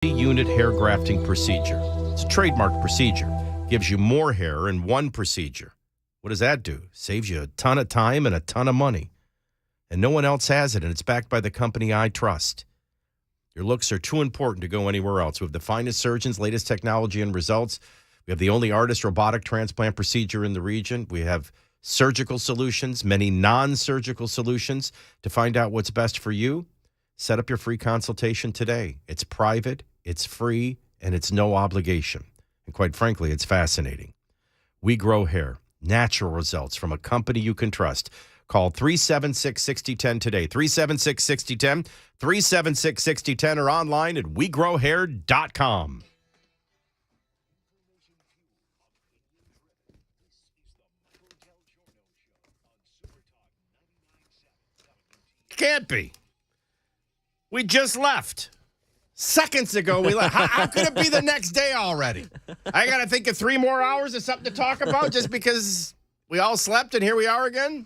Unit hair grafting procedure. It's a trademark procedure. Gives you more hair in one procedure. What does that do? Saves you a ton of time and a ton of money. And no one else has it, and it's backed by the company I trust. Your looks are too important to go anywhere else. We have the finest surgeons, latest technology and results. We have the only ARTIS robotic transplant procedure in the region. We have surgical solutions, many non-surgical solutions. To find out what's best for you, set up your free consultation today. It's private, it's free, and it's no obligation. And quite frankly, it's fascinating. We grow hair. Natural results from a company you can trust. Call 376-6010 today. 376-6010, 376-6010, or online at wegrowhair.com. Can't be. We just left. Seconds ago, we left. How could it be the next day already? I got to think of 3 more hours of something to talk about just because we all slept and here we are again?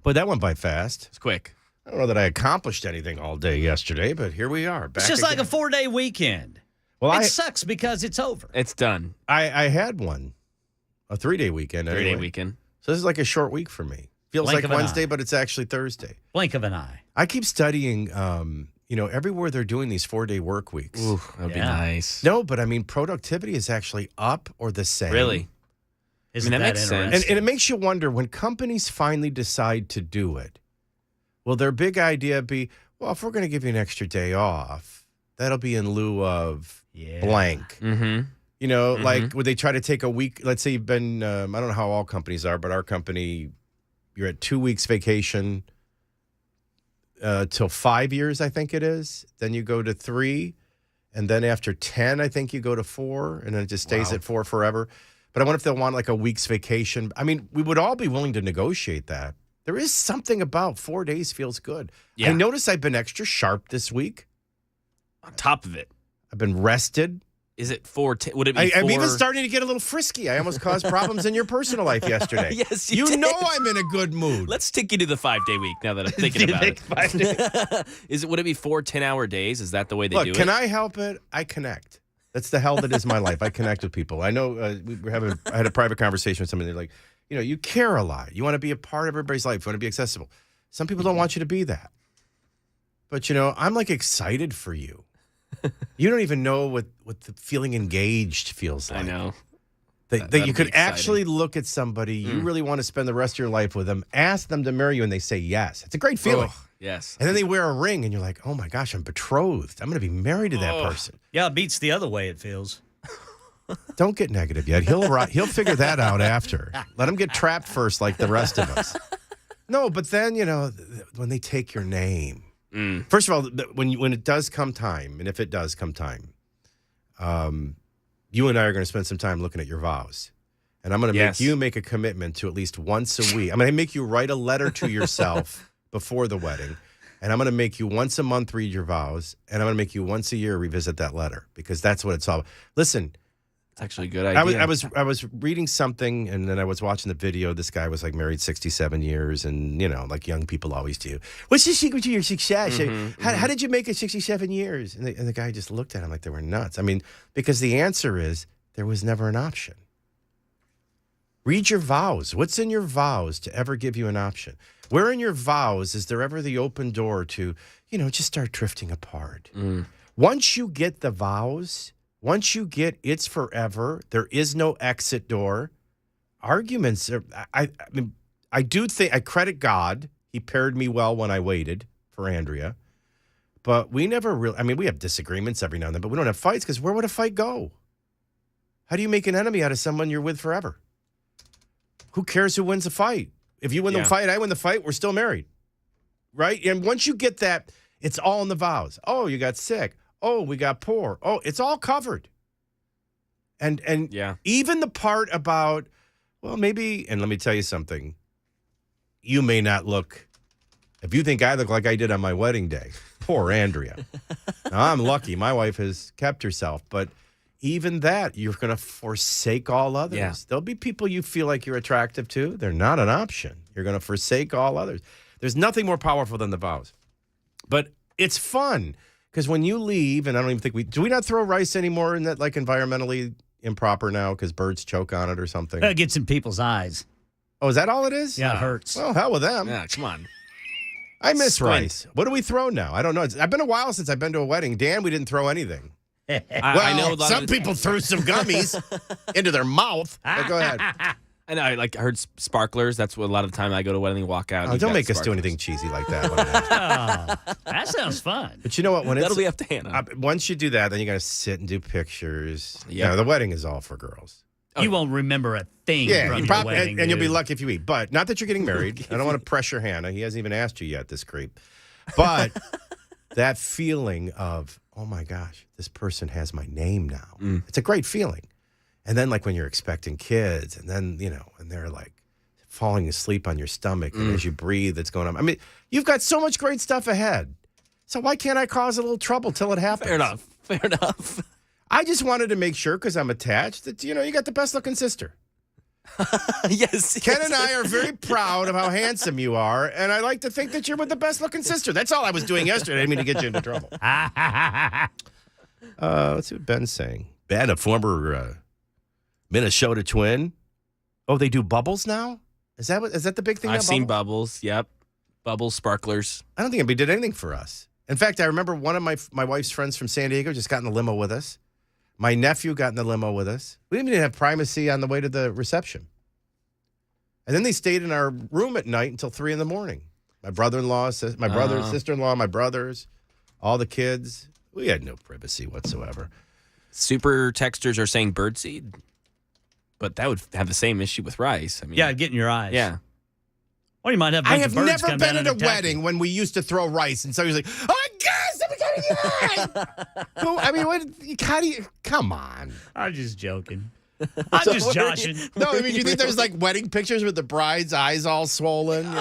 But that went by fast. It's quick. I don't know that I accomplished anything all day yesterday, but here we are. Back It's just again. like a 4-day weekend. Well, It sucks because it's over. It's done. I had one. A 3-day weekend. 3-day anyway. weekend. So this is like a short week for me. Feels Blink like of an Wednesday, eye. but it's actually Thursday. Blink of an eye. I keep studying, everywhere they're doing these 4-day work weeks. Ooh, that'd be Yeah. nice. No, but I mean, productivity is actually up or the same. Really? Isn't that that makes sense. interesting? And it makes you wonder, when companies finally decide to do it, will their big idea be, well, if we're going to give you an extra day off, that'll be in lieu of blank. Mm-hmm. You know, like would they try to take a week? Let's say you've been, I don't know how all companies are, but our company, you're at 2 weeks vacation till 5 years, I think it is. Then you go to 3. And then after 10, I think you go to 4. And then it just stays at 4 forever. But I wonder if they'll want like a week's vacation. I mean, we would all be willing to negotiate that. There is something about 4 days feels good. Yeah. I notice I've been extra sharp this week. On top of it, I've been rested. is it 4? Would it be 4? I'm even starting to get a little frisky. I almost caused problems in your personal life yesterday. Yes, you did. know I'm in a good mood. Let's take you to the 5-day week now that I'm thinking about it. Would it be 4 10-hour days? Is that the way they do Look, it? can I help it? I connect. That's the hell that is my life. I connect with people. I know I had a private conversation with somebody. They're like, you care a lot. You want to be a part of everybody's life. You want to be accessible. Some people don't want you to be that. But, I'm like excited for you. You don't even know what the feeling engaged feels like. I know. That That'll you be could exciting. actually look at somebody, you really want to spend the rest of your life with them, ask them to marry you, and they say yes. It's a great feeling. Oh, yes. And then they wear a ring, and you're like, oh, my gosh, I'm betrothed. I'm going to be married to that person. Yeah, it beats the other way it feels. Don't get negative yet. He'll figure that out after. Let him get trapped first like the rest of us. No, but then, when they take your name. First of all, when it does come time, and if it does come time, you and I are going to spend some time looking at your vows. And I'm going to make you make a commitment to at least once a week. I'm going to make you write a letter to yourself before the wedding. And I'm going to make you once a month read your vows. And I'm going to make you once a year revisit that letter, because that's what it's all about. Listen. It's actually a good idea. I was reading something, and then I was watching the video. This guy was like married 67 years, and like young people always do. What's the secret to your success? How did you make it 67 years? And the guy just looked at him like they were nuts. I mean, because the answer is there was never an option. Read your vows. What's in your vows to ever give you an option? Where in your vows is there ever the open door to, just start drifting apart? Once you get the vows, once you get it's forever, there is no exit door. Arguments are, I do think, I credit God. He paired me well when I waited for Andrea. But we never really, we have disagreements every now and then, but we don't have fights, because where would a fight go? How do you make an enemy out of someone you're with forever? Who cares who wins the fight? If you win the fight, I win the fight, we're still married. Right? And once you get that, it's all in the vows. Oh, you got sick. Oh, we got poor. Oh, it's all covered. And even the part about, well, maybe, and let me tell you something. You may not look, if you think I look like I did on my wedding day, poor Andrea. Now, I'm lucky. My wife has kept herself. But even that, you're going to forsake all others. Yeah. There'll be people you feel like you're attractive to. They're not an option. You're going to forsake all others. There's nothing more powerful than the vows. But it's fun. Because when you leave, and I don't even think do we not throw rice anymore in that like environmentally improper now because birds choke on it or something? It gets in people's eyes. Oh, is that all it is? Yeah, it hurts. Well, hell with them. Yeah, come on. I miss Squint. rice. What do we throw now? I don't know. I've been a while since I've been to a wedding. Dan, we didn't throw anything. I know a lot some of the- people threw some gummies into their mouth. But go ahead. I know. I heard sparklers. That's what a lot of the time I go to a wedding and walk out. Oh, don't make us do anything cheesy like that. Oh, that sounds fun. But you know what? When That'll it's be up to Hannah. once you do that, then you got to sit and do pictures. Yep. Yeah, the wedding is all for girls. You won't remember a thing from you your wedding. and you'll be dude. lucky if you eat. But not that you're getting married. I don't want to pressure Hannah. He hasn't even asked you yet, this creep. But that feeling of, oh my gosh, this person has my name now. It's a great feeling. And then like when you're expecting kids and then, and they're like falling asleep on your stomach and as you breathe, it's going on. I mean, you've got so much great stuff ahead. So why can't I cause a little trouble till it happens? Fair enough. I just wanted to make sure because I'm attached that, you got the best looking sister. Yes. Ken and I are very proud of how handsome you are, and I like to think that you're with the best-looking sister. That's all I was doing yesterday. I didn't mean to get you into trouble. Let's see what Ben's saying. Ben, a former Minnesota Twin. Oh, they do bubbles now? Is that the big thing? I've now, seen bubbles? bubbles. Yep. Bubbles, sparklers. I don't think anybody did anything for us. In fact, I remember one of my wife's friends from San Diego just got in the limo with us. My nephew got in the limo with us. We didn't even have primacy on the way to the reception. And then they stayed in our room at night until 3 a.m. My brother-in-law, my brother, sister-in-law, my brothers, all the kids. We had no privacy whatsoever. Super texters are saying birdseed, but that would have the same issue with rice. I mean, Yeah, get in your eyes. Yeah. Or you might have a I bunch have of birds never come been down at and a attack wedding you. when we used to throw rice, and somebody's like, "Oh my God, somebody got in your eye!" I mean, how do you? Come on. I'm just joking. I'm just joshing. No, I mean, do you think there's like wedding pictures with the bride's eyes all swollen? You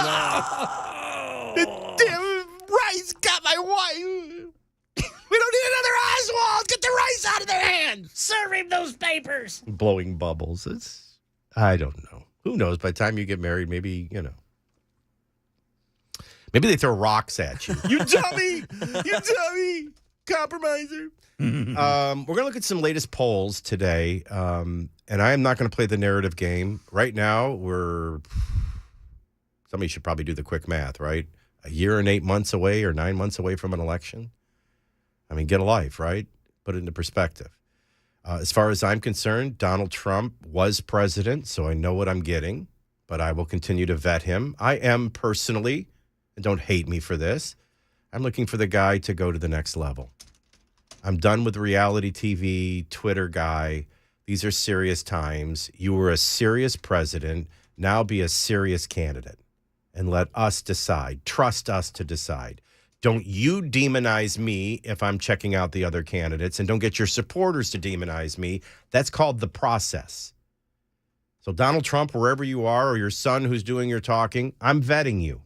know, damn rice got my wife. We don't need another Oswald. Get the rice out of their hands. Serve him those papers. Blowing bubbles. I don't know. Who knows? By the time you get married, maybe maybe they throw rocks at you. You dummy! You dummy! Compromiser. We're going to look at some latest polls today, and I am not going to play the narrative game. Right now, somebody should probably do the quick math, right? A year and 8 months away or 9 months away from an election. I mean, get a life, right? Put it into perspective. As far as I'm concerned, Donald Trump was president, so I know what I'm getting, but I will continue to vet him. I am personally, and don't hate me for this, I'm looking for the guy to go to the next level. I'm done with reality TV, Twitter guy. These are serious times. You were a serious president. Now be a serious candidate and let us decide. Trust us to decide. Don't you demonize me if I'm checking out the other candidates, and don't get your supporters to demonize me. That's called the process. So Donald Trump, wherever you are, or your son who's doing your talking, I'm vetting you.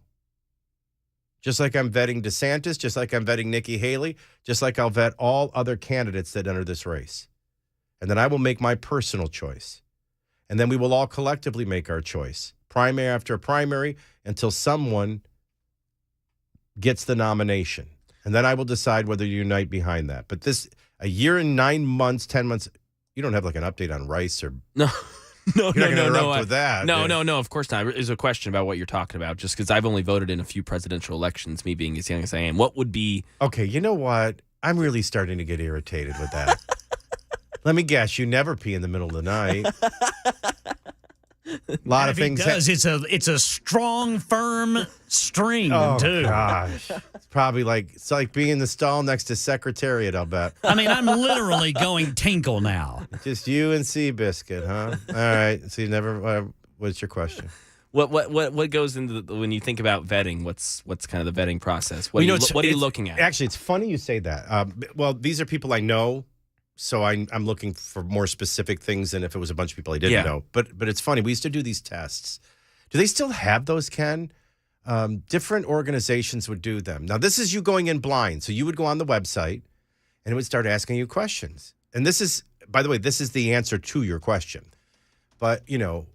Just like I'm vetting DeSantis, just like I'm vetting Nikki Haley, just like I'll vet all other candidates that enter this race. And then I will make my personal choice. And then we will all collectively make our choice, primary after primary, until someone gets the nomination. And then I will decide whether you unite behind that. But a year and 9 months, 10 months, you don't have like an update on rice or... No. No. With that. No, of course not. There's a question about what you're talking about, just because I've only voted in a few presidential elections, me being as young as I am. What would be... Okay, you know what? I'm really starting to get irritated with that. Let me guess, you never pee in the middle of the night. A lot of things. It's a strong, firm string, too. Gosh. It's like being in the stall next to Secretariat, I'll bet. I mean, I'm literally going tinkle now. Just you and Seabiscuit, huh? All right. So you never. What's your question? What goes into when you think about vetting? What's kind of the vetting process? What are you looking at? Actually, it's funny you say that. Well, these are people I know, so I'm looking for more specific things than if it was a bunch of people I didn't know. But it's funny. We used to do these tests. Do they still have those, Ken? Different organizations would do them. Now, this is you going in blind. So you would go on the website, and it would start asking you questions. And this is, by the way, this is the answer to your question. But, and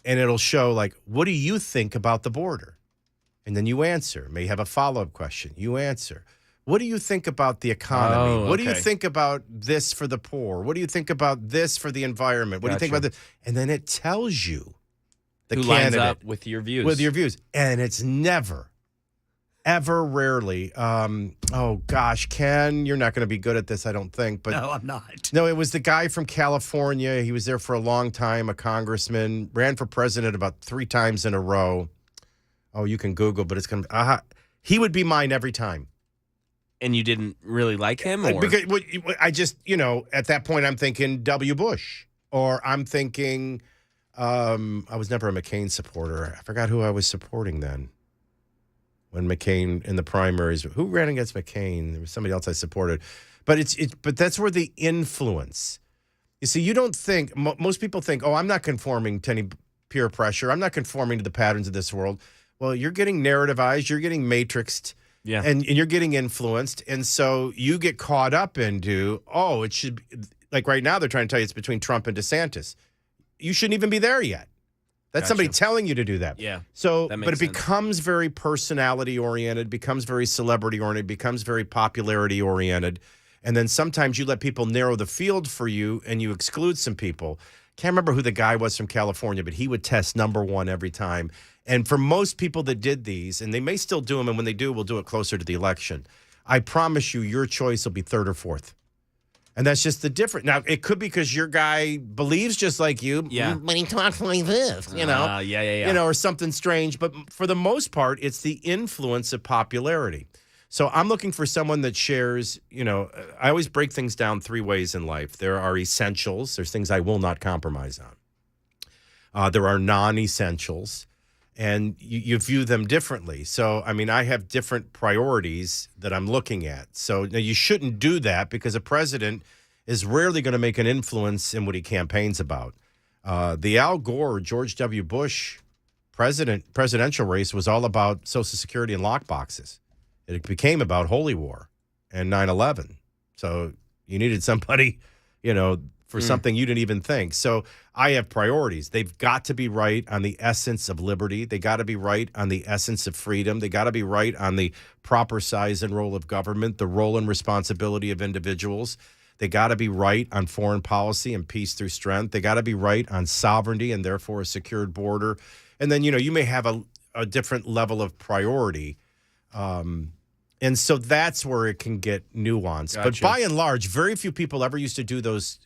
it'll show, like, what do you think about the border? And then you answer. May have a follow-up question. You answer. What do you think about the economy? Oh, What do you okay. think about this for the poor? What do you think about this for the environment? What do you think about Gotcha. this? And then it tells you the Who lines candidate up with your views? with your views. And it's never, ever, rarely. Oh, gosh, Ken, you're not going to be good at this, I don't think. But No, I'm not. no, it was the guy from California. He was there for a long time, a congressman, ran for president about 3 times in a row. Oh, you can Google, but it's going to he would be mine every time. And you didn't really like him? Or? Because I just, at that point, I'm thinking W. Bush, or I'm thinking, I was never a McCain supporter. I forgot who I was supporting then. When McCain in the primaries, who ran against McCain? There was somebody else I supported, but but that's where the influence. You see, you don't think most people think, oh, I'm not conforming to any peer pressure. I'm not conforming to the patterns of this world. Well, you're getting narrativized. You're getting matrixed. Yeah. And you're getting influenced. And so you get caught up into, oh, it should be, like right now they're trying to tell you it's between Trump and DeSantis. You shouldn't even be there yet. That's Gotcha. somebody telling you to do that. Yeah. So, that but makes it sense. becomes very personality oriented, becomes very celebrity oriented, becomes very popularity oriented. And then sometimes you let people narrow the field for you and you exclude some people. Can't remember who the guy was from California, but he would test #1 every time. And for most people that did these, and they may still do them, and when they do, we'll do it closer to the election. I promise you, your choice will be 3rd or 4th. And that's just the difference. Now, it could be because your guy believes just like you, Yeah. but he talks like this, Yeah. or something strange. But for the most part, it's the influence of popularity. So I'm looking for someone that shares, I always break things down 3 ways in life. There are essentials. There's things I will not compromise on. There are non-essentials. And you view them differently. So, I mean, I have different priorities that I'm looking at. So now you shouldn't do that because a president is rarely going to make an influence in what he campaigns about. The Al Gore, George W. Bush presidential race was all about Social Security and lockboxes. It became about holy war and 9/11. So you needed somebody, for something you didn't even think. So I have priorities. They've got to be right on the essence of liberty. They got to be right on the essence of freedom. They got to be right on the proper size and role of government, the role and responsibility of individuals. They got to be right on foreign policy and peace through strength. They got to be right on sovereignty and therefore a secured border. And then, you may have a different level of priority. And so that's where it can get nuanced. Gotcha. But by and large, very few people ever used to do those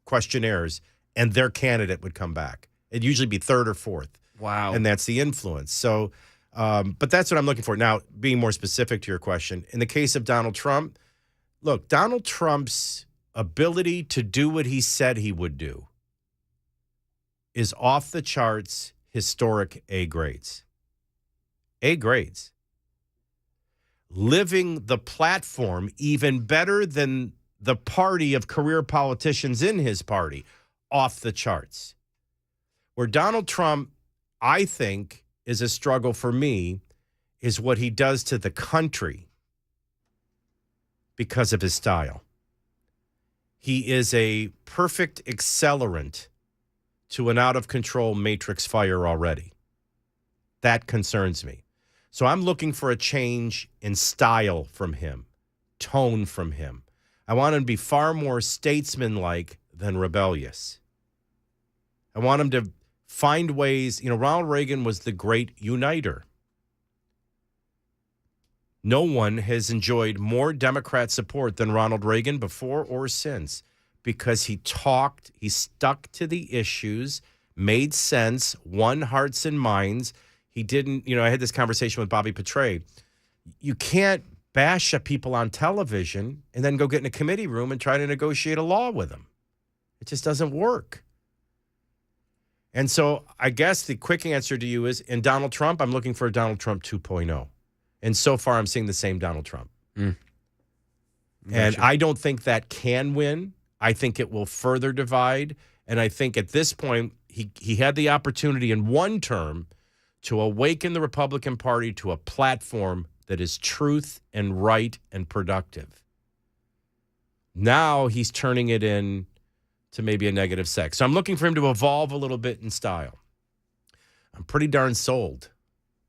questionnaires and their candidate would come back. It'd usually be 3rd or 4th. Wow. And that's the influence. So, but that's what I'm looking for. Now, being more specific to your question, in the case of Donald Trump, look, Donald Trump's ability to do what he said he would do is off the charts, historic A grades. A grades. Living the platform even better than the party of career politicians in his party, off the charts. Where Donald Trump, I think, is a struggle for me, is what he does to the country because of his style. He is a perfect accelerant to an out-of-control matrix fire already. That concerns me. So I'm looking for a change in style from him, tone from him. I want him to be far more statesman-like than rebellious. I want him to find ways. Ronald Reagan was the great uniter. No one has enjoyed more Democrat support than Ronald Reagan before or since because he stuck to the issues, made sense, won hearts and minds. He didn't, I had this conversation with Bobby Petre. You can't bash at people on television and then go get in a committee room and try to negotiate a law with them. It just doesn't work. And so I guess the quick answer to you is, in Donald Trump, I'm looking for a Donald Trump 2.0. And so far, I'm seeing the same Donald Trump. And I don't think that can win. I think it will further divide. And I think at this point, he had the opportunity in one term to awaken the Republican Party to a platform that is truth and right and productive. Now he's turning it in to maybe a negative sex. So I'm looking for him to evolve a little bit in style. I'm pretty darn sold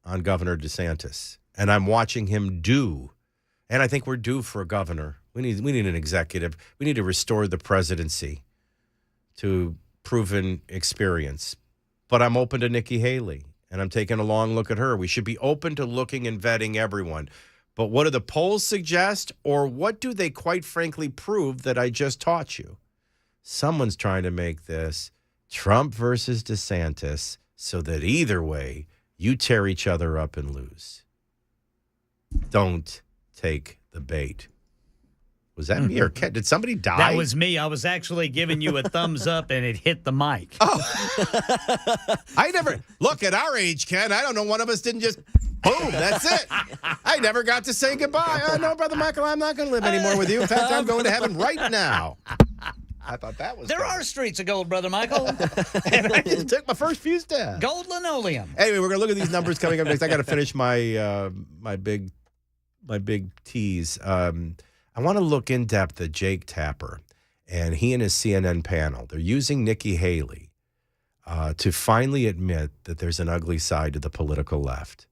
on Governor DeSantis, and I'm watching him do And I think we're due for a governor. We need an executive. We need to restore the presidency to proven experience. But I'm open to Nikki Haley, and I'm taking a long look at her. We should be open to looking and vetting everyone. But what do the polls suggest, or what do they quite frankly prove that I just taught you? Someone's trying to make this Trump versus DeSantis so that either way, you tear each other up and lose. Don't take the bait. Was that me or Ken? Did somebody die? That was me. I was actually giving you a thumbs up, and it hit the mic. I never look at our age, Ken. I don't know. One of us didn't just boom. That's it. I never got to say goodbye. Oh, no, Brother Michael, I'm not going to live anymore with you. In fact, I'm going to heaven right now. I thought that was. There are streets of gold, Brother Michael. And I just took my first few steps. Gold linoleum. Anyway, we're going to look at these numbers coming up next. I got to finish my my big tease. I want to look in depth at Jake Tapper and he and his CNN panel. They're using Nikki Haley to finally admit that there's an ugly side to the political left.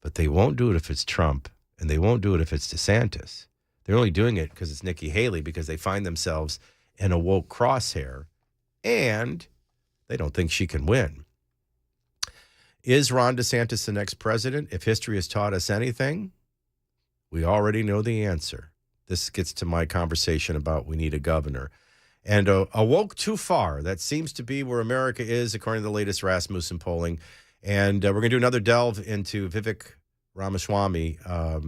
But they won't do it if it's Trump, and they won't do it if it's DeSantis. They're only doing it because it's Nikki Haley, because they find themselves in a woke crosshair, and they don't think she can win. Is Ron DeSantis the next president? If history has taught us anything, we already know the answer. This gets to my conversation about we need a governor. And a woke too far, that seems to be where America is, according to the latest Rasmussen polling. And we're going to do another delve into Vivek Ramaswamy. I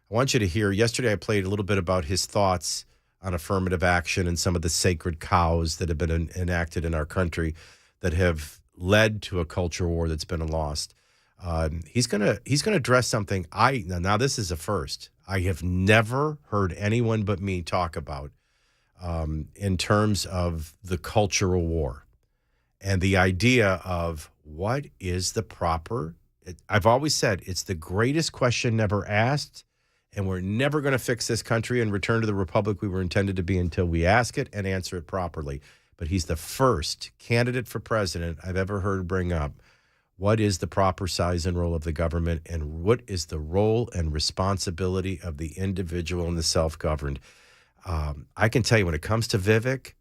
want you to hear, yesterday I played a little bit about his thoughts on affirmative action and some of the sacred cows that have been enacted in our country that have led to a culture war that's been lost. He's gonna address something now this is a first. I have never heard anyone but me talk about in terms of the cultural war and the idea of what is the proper. I've always said it's the greatest question never asked, and we're never going to fix this country and return to the republic we were intended to be until we ask it and answer it properly. But he's the first candidate for president I've ever heard bring up what is the proper size and role of the government, and what is the role and responsibility of the individual and the self-governed. I can tell you when it comes to Vivek,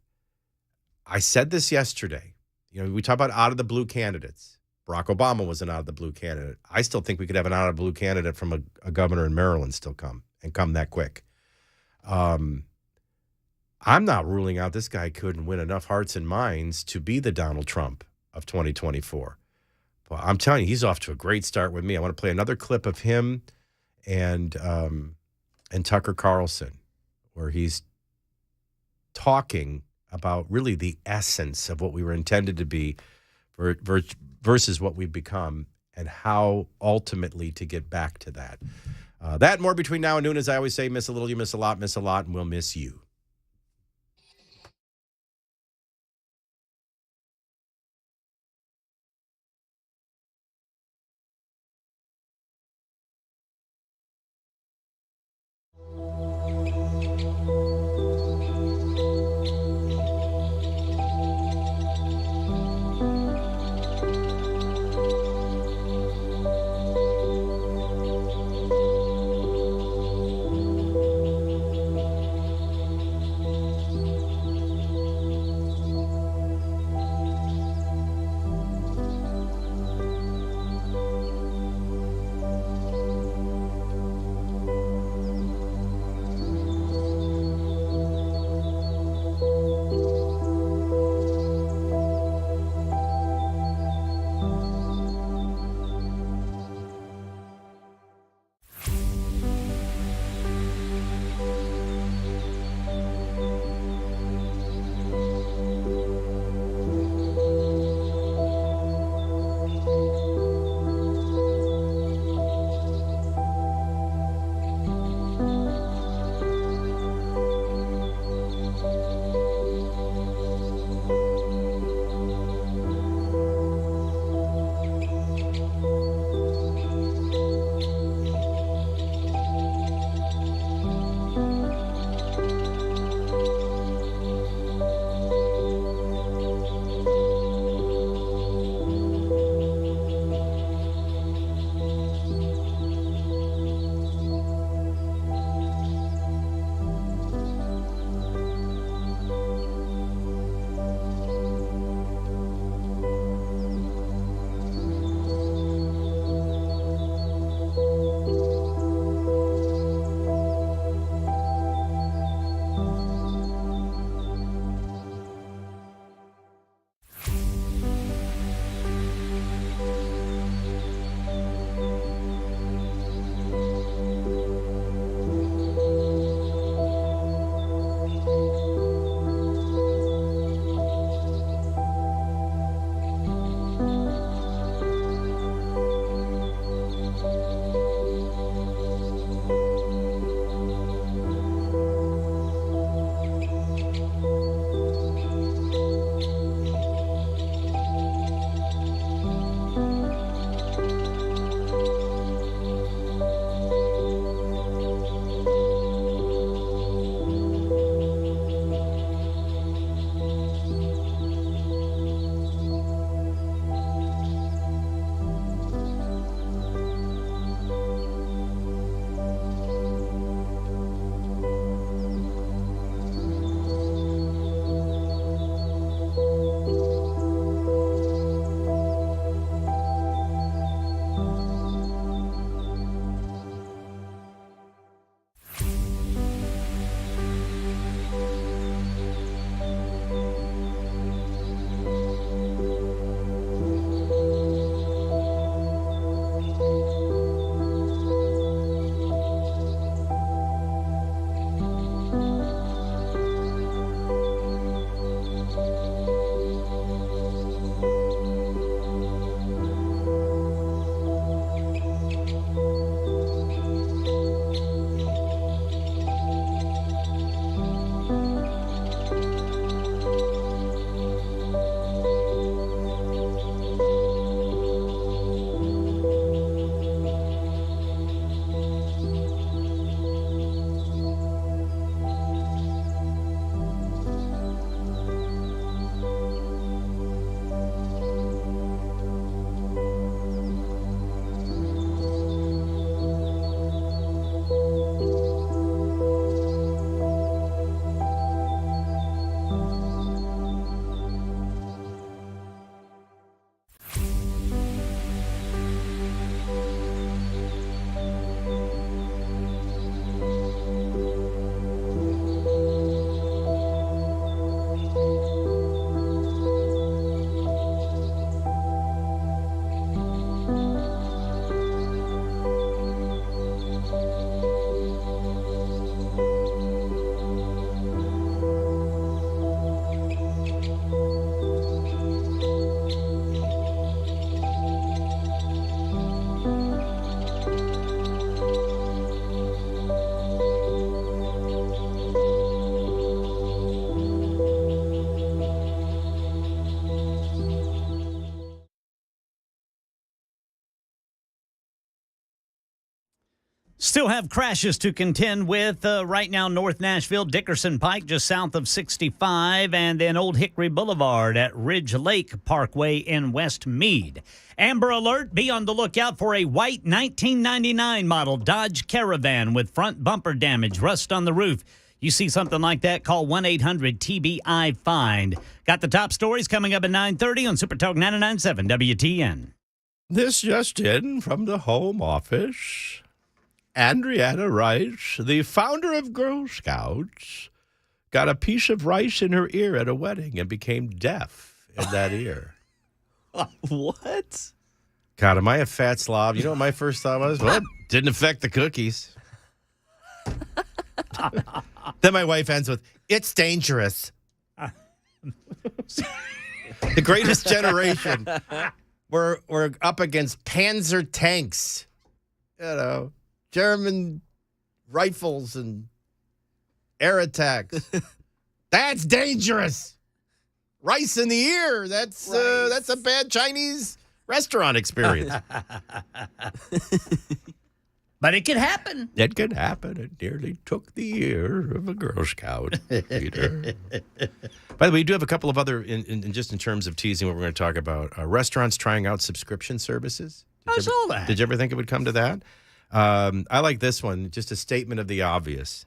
I said this yesterday. You know, we talk about out-of-the-blue candidates. Barack Obama was an out-of-the-blue candidate. I still think we could have an out-of-the-blue candidate from a governor in Maryland still come that quick. I'm not ruling out this guy couldn't win enough hearts and minds to be the Donald Trump of 2024. Well, I'm telling you, he's off to a great start with me. I want to play another clip of him and Tucker Carlson, where he's talking about really the essence of what we were intended to be versus what we've become, and how ultimately to get back to that. That and more between now and noon. As I always say, miss a little, you miss a lot, and we'll miss you. Still have crashes to contend with right now. North Nashville, Dickerson Pike, just south of 65, and then Old Hickory Boulevard at Ridge Lake Parkway in West Meade. Amber alert, be on the lookout for a white 1999 model Dodge Caravan with front bumper damage, rust on the roof. You see something like that, call 1-800-TBI-FIND. Got the top stories coming up at 9:30 on Super Talk 99.7 WTN. This just in from the Home Office. Andriana writes, the founder of Girl Scouts got a piece of rice in her ear at a wedding and became deaf in that ear. What? God, am I a fat slob? You know what my first thought was? Well, it didn't affect the cookies. Then my wife ends with, it's dangerous. The greatest generation. We're up against Panzer tanks, German rifles and air attacks. That's dangerous. Rice in the ear. That's a bad Chinese restaurant experience. But it could happen. It could happen. It nearly took the ear of a Girl Scout. Peter. By the way, we do have a couple of other, in terms of teasing, what we're going to talk about. Restaurants trying out subscription services. I saw that. Did you ever think it would come to that? I like this one. Just a statement of the obvious.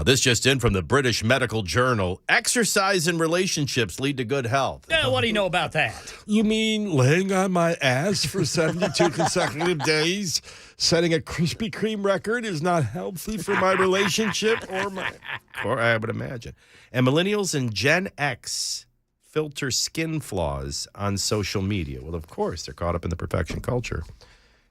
This just in from the British Medical Journal. Exercise and relationships lead to good health. What do you know about that? You mean laying on my ass for 72 consecutive days, setting a Krispy Kreme record is not healthy for my relationship Or I would imagine. And millennials and Gen X filter skin flaws on social media. Well, of course, they're caught up in the perfection culture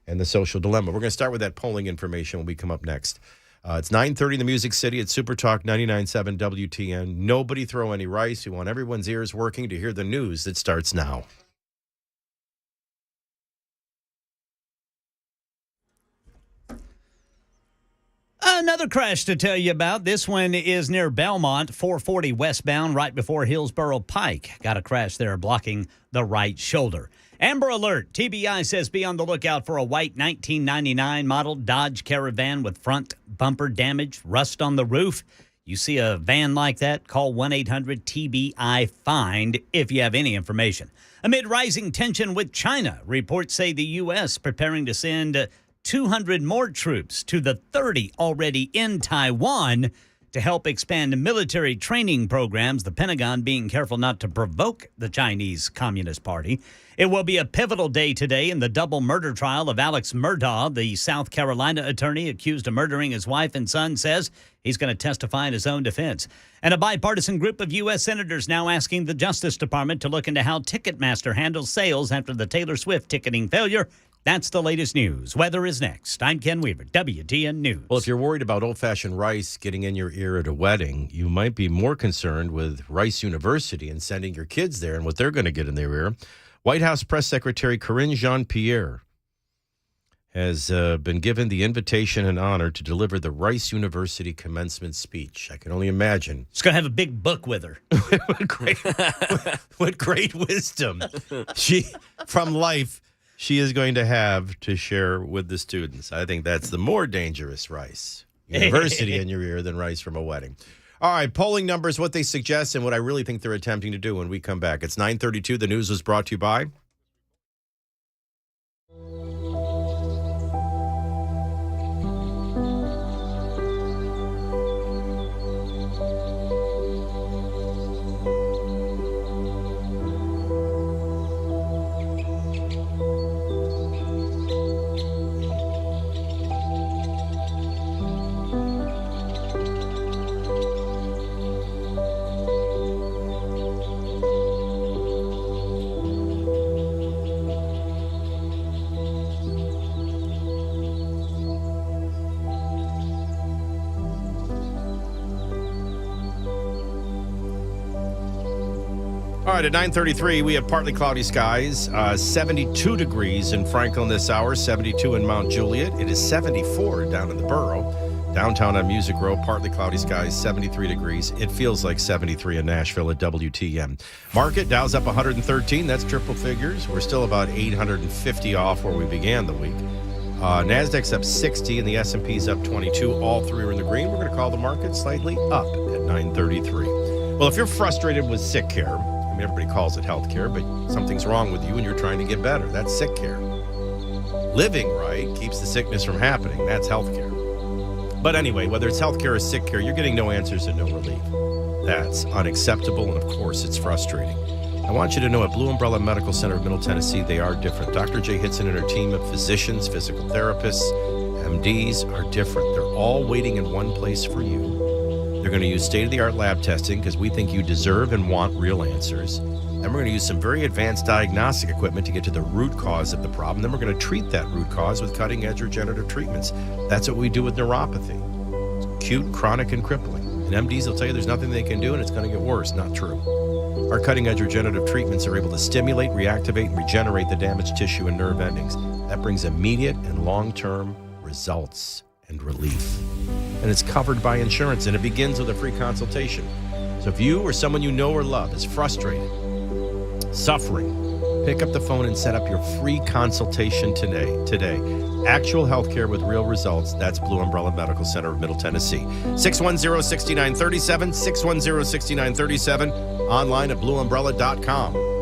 and the social dilemma. We're going to start with that polling information when we come up next. It's 9:30 in the Music City at Super Talk 99.7 WTN. Nobody throw any rice. We want everyone's ears working to hear the news that starts now. Another crash to tell you about. This one is near Belmont, 440 westbound, right before Hillsborough Pike. Got a crash there blocking the right shoulder. Amber alert. TBI says be on the lookout for a white 1999 model Dodge Caravan with front bumper damage, rust on the roof. You see a van like that, call 1-800-TBI-FIND if you have any information. Amid rising tension with China, reports say the U.S. preparing to send 200 more troops to the 30 already in Taiwan to help expand military training programs, the Pentagon being careful not to provoke the Chinese Communist Party. It will be a pivotal day today in the double murder trial of Alex Murdaugh. The South Carolina attorney accused of murdering his wife and son says he's going to testify in his own defense. And a bipartisan group of U.S. senators now asking the Justice Department to look into how Ticketmaster handles sales after the Taylor Swift ticketing failure. That's the latest news. Weather is next. I'm Ken Weaver, WTN News. Well, if you're worried about old-fashioned rice getting in your ear at a wedding, you might be more concerned with Rice University and sending your kids there and what they're going to get in their ear. White House Press Secretary Karine Jean-Pierre has been given the invitation and honor to deliver the Rice University commencement speech. I can only imagine. She's going to have a big book with her. What great wisdom from life she is going to have to share with the students. I think that's the more dangerous rice university in your ear than rice from a wedding. All right, polling numbers, what they suggest, and what I really think they're attempting to do when we come back. It's 9:32. The news was brought to you by... All right, at 9:33, we have partly cloudy skies, 72 degrees in Franklin this hour, 72 in Mount Juliet. It is 74 down in the borough. Downtown on Music Row, partly cloudy skies, 73 degrees. It feels like 73 in Nashville at WTM. Market, Dow's up 113. That's triple figures. We're still about 850 off where we began the week. NASDAQ's up 60 and the S&P's up 22. All three are in the green. We're going to call the market slightly up at 933. Well, if you're frustrated with sick care, I mean, everybody calls it health care, but something's wrong with you and you're trying to get better. That's sick care. Living right keeps the sickness from happening. That's health care. But anyway, whether it's health care or sick care, you're getting no answers and no relief. That's unacceptable, and of course, it's frustrating. I want you to know at Blue Umbrella Medical Center of Middle Tennessee, they are different. Dr. Jay Hitson and her team of physicians, physical therapists, MDs are different. They're all waiting in one place for you. They're going to use state-of-the-art lab testing because we think you deserve and want real answers. And we're going to use some very advanced diagnostic equipment to get to the root cause of the problem. Then we're going to treat that root cause with cutting-edge regenerative treatments. That's what we do with neuropathy. It's acute, chronic, and crippling. And MDs will tell you there's nothing they can do and it's going to get worse. Not true. Our cutting-edge regenerative treatments are able to stimulate, reactivate, and regenerate the damaged tissue and nerve endings. That brings immediate and long-term results and relief. And it's covered by insurance, and it begins with a free consultation. So if you or someone you know or love is frustrated, suffering, pick up the phone and set up your free consultation today. Actual health care with real results. That's Blue Umbrella Medical Center of Middle Tennessee. 610-6937, 610-6937, online at blueumbrella.com.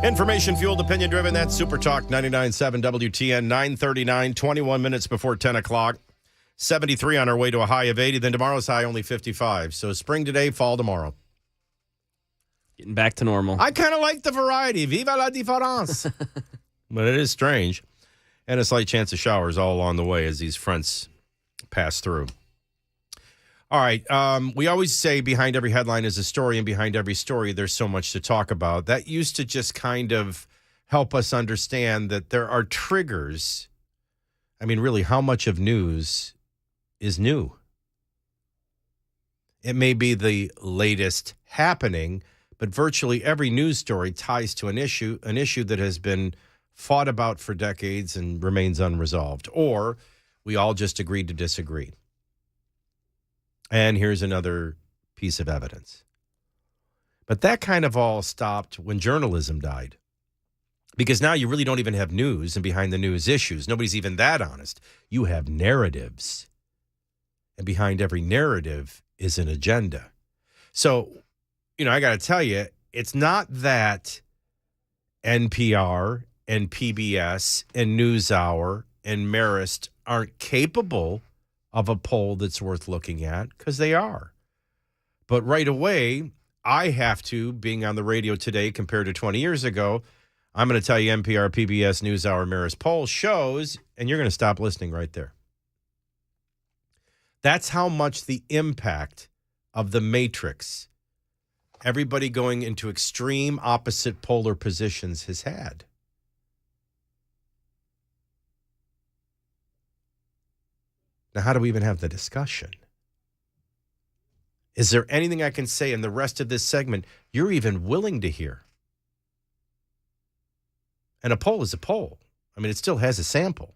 Information-fueled, opinion-driven. That's Super Talk 99.7 WTN, 9:39, 21 minutes before 10 o'clock. 73 on our way to a high of 80. Then tomorrow's high only 55. So spring today, fall tomorrow. Getting back to normal. I kind of like the variety. Viva la différence. But it is strange. And a slight chance of showers all along the way as these fronts pass through. All right. We always say behind every headline is a story, and behind every story, there's so much to talk about. That used to just kind of help us understand that there are triggers. I mean, really, how much of news is new? It may be the latest happening, but virtually every news story ties to an issue that has been fought about for decades and remains unresolved, or we all just agreed to disagree. And here's another piece of evidence. But that kind of all stopped when journalism died. Because now you really don't even have news and behind the news issues. Nobody's even that honest. You have narratives. And behind every narrative is an agenda. So, I got to tell you, it's not that NPR and PBS and NewsHour and Marist aren't capable of a poll that's worth looking at, because they are. But right away, I have to, being on the radio today compared to 20 years ago, I'm going to tell you NPR, PBS, NewsHour, Marist poll shows, and you're going to stop listening right there. That's how much the impact of the matrix, everybody going into extreme opposite polar positions, has had. Now, how do we even have the discussion? Is there anything I can say in the rest of this segment you're even willing to hear? And a poll is a poll. I mean, it still has a sample.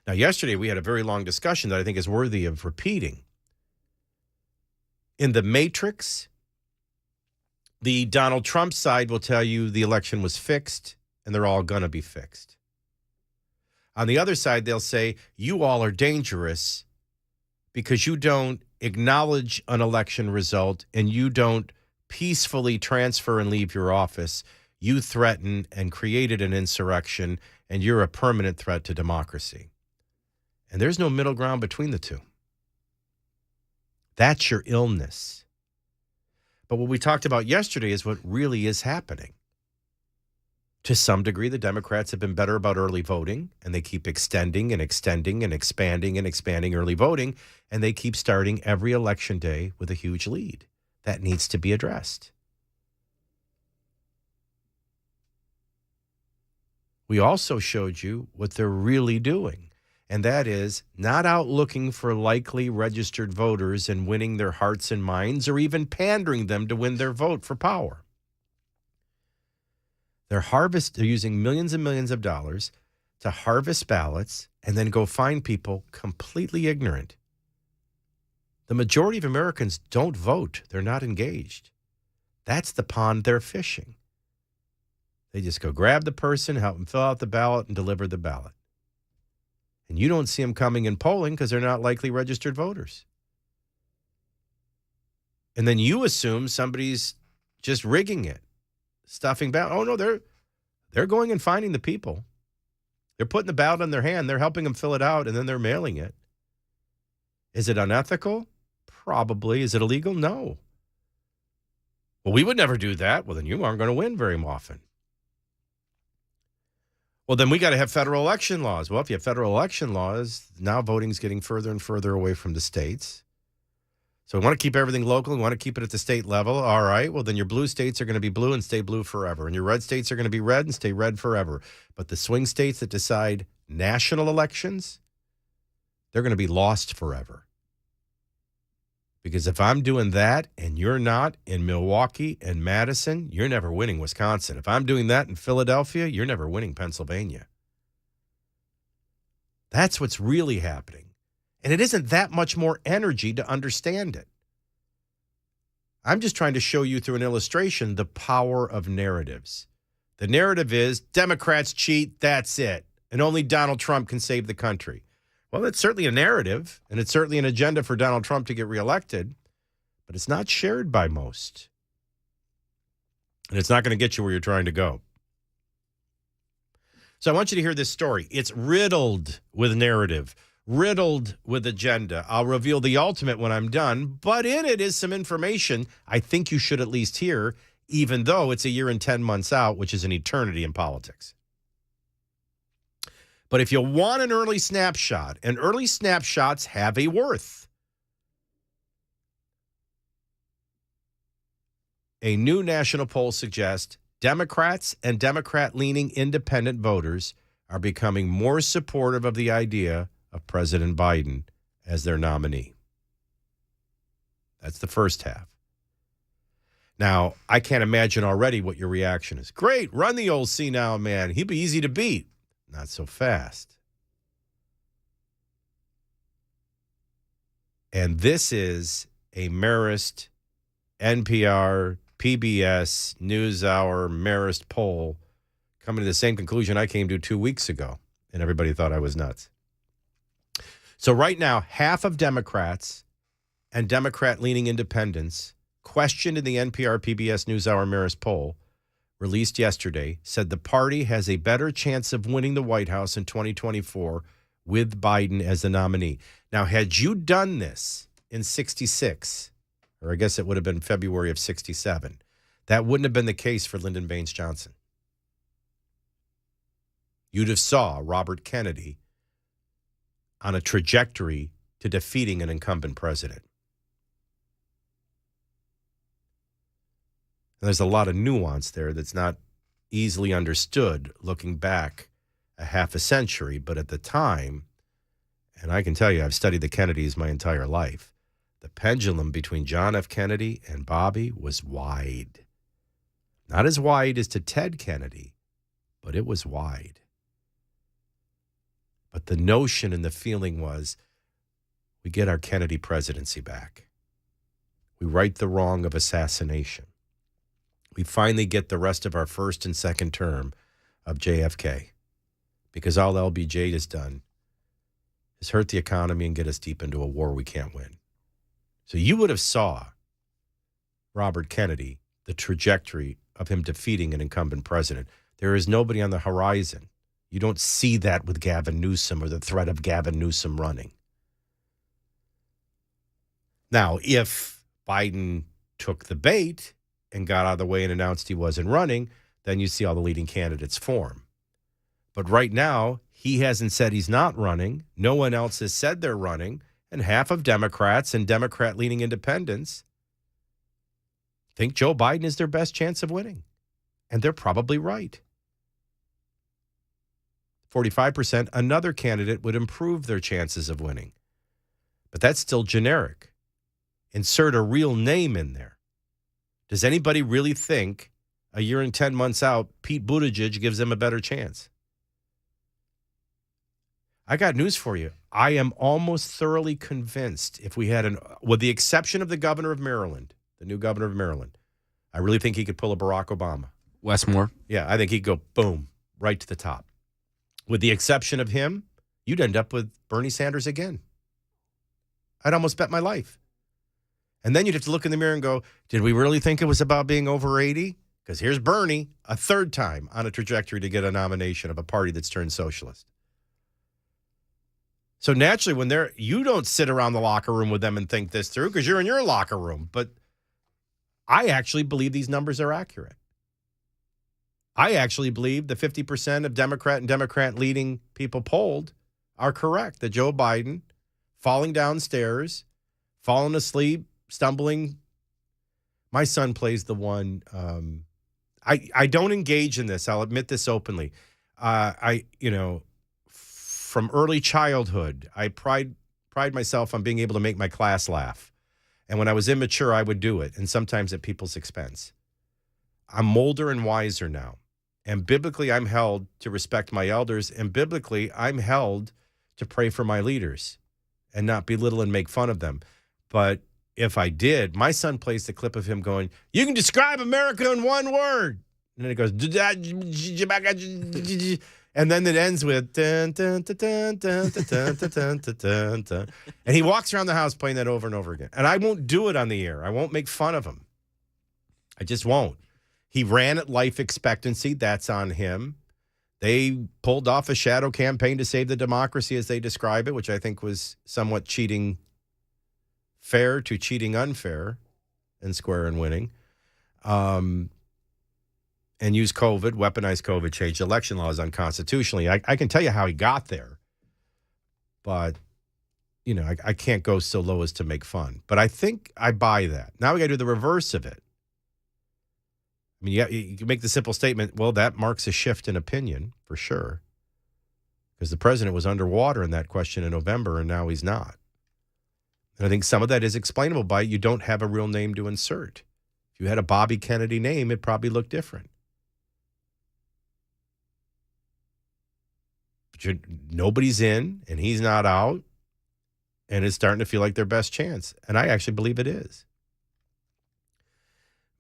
Now, yesterday we had a very long discussion that I think is worthy of repeating. In the matrix, the Donald Trump side will tell you the election was fixed and they're all going to be fixed. On the other side, they'll say, you all are dangerous because you don't acknowledge an election result and you don't peacefully transfer and leave your office. You threaten and created an insurrection, and you're a permanent threat to democracy. And there's no middle ground between the two. That's your illness. But what we talked about yesterday is what really is happening. To some degree, the Democrats have been better about early voting, and they keep extending and extending and expanding early voting, and they keep starting every election day with a huge lead. That needs to be addressed. We also showed you what they're really doing, and that is not out looking for likely registered voters and winning their hearts and minds or even pandering them to win their vote for power. They're using millions and millions of dollars to harvest ballots and then go find people completely ignorant. The majority of Americans don't vote. They're not engaged. That's the pond they're fishing. They just go grab the person, help them fill out the ballot, and deliver the ballot. And you don't see them coming and polling because they're not likely registered voters. And then you assume somebody's just rigging it. Stuffing ballot. Oh, no, they're going and finding the people. They're putting the ballot in their hand. They're helping them fill it out, and then they're mailing it. Is it unethical? Probably. Is it illegal? No. Well, we would never do that. Well, then you aren't going to win very often. Well, then we got to have federal election laws. Well, if you have federal election laws, now voting's getting further and further away from the states. So we want to keep everything local. We want to keep it at the state level. All right. Well, then your blue states are going to be blue and stay blue forever. And your red states are going to be red and stay red forever. But the swing states that decide national elections, they're going to be lost forever. Because if I'm doing that and you're not in Milwaukee and Madison, you're never winning Wisconsin. If I'm doing that in Philadelphia, you're never winning Pennsylvania. That's what's really happening. And it isn't that much more energy to understand it. I'm just trying to show you through an illustration the power of narratives. The narrative is Democrats cheat, that's it. And only Donald Trump can save the country. Well, it's certainly a narrative, and it's certainly an agenda for Donald Trump to get reelected, but it's not shared by most. And it's not going to get you where you're trying to go. So I want you to hear this story. It's riddled with narrative, riddled with agenda. I'll reveal the ultimate when I'm done, but in it is some information I think you should at least hear, even though it's a year and 10 months out, which is an eternity in politics. But if you want an early snapshot, and early snapshots have a worth. A new national poll suggests Democrats and Democrat-leaning independent voters are becoming more supportive of the idea of President Biden as their nominee. That's the first half. Now, I can't imagine already what your reaction is. Great, run the old senile man. He'd be easy to beat. Not so fast. And this is a Marist, NPR, PBS, NewsHour, Marist poll coming to the same conclusion I came to 2 weeks ago, and everybody thought I was nuts. So right now, half of Democrats and Democrat-leaning independents questioned in the NPR, PBS, NewsHour, Marist poll released yesterday said the party has a better chance of winning the White House in 2024 with Biden as the nominee. Now, had you done this in 66, or I guess it would have been February of 67, that wouldn't have been the case for Lyndon Baines Johnson. You'd have saw Robert Kennedy on a trajectory to defeating an incumbent president. And there's a lot of nuance there that's not easily understood looking back a half a century. But at the time, and I can tell you, I've studied the Kennedys my entire life, the pendulum between John F. Kennedy and Bobby was wide. Not as wide as to Ted Kennedy, but it was wide. But the notion and the feeling was, we get our Kennedy presidency back. We right the wrong of assassination. We finally get the rest of our first and second term of JFK, because all LBJ has done is hurt the economy and get us deep into a war we can't win. So you would have saw Robert Kennedy, the trajectory of him defeating an incumbent president. There is nobody on the horizon. You don't see that with Gavin Newsom or the threat of Gavin Newsom running. Now, if Biden took the bait and got out of the way and announced he wasn't running, then you see all the leading candidates form. But right now, he hasn't said he's not running. No one else has said they're running. And half of Democrats and Democrat-leaning independents think Joe Biden is their best chance of winning. And they're probably right. 45%, another candidate would improve their chances of winning. But that's still generic. Insert a real name in there. Does anybody really think a year and 10 months out, Pete Buttigieg gives them a better chance? I got news for you. I am almost thoroughly convinced if we had with the exception of the governor of Maryland, the new governor of Maryland, I really think he could pull a Barack Obama. Westmore. Yeah, I think he'd go boom, right to the top. With the exception of him, you'd end up with Bernie Sanders again. I'd almost bet my life. And then you'd have to look in the mirror and go, did we really think it was about being over 80? Because here's Bernie, a third time on a trajectory to get a nomination of a party that's turned socialist. So naturally, you don't sit around the locker room with them and think this through because you're in your locker room. But I actually believe these numbers are accurate. I actually believe the 50% of Democrat and Democrat-leading people polled are correct. That Joe Biden, falling downstairs, falling asleep, stumbling. My son plays the one. I don't engage in this. I'll admit this openly. From early childhood, I pride myself on being able to make my class laugh. And when I was immature, I would do it, and sometimes at people's expense. I'm older and wiser now. And biblically, I'm held to respect my elders. And biblically, I'm held to pray for my leaders and not belittle and make fun of them. But if I did, my son plays the clip of him going, you can describe America in one word. And then it goes, and then it ends with, dun, dun, dun, dun, dun, dun, dun, dun, dun, dun, dun. And he walks around the house playing that over and over again. And I won't do it on the air. I won't make fun of him. I just won't. He ran at life expectancy. That's on him. They pulled off a shadow campaign to save the democracy, as they describe it, which I think was somewhat cheating fair to cheating unfair and square and winning. And use COVID, weaponize COVID, change election laws unconstitutionally. I can tell you how he got there, but, I can't go so low as to make fun. But I think I buy that. Now we got to do the reverse of it. I mean, you can make the simple statement, well, that marks a shift in opinion, for sure. Because the president was underwater in that question in November, and now he's not. And I think some of that is explainable by you don't have a real name to insert. If you had a Bobby Kennedy name, it probably looked different. But nobody's in, and he's not out, and it's starting to feel like their best chance. And I actually believe it is.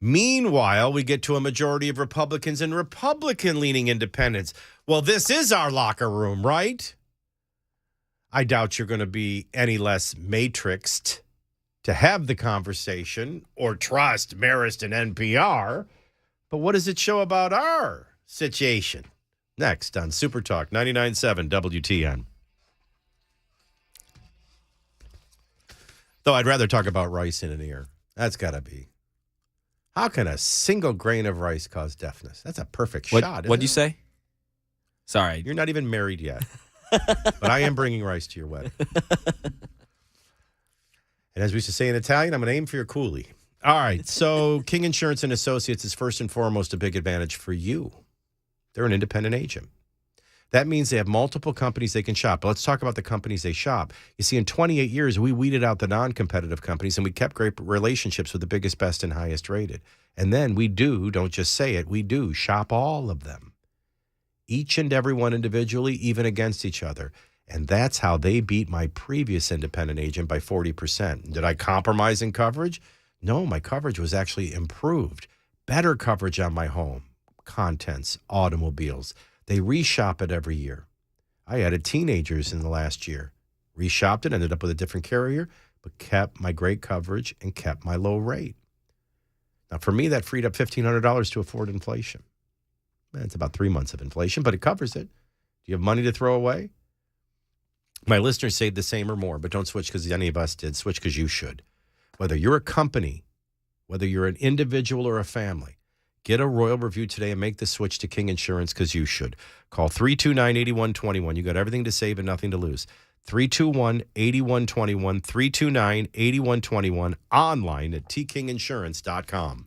Meanwhile, we get to a majority of Republicans and Republican-leaning independents. Well, this is our locker room, right? I doubt you're going to be any less matrixed to have the conversation or trust Marist and NPR. But what does it show about our situation? Next on Super Talk 99.7 WTN. Though I'd rather talk about rice in an ear. That's got to be. How can a single grain of rice cause deafness? That's a perfect shot. What'd you say? Sorry. You're not even married yet. But I am bringing rice to your wedding. And as we used to say in Italian, I'm going to aim for your coolie. All right. So King Insurance and Associates is first and foremost a big advantage for you. They're an independent agent. That means they have multiple companies they can shop. But let's talk about the companies they shop. You see, in 28 years, we weeded out the non-competitive companies, and we kept great relationships with the biggest, best, and highest rated. And then we don't just say it, we do shop all of them. Each and every one individually, even against each other. And that's how they beat my previous independent agent by 40%. Did I compromise in coverage? No, my coverage was actually improved. Better coverage on my home, contents, automobiles. They reshop it every year. I added teenagers in the last year. Reshopped it, ended up with a different carrier, but kept my great coverage and kept my low rate. Now, for me, that freed up $1,500 to afford inflation. It's about 3 months of inflation, but it covers it. Do you have money to throw away? My listeners saved the same or more, but don't switch because any of us did. Switch because you should. Whether you're a company, whether you're an individual or a family, get a Royal Review today and make the switch to King Insurance because you should. Call 329-8121. You got everything to save and nothing to lose. 321-8121, 329-8121, online at tkinginsurance.com.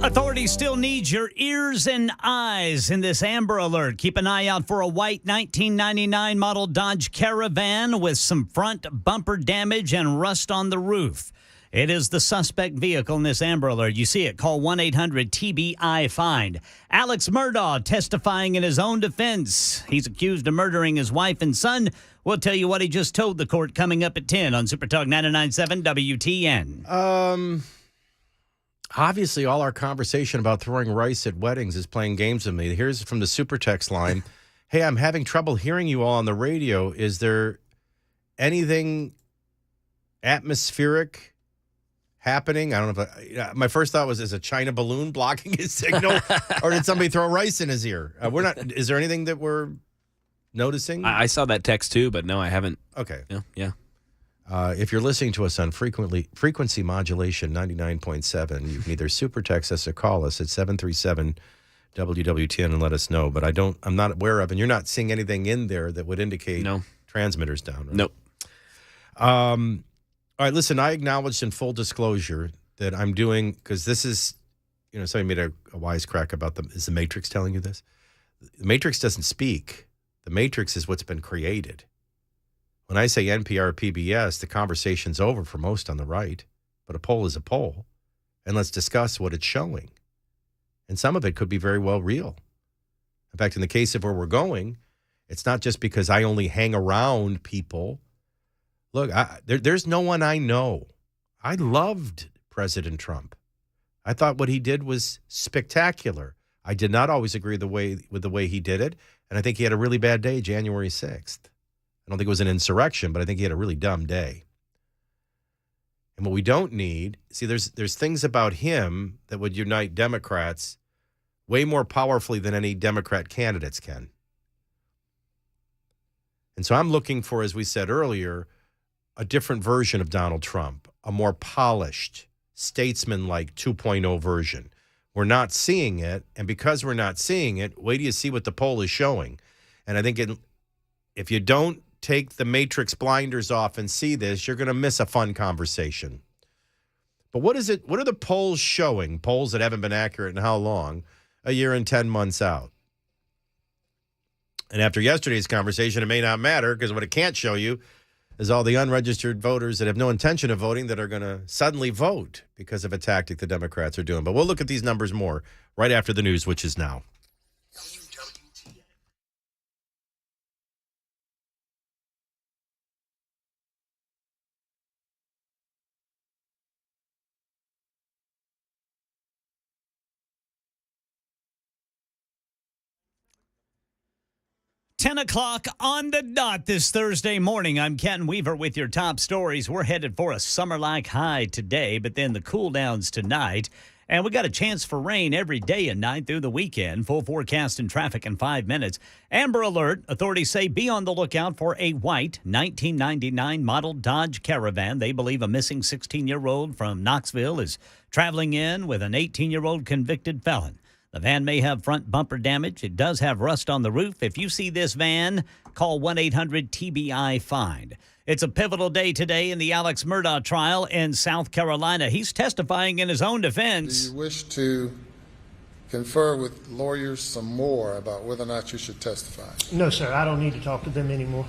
Authorities still need your ears and eyes in this Amber Alert. Keep an eye out for a white 1999 model Dodge Caravan with some front bumper damage and rust on the roof. It is the suspect vehicle in this Amber Alert. You see it, call 1-800-TBI-FIND. Alex Murdaugh testifying in his own defense. He's accused of murdering his wife and son. We'll tell you what he just told the court coming up at 10 on Super Talk 99.7 WTN. Obviously, all our conversation about throwing rice at weddings is playing games with me. Here's from the Super Text line. Hey, I'm having trouble hearing you all on the radio. Is there anything atmospheric happening? I don't know if my first thought was, is a China balloon blocking his signal? Or did somebody throw rice in his ear? Is there anything that we're noticing? I saw that text too, but no, I haven't. Okay. Yeah. If you're listening to us on frequency modulation 99.7, you can either super text us or call us at 737-WWTN and let us know. But I'm not aware of, and you're not seeing anything in there that would indicate transmitters down. Right? Nope. All right, listen, I acknowledged in full disclosure that I'm doing, because this is, somebody made a wisecrack about is the Matrix telling you this? The Matrix doesn't speak. The Matrix is what's been created. When I say NPR, PBS, the conversation's over for most on the right, but a poll is a poll, and let's discuss what it's showing. And some of it could be very well real. In fact, in the case of where we're going, it's not just because I only hang around people. Look, there's no one I know. I loved President Trump. I thought what he did was spectacular. I did not always agree with the way he did it, and I think he had a really bad day January 6th. I don't think it was an insurrection, but I think he had a really dumb day. And what we don't need, see, there's things about him that would unite Democrats way more powerfully than any Democrat candidates can. And so I'm looking for, as we said earlier, a different version of Donald Trump, a more polished, statesman-like 2.0 version. We're not seeing it, and because we're not seeing it, wait till you see what the poll is showing. And I think if you don't take the Matrix blinders off and see this, you're going to miss a fun conversation. But what is it? What are the polls showing? Polls that haven't been accurate in how long? A year and 10 months out. And after yesterday's conversation, it may not matter, because what it can't show you is all the unregistered voters that have no intention of voting that are going to suddenly vote because of a tactic the Democrats are doing. But we'll look at these numbers more right after the news, which is now. 10 o'clock on the dot this Thursday morning. I'm Ken Weaver with your top stories. We're headed for a summer-like high today, but then the cool downs tonight. And we got a chance for rain every day and night through the weekend. Full forecast and traffic in 5 minutes. Amber alert. Authorities say be on the lookout for a white 1999 model Dodge Caravan. They believe a missing 16-year-old from Knoxville is traveling in with an 18-year-old convicted felon. The van may have front bumper damage. It does have rust on the roof. If you see this van, call 1-800-TBI-FIND. It's a pivotal day today in the Alex Murdaugh trial in South Carolina. He's testifying in his own defense. Do you wish to confer with lawyers some more about whether or not you should testify? No, sir. I don't need to talk to them anymore.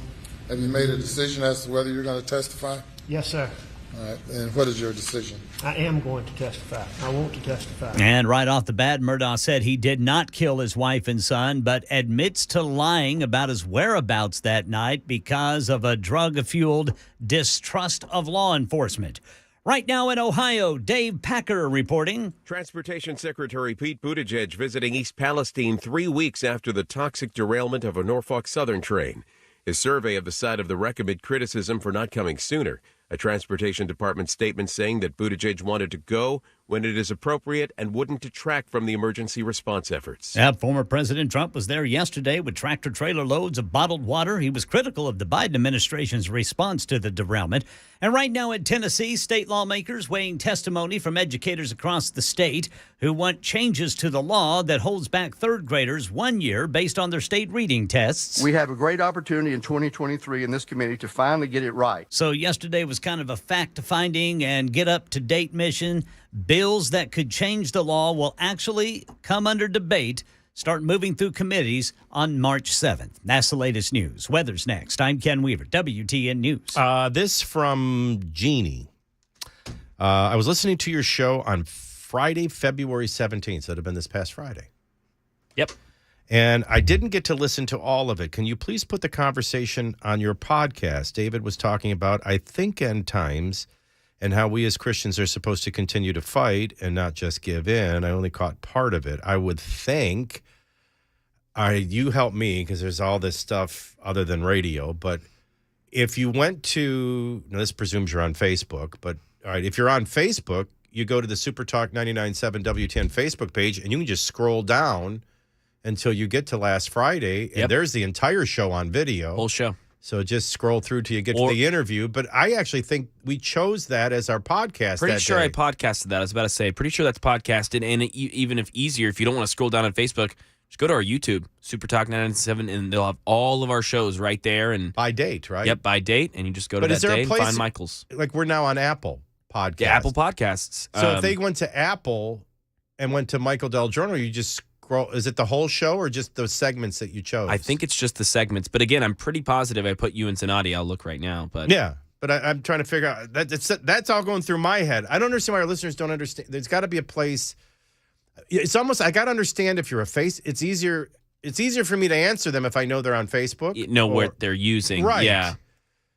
Have you made a decision as to whether you're going to testify? Yes, sir. All right. And what is your decision? I am going to testify. I want to testify. And right off the bat, Murdaugh said he did not kill his wife and son, but admits to lying about his whereabouts that night because of a drug-fueled distrust of law enforcement. Right now in Ohio, Dave Packer reporting. Transportation Secretary Pete Buttigieg visiting East Palestine 3 weeks after the toxic derailment of a Norfolk Southern train. His survey of the site of the wreck amid criticism for not coming sooner. A Transportation Department statement saying that Buttigieg wanted to go when it is appropriate and wouldn't detract from the emergency response efforts. Former President Trump was there yesterday with tractor-trailer loads of bottled water. He was critical of the Biden administration's response to the derailment. And right now in Tennessee, state lawmakers weighing testimony from educators across the state who want changes to the law that holds back third graders 1 year based on their state reading tests. We have a great opportunity in 2023 in this committee to finally get it right. So yesterday was kind of a fact-finding and get-up-to-date mission. bills that could change the law will actually come under debate, start moving through committees on March 7th. That's the latest news. Weather's next. I'm Ken Weaver, WTN News. This from Jeannie. I was listening to your show on Friday, February 17th. So it would have been this past Friday. Yep. And I didn't get to listen to all of it. Can you please put the conversation on your podcast? David was talking about, I think, end times and how we as Christians are supposed to continue to fight and not just give in. I only caught part of it. I would think, you help me because there's all this stuff other than radio. But if you went to, now this presumes you're on Facebook, but all right, if you're on Facebook, you go to the Super Talk 99.7 WTN Facebook page and you can just scroll down until you get to last Friday, and there's the entire show on video. Whole show. So just scroll through till you get to the interview. But I actually think we chose that as our podcast. Pretty sure day. I podcasted that. I was about to say, pretty sure that's podcasted. And even if easier, if you don't want to scroll down on Facebook, just go to our YouTube, Super Talk 997, and they'll have all of our shows right there. And by date, right? Yep, by date. And you just go to that day and find Michael's. Like we're now on Apple Podcasts. Yeah, Apple Podcasts. So if they went to Apple and went to Michael DelGiorno, you just scroll. Is it the whole show or just those segments that you chose? I think it's just the segments. But again, I'm pretty positive I put you in Cincinnati. I'll look right now. But yeah, but I'm trying to figure out that's all going through my head. I don't understand why our listeners don't understand. There's got to be a place. It's almost I got to understand if you're a face. It's easier for me to answer them if I know they're on Facebook. Know what they're using. Right. Yeah.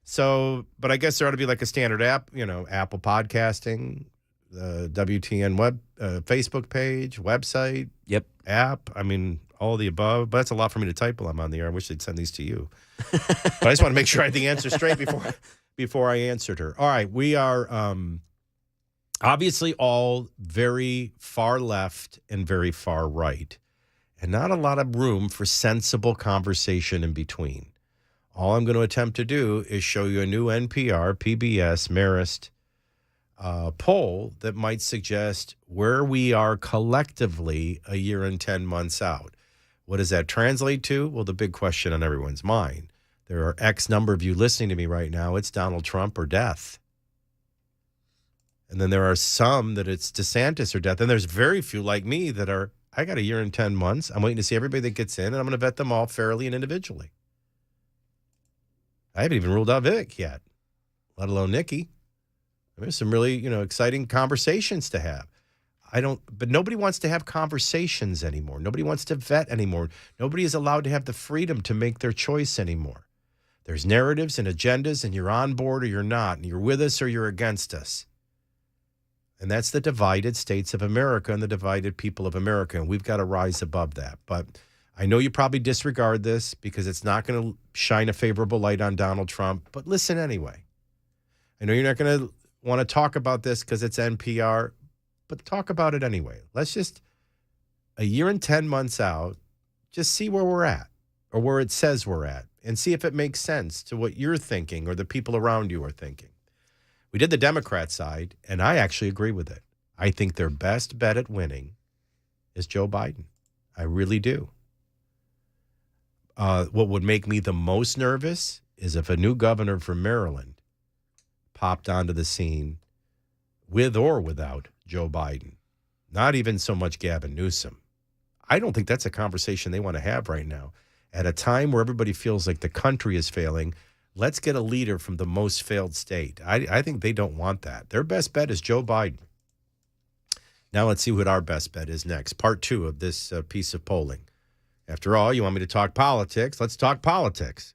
So, but I guess there ought to be like a standard app. Apple Podcasting, the WTN web Facebook page, website. Yep. App. I mean, all of the above. But that's a lot for me to type while I'm on the air. I wish they'd send these to you. But I just want to make sure I had the answer straight before I answered her. All right. We are obviously all very far left and very far right. And not a lot of room for sensible conversation in between. All I'm going to attempt to do is show you a new NPR, PBS, Marist poll that might suggest where we are collectively a year and 10 months out. What does that translate to? Well, the big question on everyone's mind. There are X number of you listening to me right now. It's Donald Trump or death. And then there are some that it's DeSantis or death. And there's very few like me that are, I got a year and 10 months. I'm waiting to see everybody that gets in, and I'm going to vet them all fairly and individually. I haven't even ruled out Vic yet, let alone Nikki. There's some really, exciting conversations to have. But nobody wants to have conversations anymore. Nobody wants to vet anymore. Nobody is allowed to have the freedom to make their choice anymore. There's narratives and agendas, and you're on board or you're not, and you're with us or you're against us. And that's the divided states of America and the divided people of America, and we've got to rise above that. But I know you probably disregard this because it's not going to shine a favorable light on Donald Trump, but listen anyway. I know you're not going to want to talk about this because it's NPR, but talk about it anyway. Let's just, a year and 10 months out, just see where we're at or where it says we're at and see if it makes sense to what you're thinking or the people around you are thinking. We did the Democrat side, and I actually agree with it. I think their best bet at winning is Joe Biden. I really do. What would make me the most nervous is if a new governor from Maryland popped onto the scene with or without Joe Biden. Not even so much Gavin Newsom. I don't think that's a conversation they want to have right now. At a time where everybody feels like the country is failing, let's get a leader from the most failed state. I think they don't want that. Their best bet is Joe Biden. Now let's see what our best bet is next. Part 2 of this piece of polling. After all, you want me to talk politics? Let's talk politics.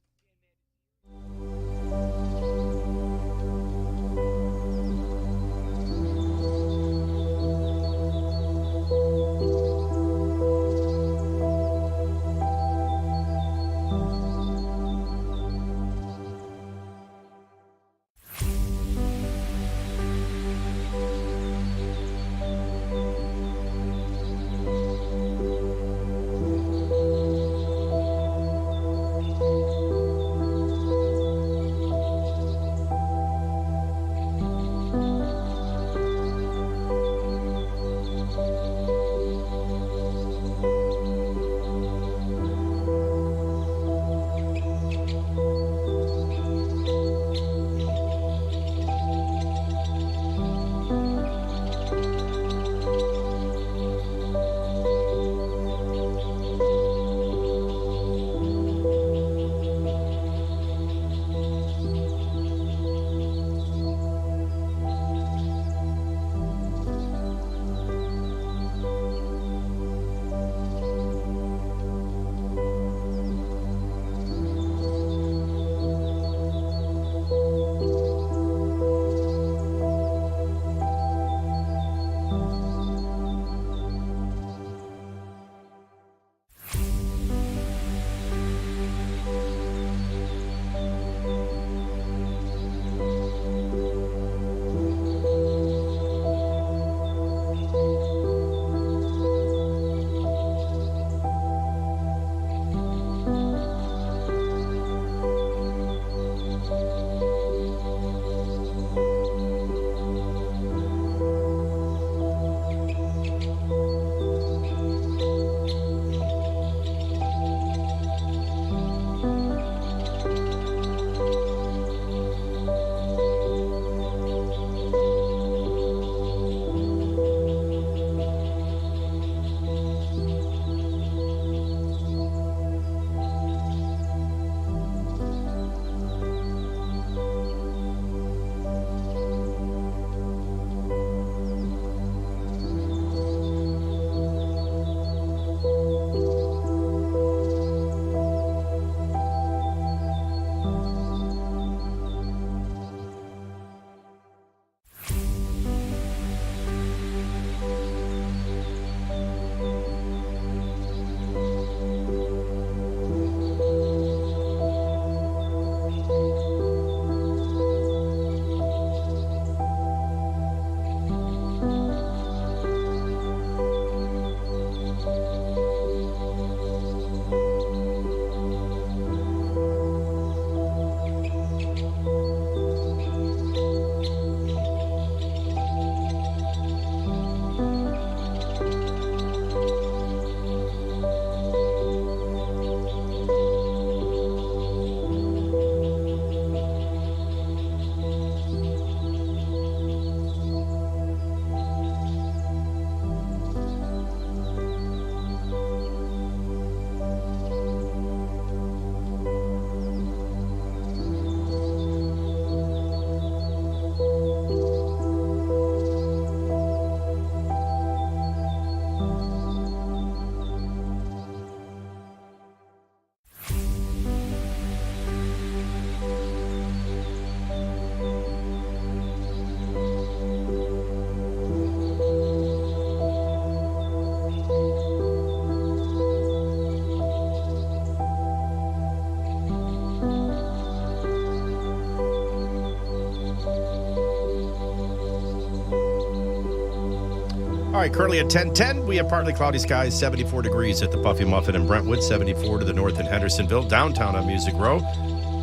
right, currently at 10:10, we have partly cloudy skies, 74 degrees at the Puffy Muffin in Brentwood, 74 to the north in Hendersonville, downtown on Music Row.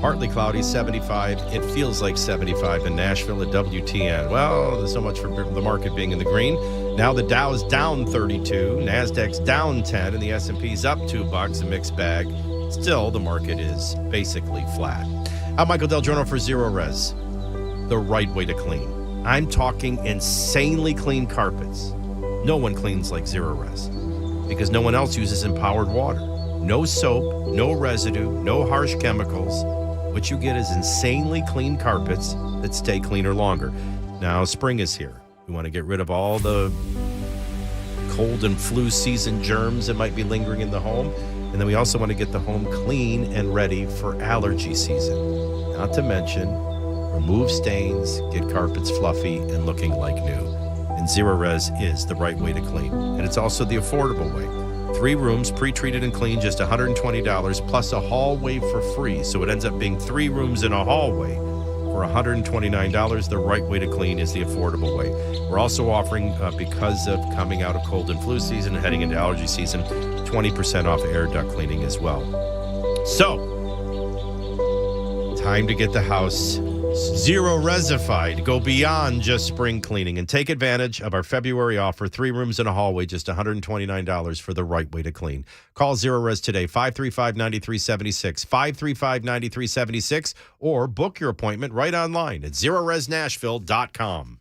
Partly cloudy, 75. It feels like 75 in Nashville at WTN. Well, there's so much for the market being in the green. Now the Dow's down 32, NASDAQ's down 10, and the S&P's up $2, a mixed bag. Still, the market is basically flat. I'm Michael DelGiorno for Zero Res, the right way to clean. I'm talking insanely clean carpets. No one cleans like Zero Res because no one else uses empowered water. No soap, no residue, no harsh chemicals. What you get is insanely clean carpets that stay cleaner longer. Now, spring is here. We want to get rid of all the cold and flu season germs that might be lingering in the home. And then we also want to get the home clean and ready for allergy season. Not to mention, remove stains, get carpets fluffy and looking like new. And Zero Res is the right way to clean. And it's also the affordable way. 3 rooms, pre-treated and clean, just $120, plus a hallway for free. So it ends up being 3 rooms in a hallway for $129. The right way to clean is the affordable way. We're also offering, because of coming out of cold and flu season and heading into allergy season, 20% off air duct cleaning as well. So, time to get the house Zero Resified. Go beyond just spring cleaning and take advantage of our February offer. 3 rooms in a hallway, just $129 for the right way to clean. Call Zero Res today, 535-9376, 535-9376, or book your appointment right online at ZeroResNashville.com.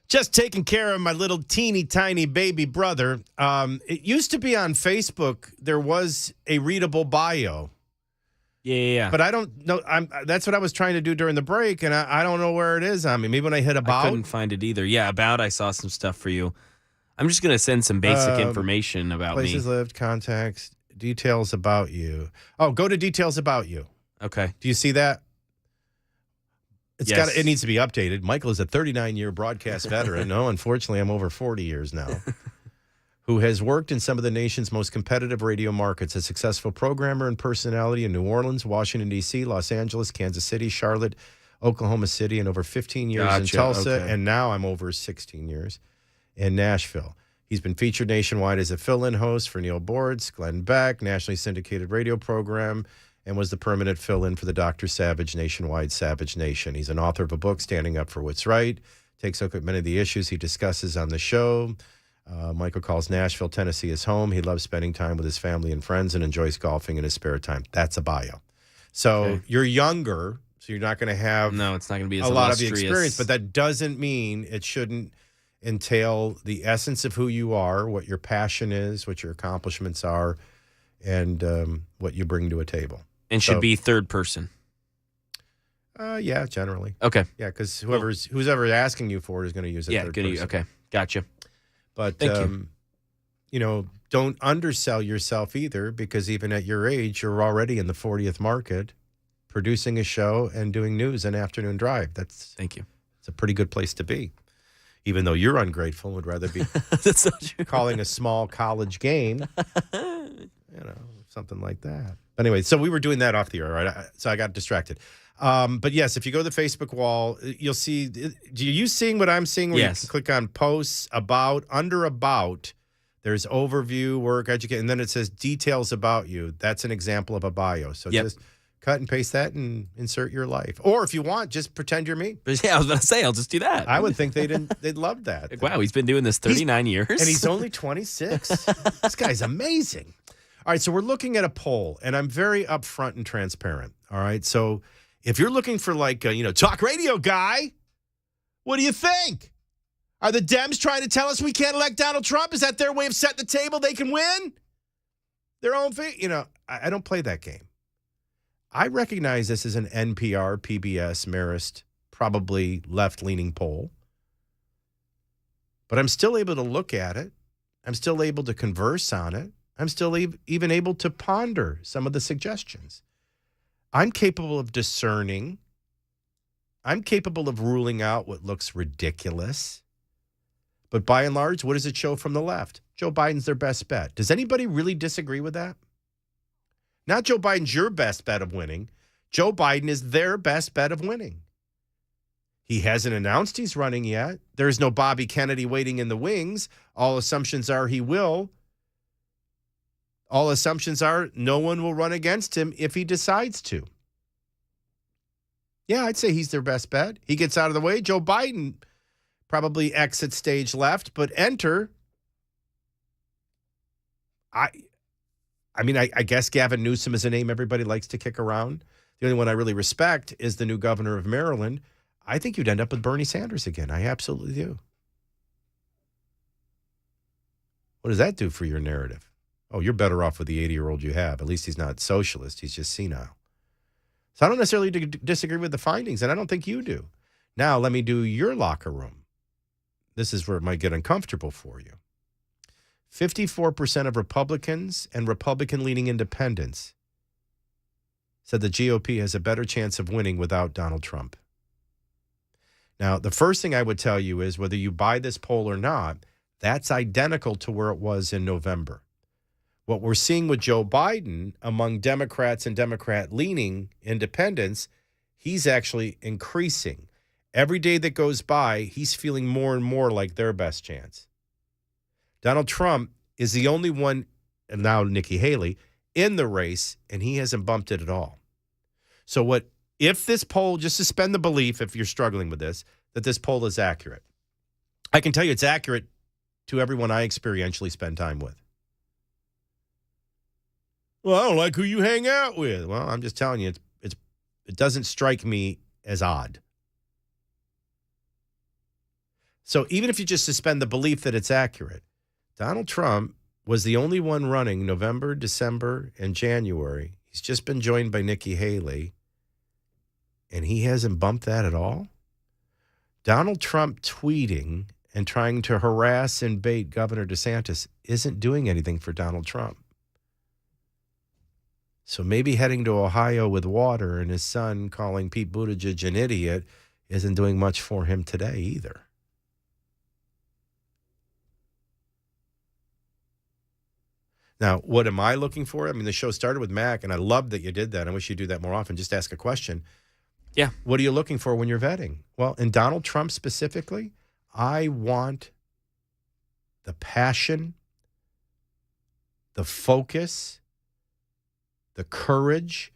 Just taking care of my little teeny tiny baby brother. It used to be on Facebook. There was a readable bio. Yeah. But I don't know. That's what I was trying to do during the break, and I don't know where it is on me. Maybe when I hit about. I couldn't find it either. Yeah, about. I saw some stuff for you. I'm just going to send some basic information about places me. lived, contacts, details about you. Oh, go to details about you. Okay. Do you see that? Yes. It needs to be updated. Michael is a 39-year broadcast veteran. No, unfortunately, I'm over 40 years now. Who has worked in some of the nation's most competitive radio markets, a successful programmer and personality in New Orleans, Washington, D.C., Los Angeles, Kansas City, Charlotte, Oklahoma City, and over 15 years in Tulsa. Okay. And now I'm over 16 years in Nashville. He's been featured nationwide as a fill-in host for Neil Bortz, Glenn Beck, nationally syndicated radio program, and was the permanent fill-in for the Dr. Savage nationwide Savage Nation. He's an author of a book, Standing Up for What's Right, takes a look at many of the issues he discusses on the show. Michael calls Nashville, Tennessee his home. He loves spending time with his family and friends and enjoys golfing in his spare time. That's a bio. So You're younger, so you're not going to have it's not going to be as a lot of the illustrious. experience, but that doesn't mean it shouldn't entail the essence of who you are, what your passion is, what your accomplishments are, and what you bring to a table. And should be third person. Yeah, generally. Okay. Yeah, because who's ever asking you for it is going to use it. Yeah, third good. person. Okay, gotcha. But Thank you. Don't undersell yourself either, because even at your age, you're already in the 40th market, producing a show and doing news and afternoon drive. Thank you. It's a pretty good place to be, even though you're ungrateful and would rather be That's not true. calling a small college game, something like that. But anyway, so we were doing that off the air, right? So I got distracted. But yes, if you go to the Facebook wall, you'll see. Do you seeing what I'm seeing? Where Yes. You can click on posts, about, under about. There's overview, work, educate, and then it says details about you. That's an example of a bio. So just cut and paste that and insert your life. Or if you want, just pretend you're me. But yeah, I was about to say, I'll just do that. I would think they'd love that. Like, wow, he's been doing this 39 years. And he's only 26. This guy's amazing. All right, so we're looking at a poll, and I'm very upfront and transparent. All right, so if you're looking for talk radio guy, what do you think? Are the Dems trying to tell us we can't elect Donald Trump? Is that their way of setting the table? They can win their own thing. I don't play that game. I recognize this is an NPR, PBS, Marist, probably left-leaning poll, but I'm still able to look at it. I'm still able to converse on it. I'm still even able to ponder some of the suggestions. I'm capable of discerning. I'm capable of ruling out what looks ridiculous. But by and large, what does it show from the left? Joe Biden's their best bet. Does anybody really disagree with that? Not Joe Biden's your best bet of winning. Joe Biden is their best bet of winning. He hasn't announced he's running yet. There's no Bobby Kennedy waiting in the wings. All assumptions are he will. All assumptions are no one will run against him if he decides to. Yeah, I'd say he's their best bet. He gets out of the way. Joe Biden probably exit stage left, but enter. I guess Gavin Newsom is a name everybody likes to kick around. The only one I really respect is the new governor of Maryland. I think you'd end up with Bernie Sanders again. I absolutely do. What does that do for your narrative? Oh, you're better off with the 80-year-old you have. At least he's not socialist. He's just senile. So I don't necessarily disagree with the findings, and I don't think you do. Now, let me do your locker room. This is where it might get uncomfortable for you. 54% of Republicans and Republican-leaning independents said the GOP has a better chance of winning without Donald Trump. Now, the first thing I would tell you is whether you buy this poll or not, that's identical to where it was in November. What we're seeing with Joe Biden among Democrats and Democrat-leaning independents, he's actually increasing. Every day that goes by, he's feeling more and more like their best chance. Donald Trump is the only one, and now Nikki Haley, in the race, and he hasn't bumped it at all. So if this poll, just suspend the belief, if you're struggling with this, that this poll is accurate. I can tell you it's accurate to everyone I experientially spend time with. Well, I don't like who you hang out with. Well, I'm just telling you, it doesn't strike me as odd. So even if you just suspend the belief that it's accurate, Donald Trump was the only one running November, December, and January. He's just been joined by Nikki Haley, and he hasn't bumped that at all. Donald Trump tweeting and trying to harass and bait Governor DeSantis isn't doing anything for Donald Trump. So maybe heading to Ohio with water and his son calling Pete Buttigieg an idiot isn't doing much for him today either. Now, what am I looking for? I mean, the show started with Mac, and I love that you did that. I wish you'd do that more often. Just ask a question. Yeah. What are you looking for when you're vetting? Well, in Donald Trump specifically, I want the passion, the focus, the courage,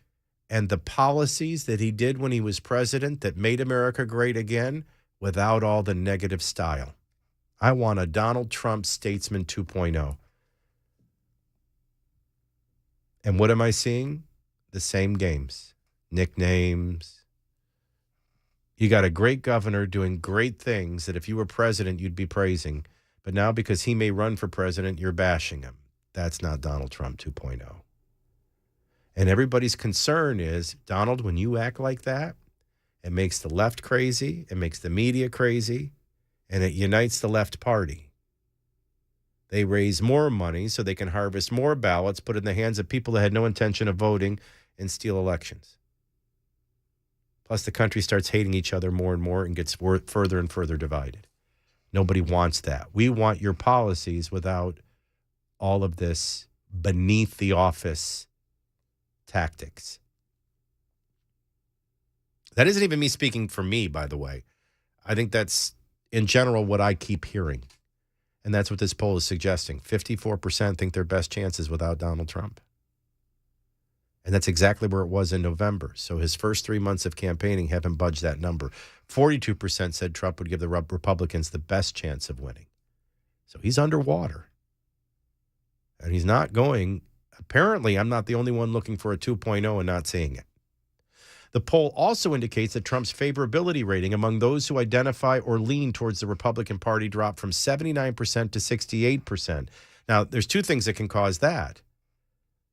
and the policies that he did when he was president that made America great again without all the negative style. I want a Donald Trump statesman 2.0. And what am I seeing? The same games, nicknames. You got a great governor doing great things that if you were president, you'd be praising. But now because he may run for president, you're bashing him. That's not Donald Trump 2.0. And everybody's concern is, Donald, when you act like that, it makes the left crazy, it makes the media crazy, and it unites the left party. They raise more money so they can harvest more ballots, put it in the hands of people that had no intention of voting, and steal elections. Plus, the country starts hating each other more and more and gets further and further divided. Nobody wants that. We want your policies without all of this beneath the office tactics. That isn't even me speaking for me, by the way. I think that's, in general, what I keep hearing. And that's what this poll is suggesting. 54% think their best chances without Donald Trump. And that's exactly where it was in November. So his first 3 months of campaigning haven't budged that number. 42% said Trump would give the Republicans the best chance of winning. So he's underwater. And he's not going. Apparently, I'm not the only one looking for a 2.0 and not seeing it. The poll also indicates that Trump's favorability rating among those who identify or lean towards the Republican Party dropped from 79% to 68%. Now, there's two things that can cause that.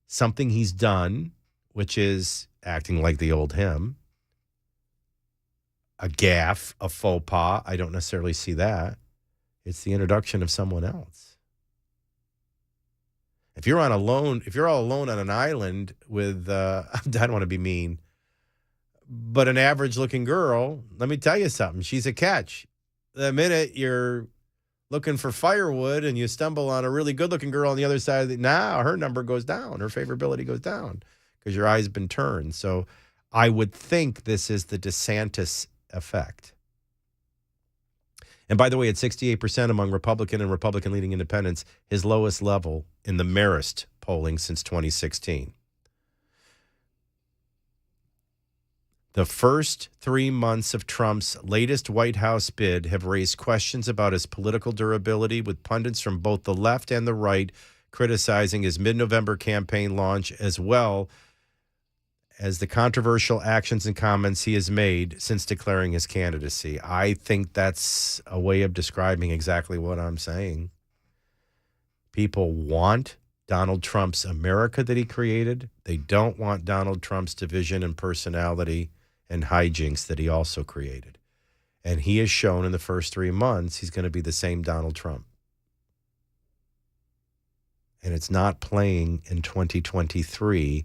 Something he's done, which is acting like the old him. A gaffe, a faux pas. I don't necessarily see that. It's the introduction of someone else. If you're all alone on an island with, I don't want to be mean, but an average-looking girl, let me tell you something. She's a catch. The minute you're looking for firewood and you stumble on a really good-looking girl on the other side of the, now her number goes down, her favorability goes down because your eye's been turned. So I would think this is the DeSantis effect. And by the way, at 68% among Republican and Republican-leading independents, his lowest level in the Marist polling since 2016. The first 3 months of Trump's latest White House bid have raised questions about his political durability, with pundits from both the left and the right criticizing his mid-November campaign launch, as well as the controversial actions and comments he has made since declaring his candidacy. I think that's a way of describing exactly what I'm saying. People want Donald Trump's America that he created. They don't want Donald Trump's division and personality and hijinks that he also created. And he has shown in the first 3 months he's going to be the same Donald Trump. And it's not playing in 2023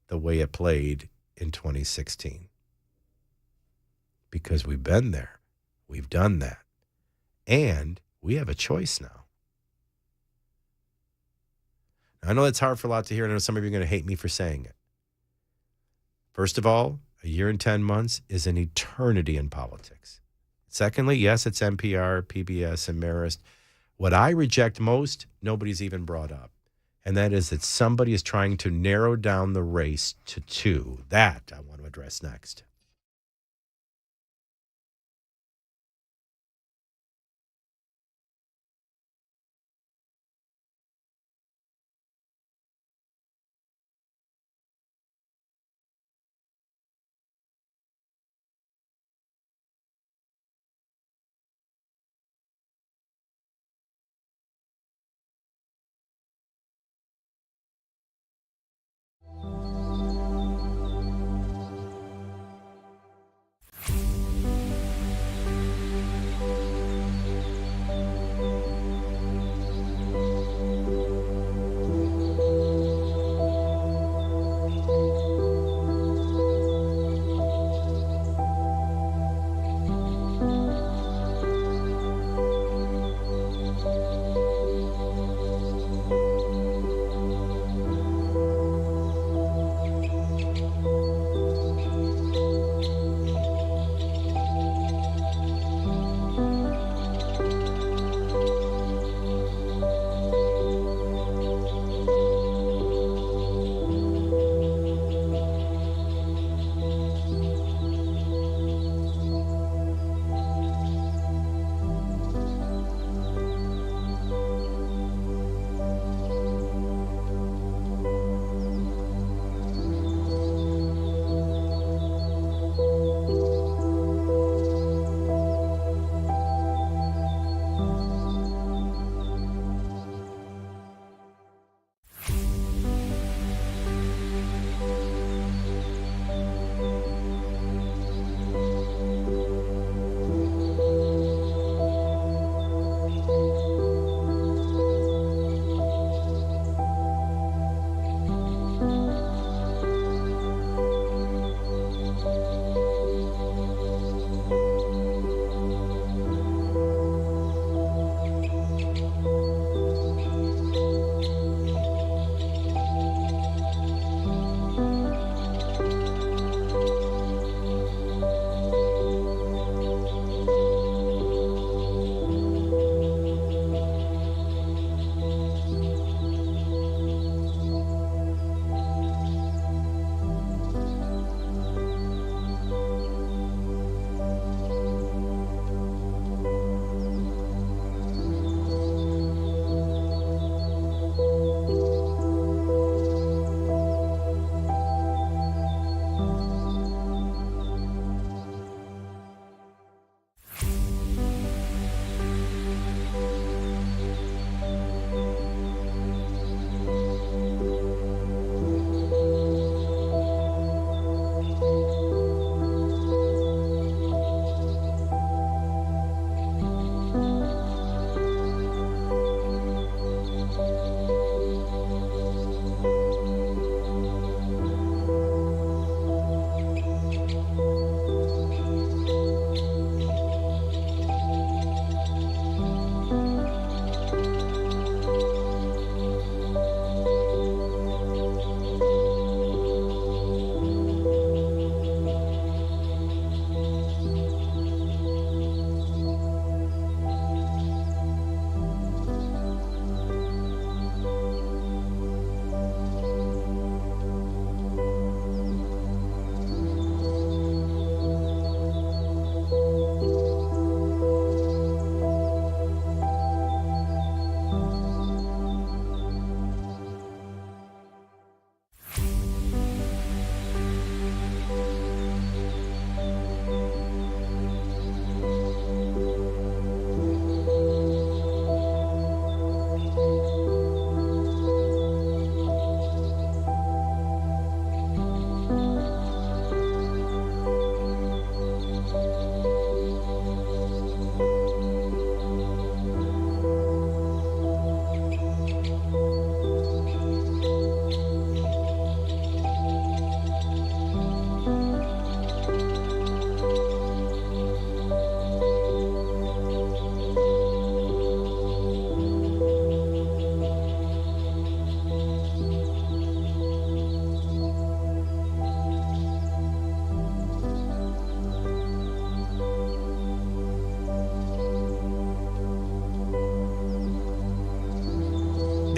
the way it played in 2016. Because we've been there. We've done that. And we have a choice now. I know that's hard for a lot to hear, and I know some of you are going to hate me for saying it. First of all, a year and 10 months is an eternity in politics. Secondly, yes, it's NPR, PBS, and Marist. What I reject most, nobody's even brought up. And that is that somebody is trying to narrow down the race to 2. That I want to address next.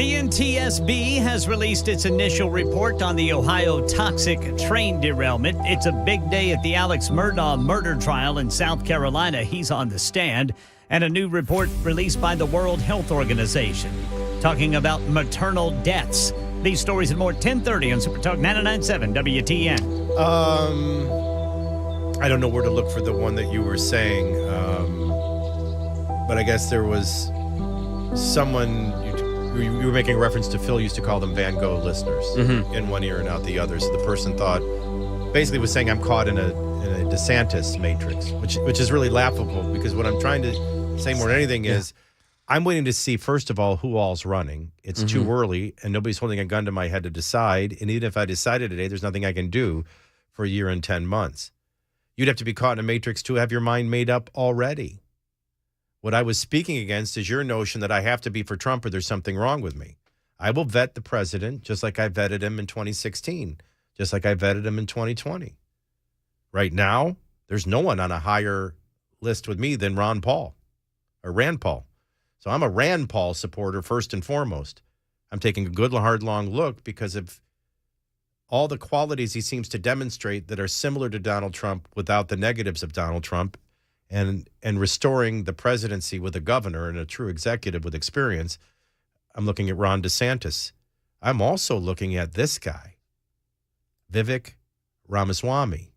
The NTSB has released its initial report on the Ohio toxic train derailment. It's a big day at the Alex Murdaugh murder trial in South Carolina. He's on the stand. And a new report released by the World Health Organization talking about maternal deaths. These stories and more, 10:30 on Super Talk 99.7 WTN. I don't know where to look for the one that you were saying, but I guess there was someone, you were making reference to Phil used to call them Van Gogh listeners in one ear and out the other. So the person basically was saying I'm caught in a DeSantis matrix, which is really laughable because what I'm trying to say more than anything is I'm waiting to see, first of all, who all's running. It's too early, and nobody's holding a gun to my head to decide. And even if I decided today, there's nothing I can do for a year and 10 months. You'd have to be caught in a matrix to have your mind made up already. What I was speaking against is your notion that I have to be for Trump or there's something wrong with me. I will vet the president just like I vetted him in 2016, just like I vetted him in 2020. Right now, there's no one on a higher list with me than Rand Paul. So I'm a Rand Paul supporter first and foremost. I'm taking a good, hard, long look because of all the qualities he seems to demonstrate that are similar to Donald Trump without the negatives of Donald Trump, and restoring the presidency with a governor and a true executive with experience. I'm looking at Ron DeSantis. I'm also looking at this guy, Vivek Ramaswamy.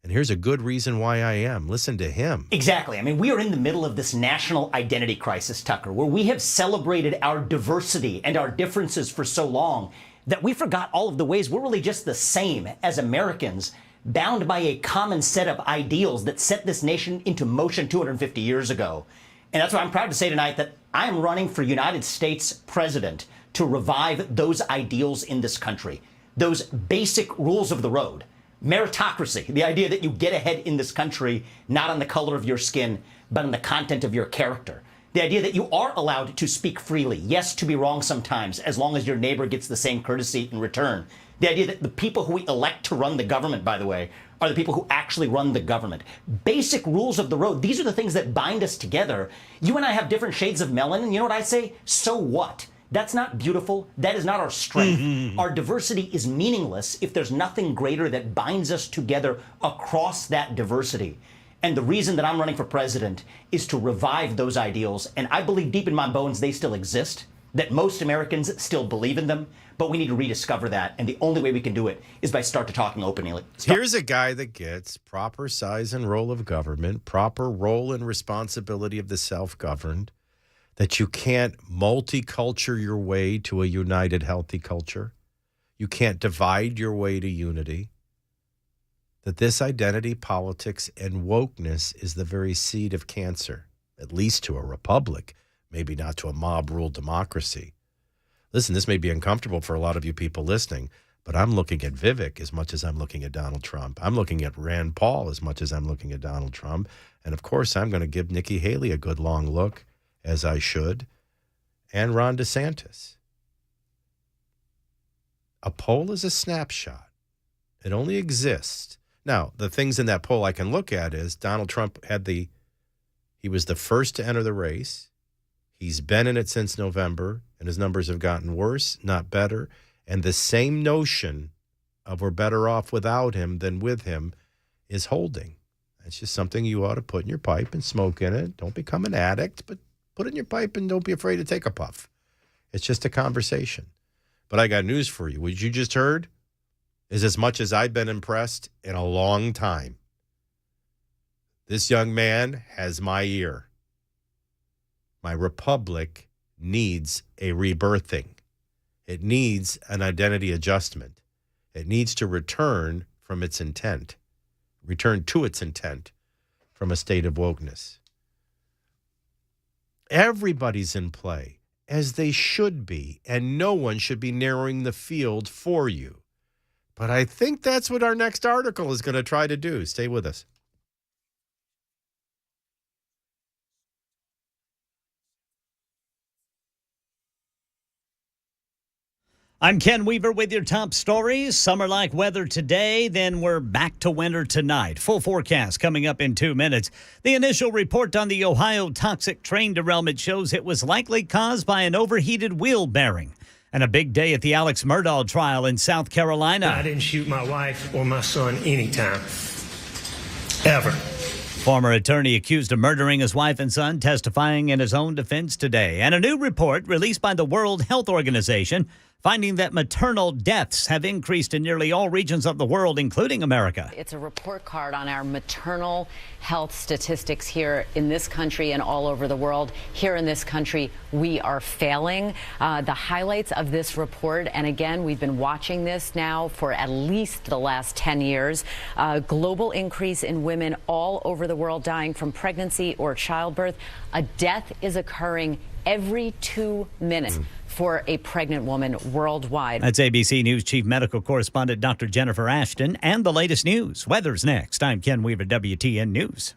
And here's a good reason why I am. Listen to him. Exactly. I mean, we are in the middle of this national identity crisis, Tucker, where we have celebrated our diversity and our differences for so long that we forgot all of the ways we're really just the same as Americans, bound by a common set of ideals that set this nation into motion 250 years ago. And that's why I'm proud to say tonight that I'm running for United States president to revive those ideals in this country, those basic rules of the road. Meritocracy, the idea that you get ahead in this country, not on the color of your skin, but on the content of your character. The idea that you are allowed to speak freely, yes, to be wrong sometimes, as long as your neighbor gets the same courtesy in return. The idea that the people who we elect to run the government, by the way, are the people who actually run the government. Basic rules of the road. These are the things that bind us together. You and I have different shades of melon, and you know what I say? So what? That's not beautiful. That is not our strength. Our diversity is meaningless if there's nothing greater that binds us together across that diversity. And the reason that I'm running for president is to revive those ideals. And I believe deep in my bones they still exist, that most Americans still believe in them, but we need to rediscover that. And the only way we can do it is by start to talking openly. Here's a guy that gets proper size and role of government, proper role and responsibility of the self-governed, that you can't multiculture your way to a united, healthy culture. You can't divide your way to unity. That this identity politics and wokeness is the very seed of cancer, at least to a republic, maybe not to a mob-ruled democracy. Listen, this may be uncomfortable for a lot of you people listening, but I'm looking at Vivek as much as I'm looking at Donald Trump. I'm looking at Rand Paul as much as I'm looking at Donald Trump. And, of course, I'm going to give Nikki Haley a good long look, as I should, and Ron DeSantis. A poll is a snapshot. It only exists. Now, the things in that poll I can look at is Donald Trump he was the first to enter the race. He's been in it since November, and his numbers have gotten worse, not better. And the same notion of we're better off without him than with him is holding. It's just something you ought to put in your pipe and smoke in it. Don't become an addict, but put it in your pipe and don't be afraid to take a puff. It's just a conversation. But I got news for you. What you just heard is as much as I've been impressed in a long time. This young man has my ear. My republic needs a rebirthing. It needs an identity adjustment. It needs to return to its intent from a state of wokeness. Everybody's in play, as they should be, and no one should be narrowing the field for you. But I think that's what our next article is going to try to do. Stay with us. I'm Ken Weaver with your top stories. Summer-like weather today, then we're back to winter tonight. Full forecast coming up in 2 minutes. The initial report on the Ohio toxic train derailment shows it was likely caused by an overheated wheel bearing. And a big day at the Alex Murdaugh trial in South Carolina. I didn't shoot my wife or my son anytime. Ever. Former attorney accused of murdering his wife and son testifying in his own defense today. And a new report released by the World Health Organization finding that maternal deaths have increased in nearly all regions of the world, including America. It's a report card on our maternal health statistics here in this country and all over the world. Here in this country, we are failing. The highlights of this report, and again, we've been watching this now for at least the last 10 years. Global increase in women all over the world dying from pregnancy or childbirth. A death is occurring every 2 minutes. For a pregnant woman worldwide. That's ABC News Chief Medical Correspondent Dr. Jennifer Ashton. And the latest news. Weather's next. I'm Ken Weaver, WTN News.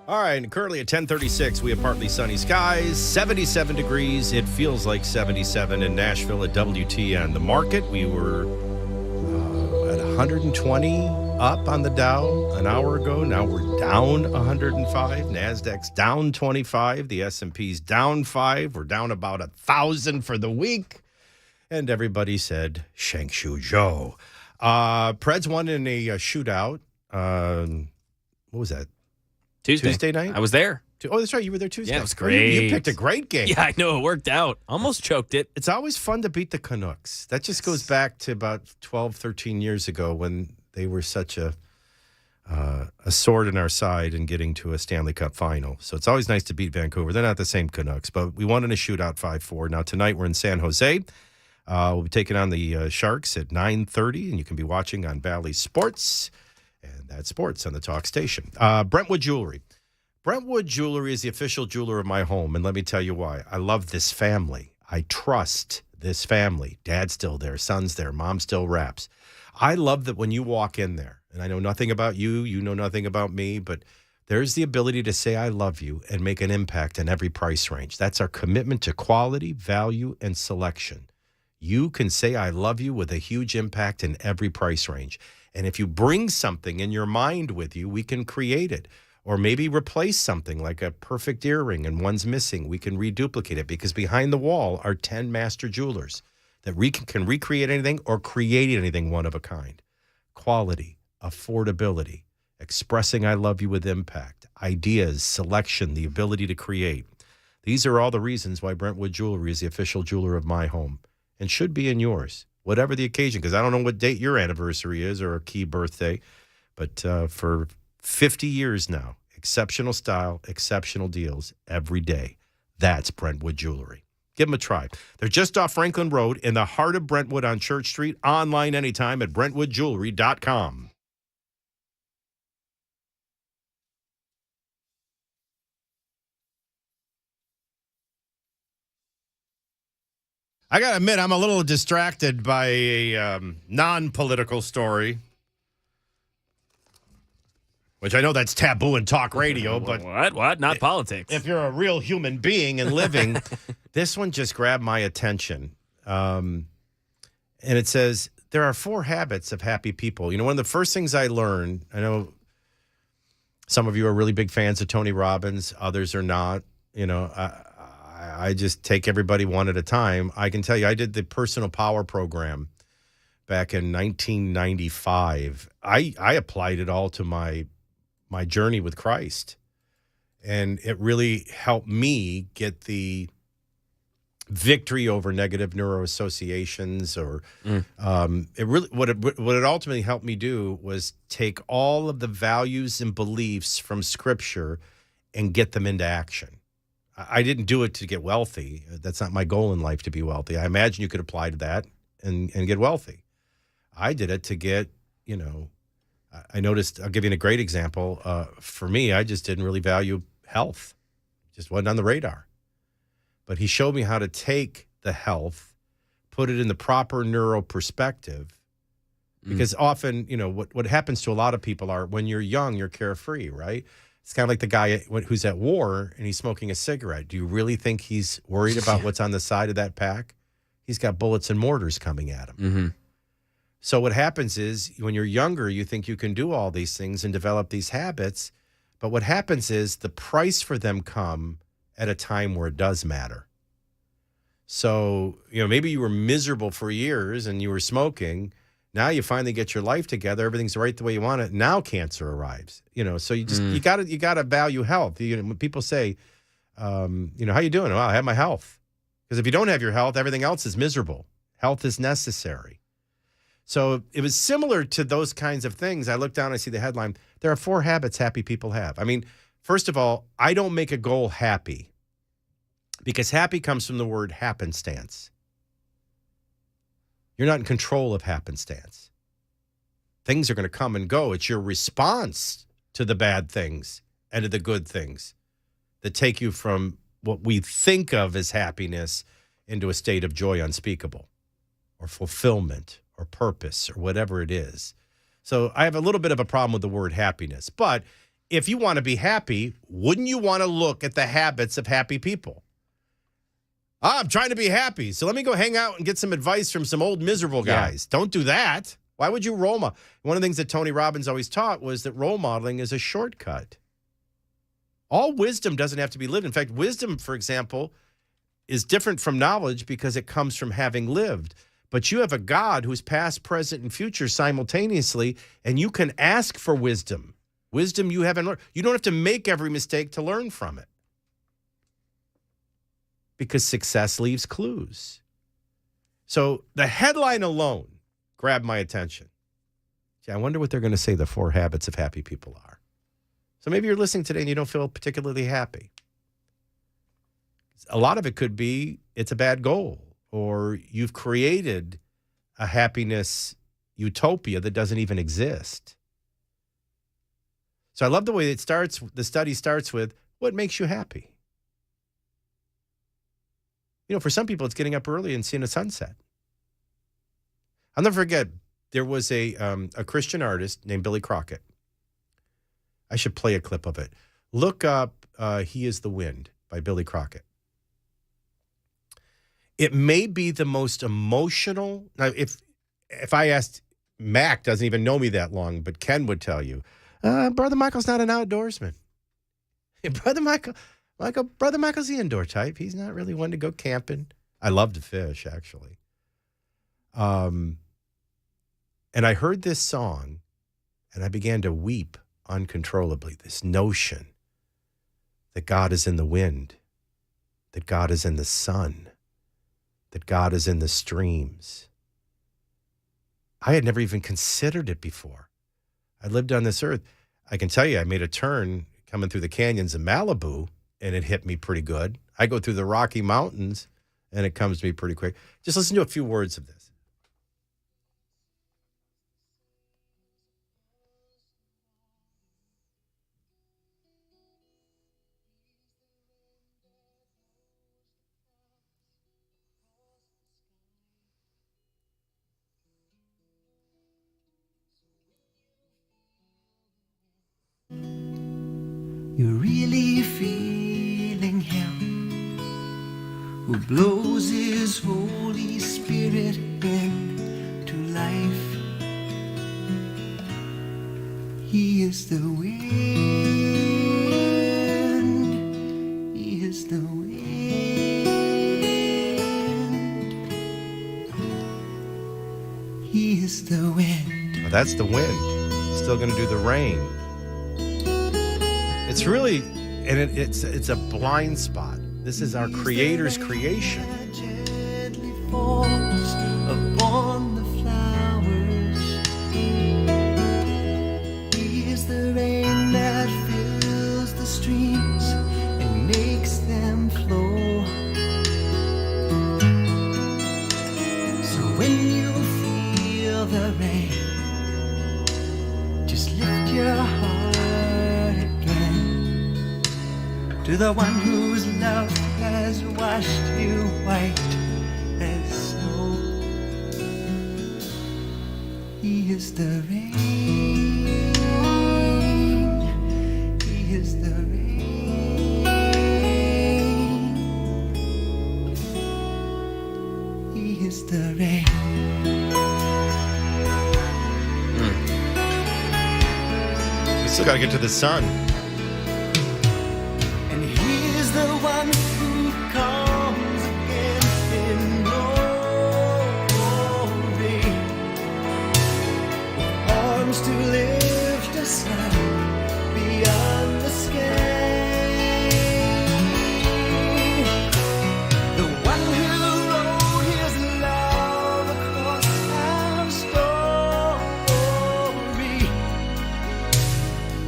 All right, and currently at 10:36, we have partly sunny skies, 77 degrees. It feels like 77 in Nashville at WTN. The market, we were at 120 up on the Dow an hour ago. Now we're down 105. NASDAQ's down 25. The S&P's down 5. We're down about 1,000 for the week. And everybody said, Shank, shoo, Joe. Preds won in a shootout. What was that? Tuesday night? I was there. Oh, that's right. You were there Tuesday. Yeah, it was Oh, you great. picked a great game. Yeah, I know. It worked out. Almost choked it. It's always fun to beat the Canucks. That just goes back to about 12, 13 years ago when they were such a sword in our side in getting to a Stanley Cup final. So it's always nice to beat Vancouver. They're not the same Canucks, but we won in a shootout 5-4. Now, tonight we're in San Jose. We'll be taking on the Sharks at 9:30, and you can be watching on Valley Sports. And that's sports on the Talk Station. Brentwood Jewelry. Brentwood Jewelry is the official jeweler of my home, and let me tell you why. I love this family. I trust this family. Dad's still there. Son's there. Mom still wraps. I love that when you walk in there, and I know nothing about you, you know nothing about me, but there's the ability to say I love you and make an impact in every price range. That's our commitment to quality, value, and selection. You can say I love you with a huge impact in every price range. And if you bring something in your mind with you, we can create it. Or maybe replace something like a perfect earring and one's missing. We can reduplicate it because behind the wall are 10 master jewelers that can recreate anything or create anything one of a kind. Quality, affordability, expressing I love you with impact, ideas, selection, the ability to create. These are all the reasons why Brentwood Jewelry is the official jeweler of my home and should be in yours, whatever the occasion, because I don't know what date your anniversary is or a key birthday, but for 50 years now, exceptional style, exceptional deals every day. That's Brentwood Jewelry. Give them a try. They're just off Franklin Road in the heart of Brentwood on Church Street. Online anytime at BrentwoodJewelry.com. I got to admit, I'm a little distracted by a non-political story, which I know that's taboo in talk radio, but... What? Not politics. If you're a real human being and living, this one just grabbed my attention. And it says, there are 4 habits of happy people. You know, one of the first things I learned, I know some of you are really big fans of Tony Robbins, others are not. You know, I just take everybody one at a time. I can tell you, I did the Personal Power Program back in 1995. I applied it all to my journey with Christ. And it really helped me get the victory over negative neuroassociations or what it ultimately helped me do was take all of the values and beliefs from Scripture and get them into action. I didn't do it to get wealthy. That's not my goal in life, to be wealthy. I imagine you could apply to that and get wealthy. I did it to get, you know, I noticed, I'll give you a great example. For me, I just didn't really value health. Just wasn't on the radar. But he showed me how to take the health, put it in the proper neuro perspective. Because often, you know, what happens to a lot of people are when you're young, you're carefree, right? It's kind of like the guy who's at war and he's smoking a cigarette. Do you really think he's worried about what's on the side of that pack? He's got bullets and mortars coming at him. Mm-hmm. So what happens is when you're younger, you think you can do all these things and develop these habits. But what happens is the price for them come at a time where it does matter. So, you know, maybe you were miserable for years and you were smoking. Now you finally get your life together. Everything's right the way you want it. Now cancer arrives. You know, so you just you gotta value health. You know, when people say, you know, how you doing? Well, I have my health. Because if you don't have your health, everything else is miserable. Health is necessary. So it was similar to those kinds of things. I look down and I see the headline. There are 4 habits happy people have. I mean, first of all, I don't make a goal happy because happy comes from the word happenstance. You're not in control of happenstance. Things are going to come and go. It's your response to the bad things and to the good things that take you from what we think of as happiness into a state of joy unspeakable or fulfillment or purpose or whatever it is. So I have a little bit of a problem with the word happiness. But if you want to be happy, wouldn't you want to look at the habits of happy people? I'm trying to be happy, so let me go hang out and get some advice from some old miserable guys. Yeah. Don't do that. Why would you role model? One of the things that Tony Robbins always taught was that role modeling is a shortcut. All wisdom doesn't have to be lived. In fact, wisdom, for example, is different from knowledge because it comes from having lived. But you have a God who's past, present, and future simultaneously, and you can ask for wisdom. Wisdom you haven't learned. You don't have to make every mistake to learn from it. Because success leaves clues. So the headline alone grabbed my attention. Gee, I wonder what they're going to say the 4 habits of happy people are. So maybe you're listening today and you don't feel particularly happy. A lot of it could be it's a bad goal, or you've created a happiness utopia that doesn't even exist. So I love the way it starts. The study starts with, what makes you happy? You know, for some people, it's getting up early and seeing a sunset. I'll never forget, there was a Christian artist named Billy Crockett. I should play a clip of it. Look up He Is the Wind by Billy Crockett. It may be the most emotional. Now, if I asked, Mac doesn't even know me that long, but Ken would tell you, Brother Michael's not an outdoorsman. Brother Michael's the indoor type. He's not really one to go camping. I love to fish, actually. And I heard this song, and I began to weep uncontrollably. This notion that God is in the wind, that God is in the sun, that God is in the streams. I had never even considered it before. I lived on this earth. I can tell you, I made a turn coming through the canyons of Malibu, and it hit me pretty good. I go through the Rocky Mountains, and it comes to me pretty quick. Just listen to a few words of this. You're really feeling Him, who blows His Holy Spirit into life. He is the wind. He is the wind. He is the wind. Well, that's the wind. Still going to do the rain. It's really, and it's a blind spot. This is our Creator's creation. Gently falls upon the flowers. He is the rain that fills the streams and makes them flow. So when you feel the rain, just lift your heart to the one whose love has washed you white as snow. He is the rain. He is the rain. He is the rain. We still got to get to the sun. The one who comes again in glory, with arms to lift us up beyond the sky. The one who wrote His love across our story,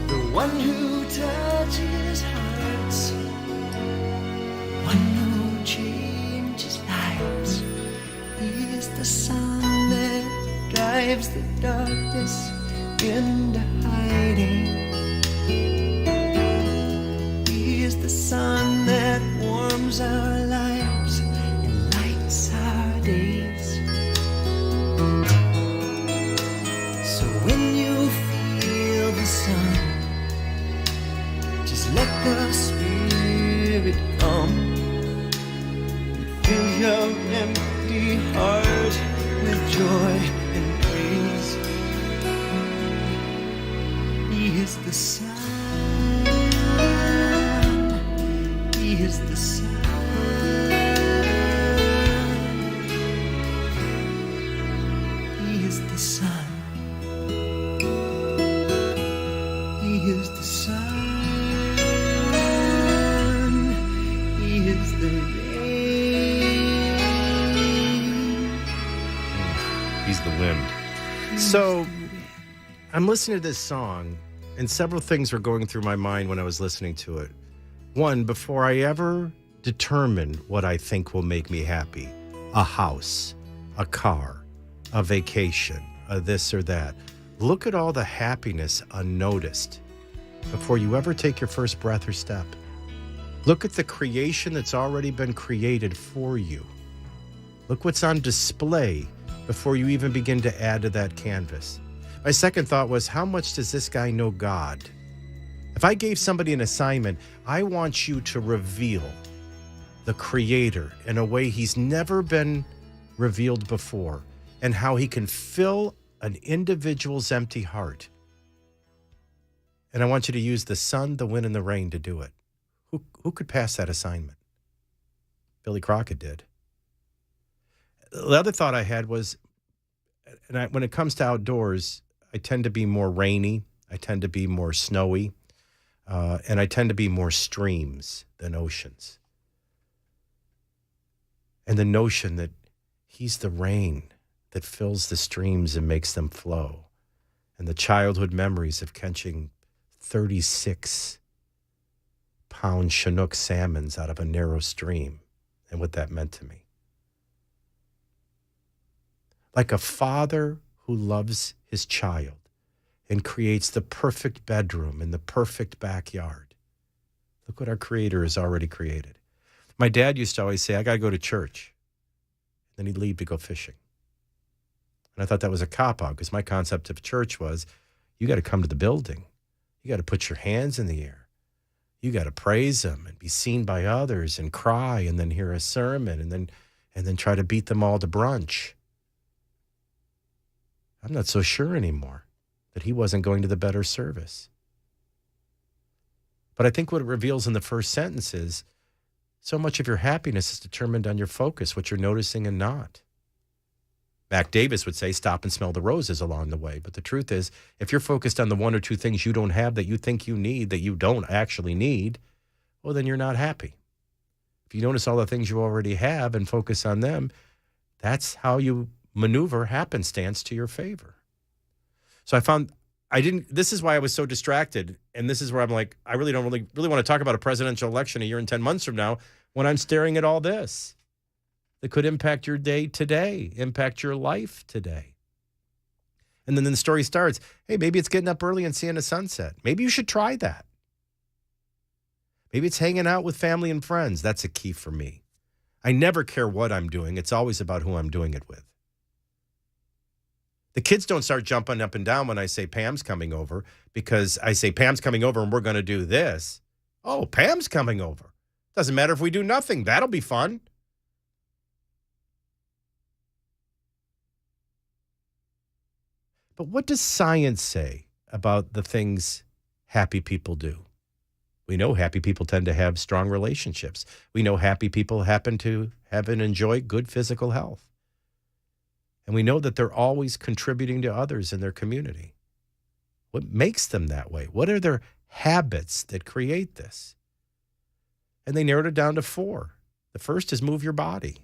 the one who touches hearts, one who changes lives. He is the sun that drives the darkness into hiding. He is the sun that warms our lives and lights our days. So when you feel the sun, just let the Spirit come. Fill your empty heart with joy and praise. He is the sun. He is the sun. He is the sun. He is wind. So I'm listening to this song, and several things were going through my mind when I was listening to it. One, before I ever determine what I think will make me happy, a house, a car, a vacation, a this or that, look at all the happiness unnoticed before you ever take your first breath or step. Look at the creation that's already been created for you. Look what's on display before you even begin to add to that canvas. My second thought was, how much does this guy know God? If I gave somebody an assignment, I want you to reveal the Creator in a way he's never been revealed before, and how he can fill an individual's empty heart. And I want you to use the sun, the wind, and the rain to do it. Who could pass that assignment? Billy Crockett did. The other thought I had was, when it comes to outdoors, I tend to be more rainy, I tend to be more snowy, and I tend to be more streams than oceans. And the notion that he's the rain that fills the streams and makes them flow, and the childhood memories of catching 36-pound Chinook salmons out of a narrow stream, and what that meant to me. Like a father who loves his child and creates the perfect bedroom and the perfect backyard. Look what our Creator has already created. My dad used to always say, I got to go to church. Then he'd leave to go fishing. And I thought that was a cop-out, because my concept of church was, you got to come to the building. You got to put your hands in the air. You got to praise him and be seen by others and cry and then hear a sermon and then try to beat them all to brunch. I'm not so sure anymore that he wasn't going to the better service. But I think what it reveals in the first sentence is, so much of your happiness is determined on your focus, what you're noticing and not. Mac Davis would say, stop and smell the roses along the way. But the truth is, if you're focused on the one or two things you don't have that you think you need, that you don't actually need, well, then you're not happy. If you notice all the things you already have and focus on them, that's how you maneuver happenstance to your favor. So this is why I was so distracted. And this is where I'm like, I really don't really want to talk about a presidential election a year and 10 months from now when I'm staring at all this that could impact your day today, impact your life today. And then the story starts, hey, maybe it's getting up early and seeing a sunset. Maybe you should try that. Maybe it's hanging out with family and friends. That's a key for me. I never care what I'm doing. It's always about who I'm doing it with. The kids don't start jumping up and down when I say Pam's coming over, because I say Pam's coming over and we're going to do this. Oh, Pam's coming over. Doesn't matter if we do nothing. That'll be fun. But what does science say about the things happy people do? We know happy people tend to have strong relationships. We know happy people happen to have and enjoy good physical health. And we know that they're always contributing to others in their community. What makes them that way? What are their habits that create this? And they narrowed it down to 4. The first is move your body.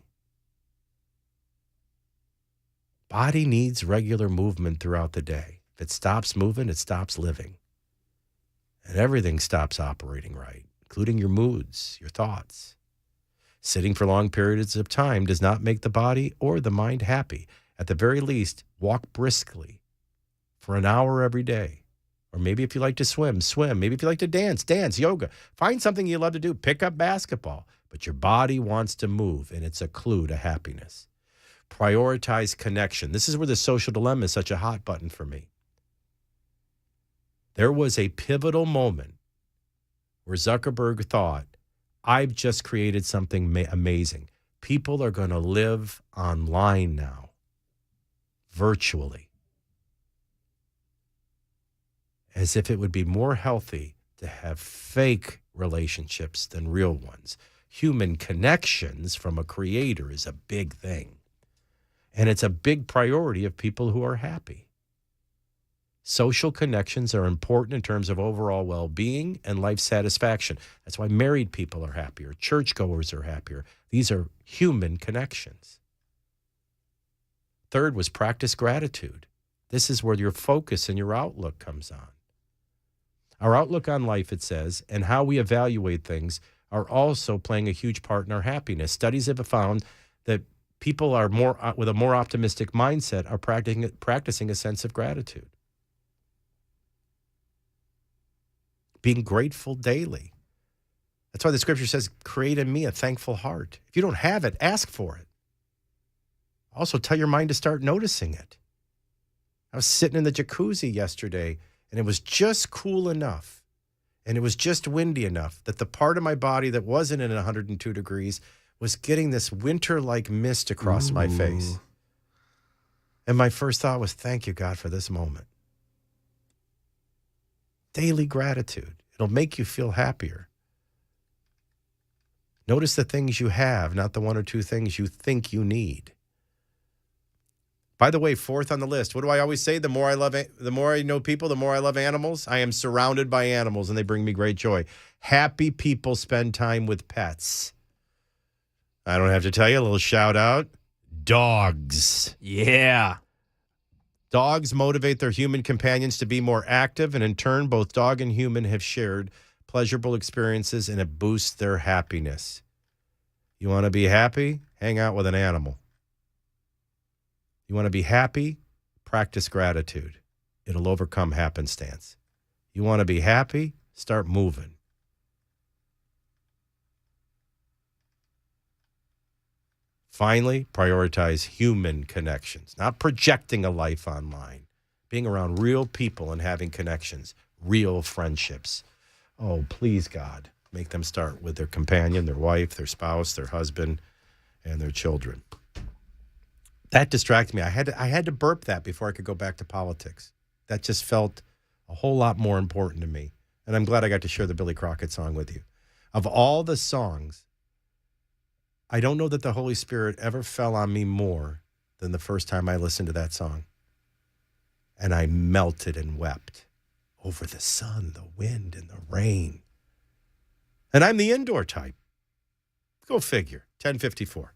Body needs regular movement throughout the day. If it stops moving, it stops living. And everything stops operating right, including your moods, your thoughts. Sitting for long periods of time does not make the body or the mind happy. At the very least, walk briskly for an hour every day. Or maybe if you like to swim, swim. Maybe if you like to dance, dance, yoga. Find something you love to do. Pick up basketball. But your body wants to move, and it's a clue to happiness. Prioritize connection. This is where the social dilemma is such a hot button for me. There was a pivotal moment where Zuckerberg thought, I've just created something amazing. People are going to live online now, virtually, as if it would be more healthy to have fake relationships than real ones. Human connections from a creator is a big thing. And it's a big priority of people who are happy. Social connections are important in terms of overall well-being and life satisfaction. That's why married people are happier. Churchgoers are happier. These are human connections. Third was practice gratitude. This is where your focus and your outlook comes on. Our outlook on life, it says, and how we evaluate things are also playing a huge part in our happiness. Studies have found that people are more with a more optimistic mindset are practicing a sense of gratitude. Being grateful daily. That's why the scripture says, create in me a thankful heart. If you don't have it, ask for it. Also, tell your mind to start noticing it. I was sitting in the jacuzzi yesterday, and it was just cool enough, and it was just windy enough that the part of my body that wasn't in 102 degrees was getting this winter-like mist across my face. And my first thought was, thank you, God, for this moment. Daily gratitude. It'll make you feel happier. Notice the things you have, not the one or two things you think you need. By the way, fourth on the list, what do I always say? The more I know people, the more I love animals. I am surrounded by animals, and they bring me great joy. Happy people spend time with pets. I don't have to tell you, a little shout out. Dogs. Yeah. Dogs motivate their human companions to be more active, and in turn, both dog and human have shared pleasurable experiences, and it boosts their happiness. You want to be happy? Hang out with an animal. You want to be happy? Practice gratitude. It'll overcome happenstance. You want to be happy? Start moving. Finally, prioritize human connections, not projecting a life online. Being around real people and having connections, real friendships. Oh, please, God, make them start with their companion, their wife, their spouse, their husband, and their children. That distracted me. I had to burp that before I could go back to politics. That just felt a whole lot more important to me. And I'm glad I got to share the Billy Crockett song with you. Of all the songs, I don't know that the Holy Spirit ever fell on me more than the first time I listened to that song. And I melted and wept over the sun, the wind, and the rain. And I'm the indoor type. Go figure. 10:54.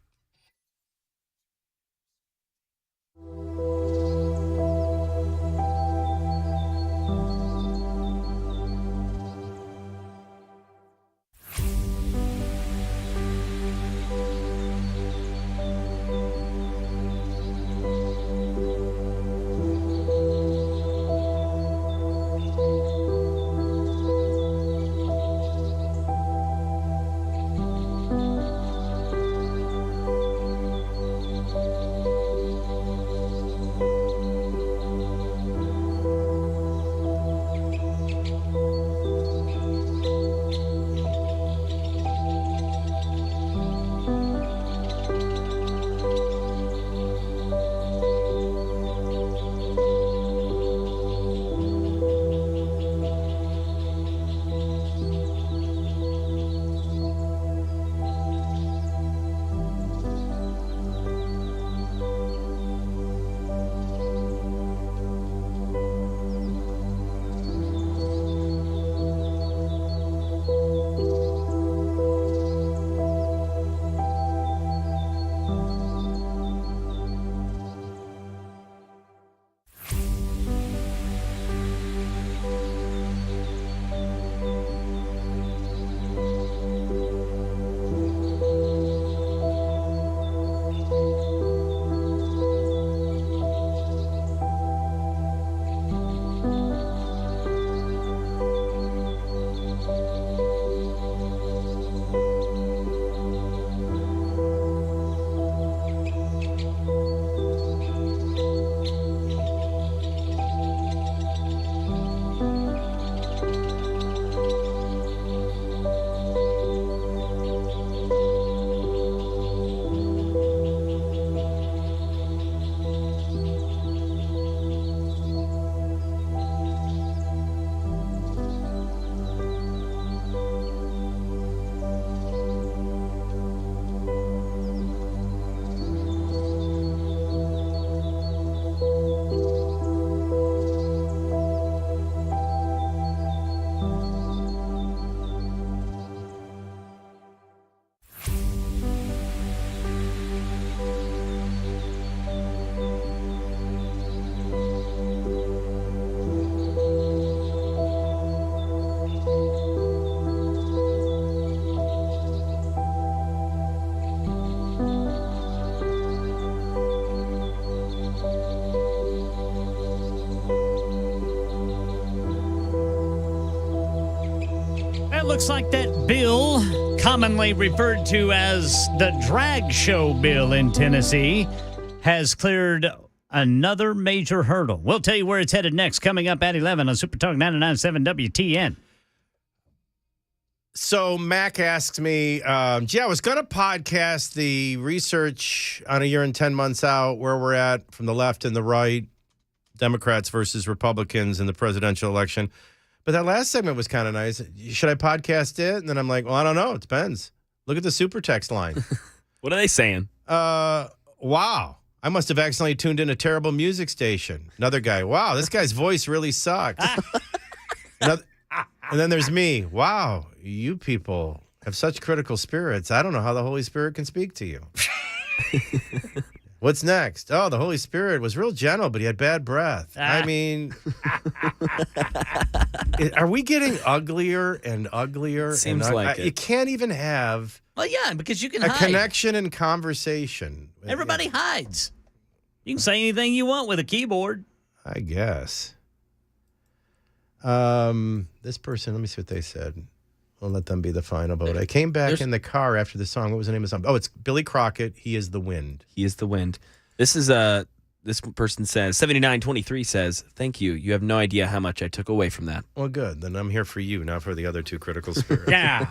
looks like that bill, commonly referred to as the drag show bill in Tennessee, has cleared another major hurdle. We'll tell you where it's headed next, coming up at 11 on Super Talk 99.7 WTN. So Mac asks me, gee, I was going to podcast the research on a year and 10 months out, where we're at from the left and the right, Democrats versus Republicans in the presidential election. But that last segment was kind of nice. Should I podcast it? And then I'm like, well, I don't know. It depends. Look at the super text line. What are they saying? Wow. I must have accidentally tuned in a terrible music station. Another guy, wow, this guy's voice really sucked. And then there's me. Wow, you people have such critical spirits. I don't know how the Holy Spirit can speak to you. What's next? Oh, the Holy Spirit was real gentle, but he had bad breath. I mean, are we getting uglier and uglier? Seems like it. You can't even have Well, yeah, because you can a hide. Connection and conversation. Everybody hides. You can say anything you want with a keyboard. I guess. This person, let me see what they said. We'll let them be the final vote. I came back in the car after the song. What was the name of the song? Oh, it's Billy Crockett. He is the wind. He is the wind. This is this person says 7923 says, "Thank you. You have no idea how much I took away from that." Well, good. Then I'm here for you, not for the other two critical spirits. Yeah,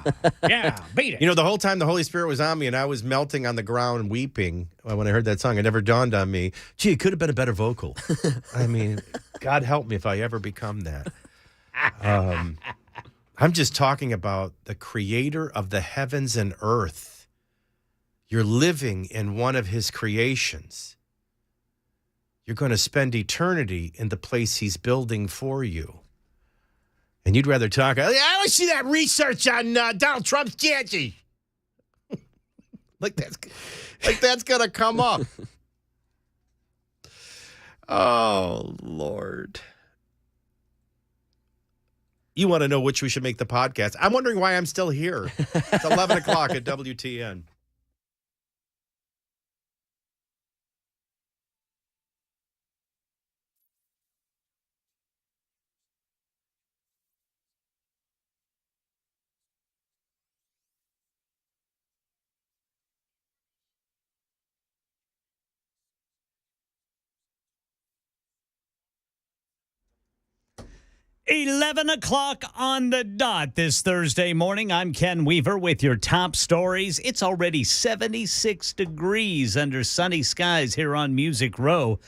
beat it. You know, the whole time the Holy Spirit was on me and I was melting on the ground weeping when I heard that song. It never dawned on me, gee, it could have been a better vocal. I mean, God help me if I ever become that. I'm just talking about the creator of the heavens and earth. You're living in one of his creations. You're going to spend eternity in the place he's building for you. And you'd rather talk, I want to see that research on Donald Trump's chances. like that's going to come up. Oh, Lord. You want to know which we should make the podcast. I'm wondering why I'm still here. It's 11 o'clock at WTN. $11 o'clock on the dot this Thursday morning. I'm Ken Weaver with your top stories. It's already 76 degrees under sunny skies here on Music Row.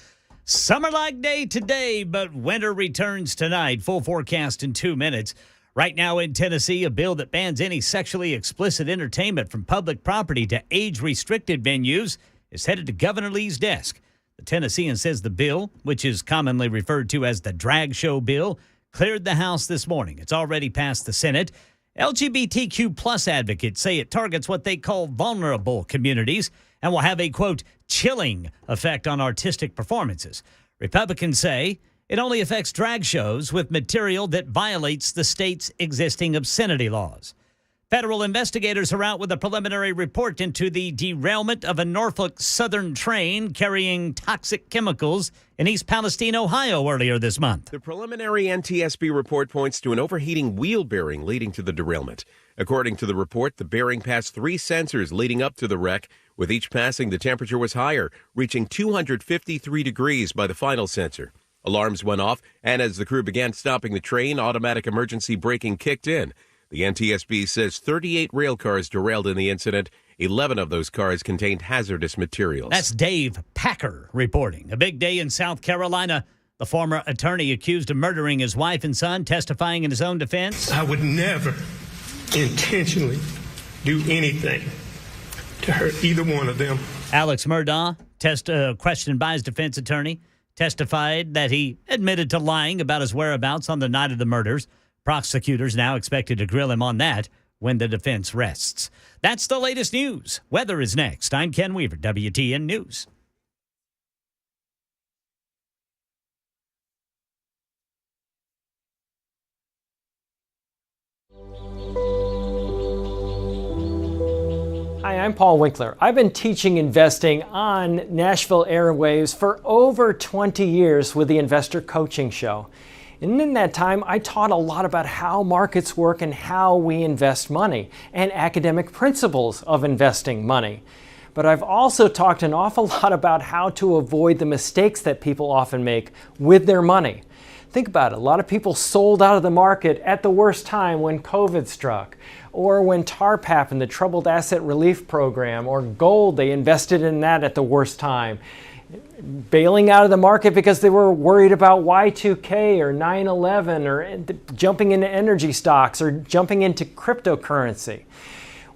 Summer-like day today, but winter returns tonight. Full forecast in 2 minutes. Right now in Tennessee, a bill that bans any sexually explicit entertainment from public property to age-restricted venues is headed to Governor Lee's desk. The Tennessean says the bill, which is commonly referred to as the drag show bill, cleared the House this morning. It's already passed the Senate. LGBTQ plus advocates say it targets what they call vulnerable communities and will have a, quote, chilling effect on artistic performances. Republicans say it only affects drag shows with material that violates the state's existing obscenity laws. Federal investigators are out with a preliminary report into the derailment of a Norfolk Southern train carrying toxic chemicals in East Palestine, Ohio, earlier this month. The preliminary NTSB report points to an overheating wheel bearing leading to the derailment. According to the report, the bearing passed 3 sensors leading up to the wreck. With each passing, the temperature was higher, reaching 253 degrees by the final sensor. Alarms went off, and as the crew began stopping the train, automatic emergency braking kicked in. The NTSB says 38 rail cars derailed in the incident. 11 of those cars contained hazardous materials. That's Dave Packer reporting. A big day in South Carolina. The former attorney accused of murdering his wife and son, testifying in his own defense. I would never intentionally do anything to hurt either one of them. Alex Murdaugh, questioned by his defense attorney, testified that he admitted to lying about his whereabouts on the night of the murders. Prosecutors now expected to grill him on that when the defense rests. That's the latest news. Weather is next. I'm Ken Weaver, WTN News. Hi, I'm Paul Winkler. I've been teaching investing on Nashville airwaves for over 20 years with the Investor Coaching Show. And in that time, I taught a lot about how markets work and how we invest money and academic principles of investing money. But I've also talked an awful lot about how to avoid the mistakes that people often make with their money. Think about it. A lot of people sold out of the market at the worst time when COVID struck, or when TARP happened, the Troubled Asset Relief Program, or gold, they invested in that at the worst time. Bailing out of the market because they were worried about Y2K or 9/11 or jumping into energy stocks or jumping into cryptocurrency.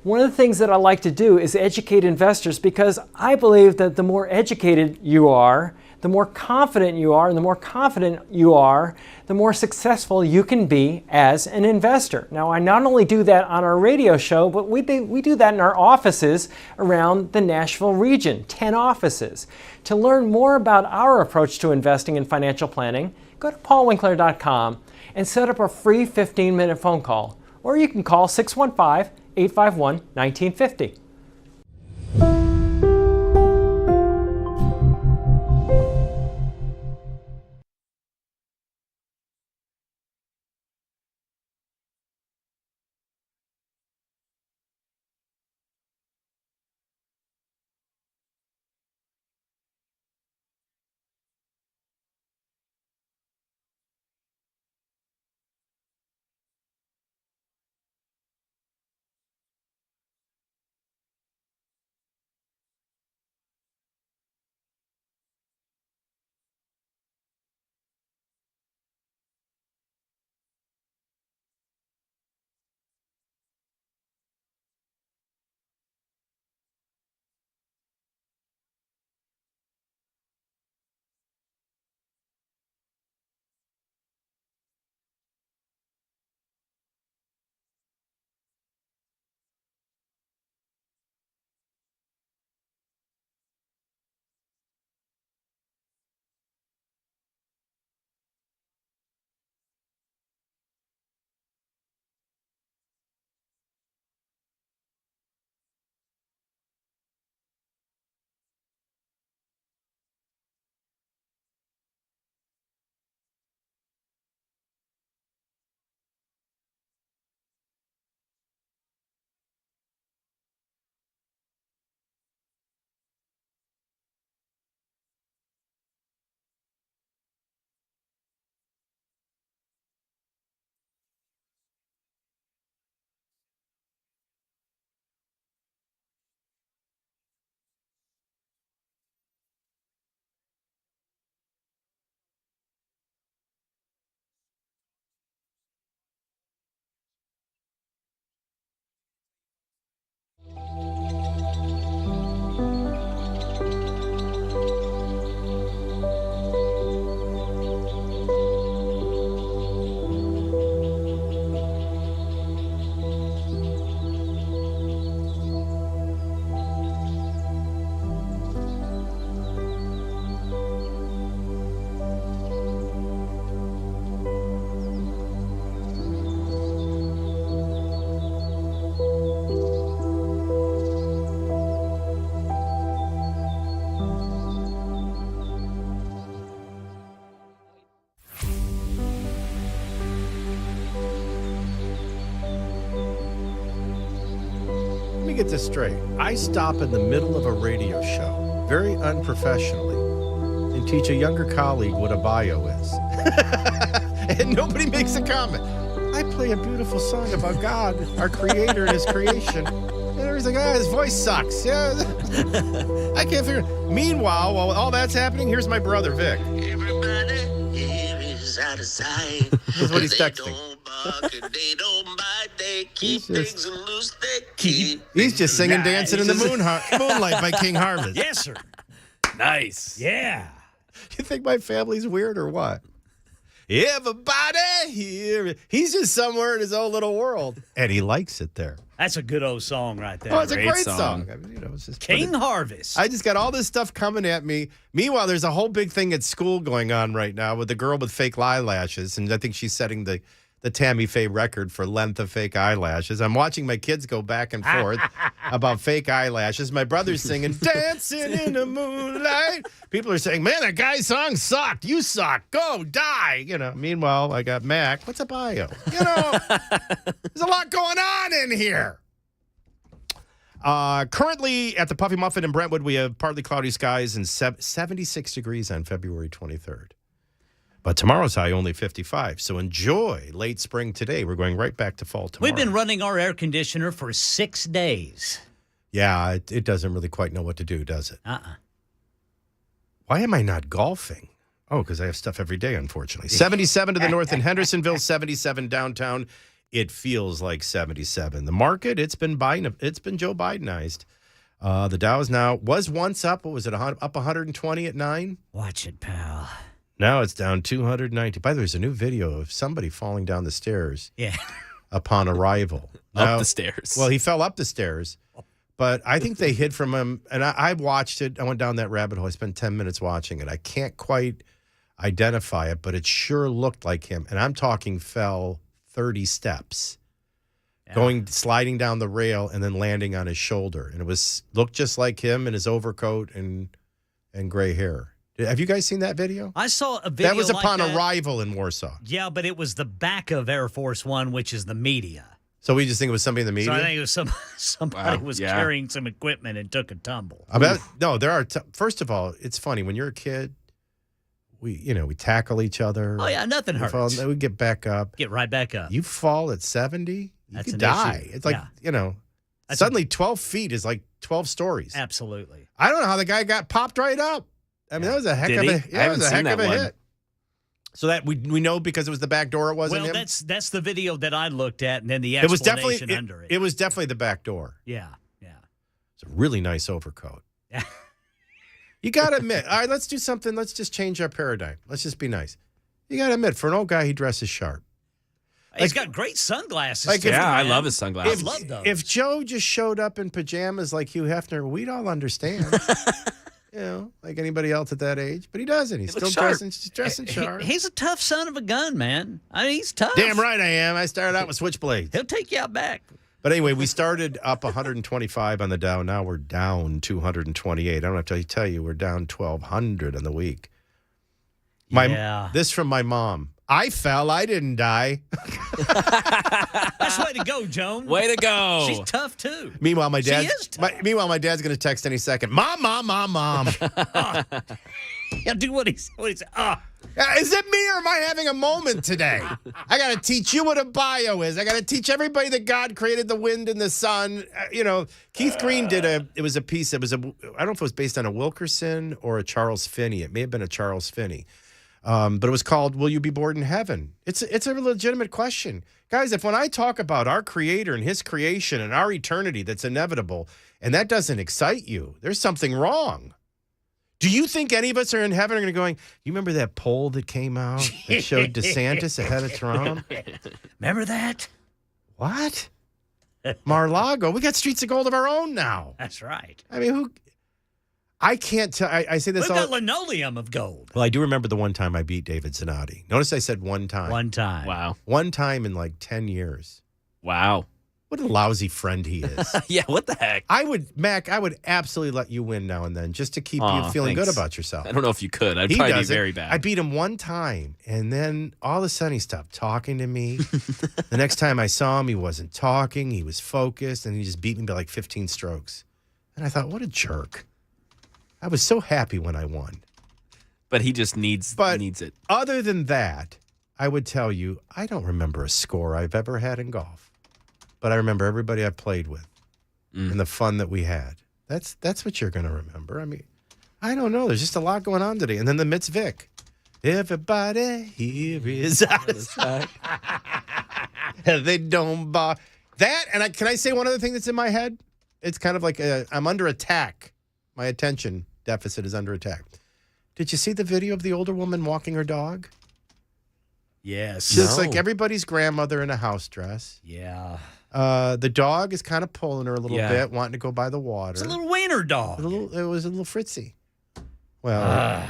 One of the things that I like to do is educate investors because I believe that the more educated you are, the more confident you are, and the more confident you are, the more successful you can be as an investor. Now, I not only do that on our radio show, but we do that in our offices around the Nashville region, 10 offices. To learn more about our approach to investing and financial planning, go to paulwinkler.com and set up a free 15-minute phone call, or you can call 615-851-1950. Get this straight. I stop in the middle of a radio show, very unprofessionally, and teach a younger colleague what a bio is. And nobody makes a comment. I play a beautiful song about God, our creator and his creation. And everybody's like, his voice sucks. Yeah. I can't figure it. Meanwhile, while all that's happening, here's my brother, Vic. Everybody here is out of sight. This is what he's texting. They don't bite, they keep things loose, they keep. He's just singing Dancing in the Moonlight by King Harvest. Yes, sir. Nice. Yeah. You think my family's weird or what? Everybody here. He's just somewhere in his own little world. And he likes it there. That's a good old song right there. Oh, it's a great song. I mean, it's just King Harvest. I just got all this stuff coming at me. Meanwhile, there's a whole big thing at school going on right now with the girl with fake eyelashes, and I think she's setting the the Tammy Faye record for length of fake eyelashes. I'm watching my kids go back and forth about fake eyelashes. My brother's singing "Dancing in the Moonlight." People are saying, "Man, that guy's song sucked. You suck. Go die." Meanwhile, I got Mac. What's a bio? There's a lot going on in here. Currently at the Puffy Muffin in Brentwood, we have partly cloudy skies and 76 degrees on February 23rd. But tomorrow's high only 55. So enjoy late spring today. We're going right back to fall tomorrow. We've been running our air conditioner for 6 days. Yeah, it doesn't really quite know what to do, does it? Why am I not golfing? Oh, because I have stuff every day, unfortunately. 77 to the north in Hendersonville, 77 downtown. It feels like 77. The market, it's been Joe Bidenized. The Dow's now was once up. What was it? Up 120 at 9? Watch it, pal. Now it's down 290. By the way, there's a new video of somebody falling down the stairs. Yeah. Upon arrival. Up the stairs. Well, he fell up the stairs, but I think they hid from him. And I watched it. I went down that rabbit hole. I spent 10 minutes watching it. I can't quite identify it, but it sure looked like him. And I'm talking fell 30 steps, sliding down the rail and then landing on his shoulder. And it looked just like him in his overcoat and gray hair. Have you guys seen that video? I saw a video that was upon like that. arrival in Warsaw. Yeah, but it was the back of Air Force One, which is the media. So we just think it was somebody in the media? So I think it was somebody was carrying some equipment and took a tumble. There are. First of all, it's funny when you're a kid. We tackle each other. Oh yeah, nothing hurts. We get back up. Get right back up. You fall at 70, you could an die. issue. It's like suddenly 12 feet is like 12 stories. Absolutely. I don't know how the guy got popped right up. I mean, that was a heck of a hit. Yeah, it was a heck of a hit. So that we know because it was the back door. It wasn't him. Well, that's the video that I looked at, and then the explanation under it. It was definitely the back door. Yeah. It's a really nice overcoat. You got to admit. All right, let's do something. Let's just change our paradigm. Let's just be nice. You got to admit, for an old guy, he dresses sharp. He's got great sunglasses. Too, I love his sunglasses. I love those. If Joe just showed up in pajamas like Hugh Hefner, we'd all understand. Like anybody else at that age. But he doesn't. He's still dressing sharp. He's a tough son of a gun, man. I mean, he's tough. Damn right I am. I started out with switchblades. He'll take you out back. But anyway, we started up 125 on the Dow. Now we're down 228. I don't have to tell you, we're down 1,200 on the week. This from my mom. I fell. I didn't die. That's way to go, Joan. Way to go. She's tough, too. Meanwhile, my dad's tough. going to text any second. Mom. Yeah, do what he said. Is it me or am I having a moment today? I got to teach you what a bio is. I got to teach everybody that God created the wind and the sun. Keith Green did a piece. I don't know if it was based on a Wilkerson or a Charles Finney. It may have been a Charles Finney. But it was called, Will You Be Bored in Heaven? It's a legitimate question. Guys, if when I talk about our Creator and His creation and our eternity that's inevitable, and that doesn't excite you, there's something wrong. Do you think any of us are in heaven are going to going, you remember that poll that came out that showed DeSantis ahead of Trump? Remember that? What? Mar-a-Lago. We got streets of gold of our own now. That's right. I mean, I can't tell. I say this We've all. got linoleum of gold. Well, I do remember the one time I beat David Zanotti. Notice I said one time. One time. Wow. One time in like 10 years. Wow. What a lousy friend he is. Yeah, what the heck? Mac, I would absolutely let you win now and then just to keep you feeling good about yourself. I don't know if you could. I'd probably be very bad. I beat him one time, and then all of a sudden he stopped talking to me. The next time I saw him, he wasn't talking. He was focused, and he just beat me by like 15 strokes. And I thought, what a jerk. I was so happy when I won. But he just needs it. Other than that, I would tell you, I don't remember a score I've ever had in golf. But I remember everybody I played with and the fun that we had. That's what you're going to remember. I mean, I don't know. There's just a lot going on today. And then the Mitzvik. Everybody here is out of sight. They don't buy that. And can I say one other thing that's in my head? It's kind of like I'm under attack. My attention deficit is under attack. Did you see the video of the older woman walking her dog? Yes. Just like everybody's grandmother in a house dress. Yeah. The dog is kind of pulling her a little bit, wanting to go by the water. It's a little wiener dog. It was a little fritzy. Well,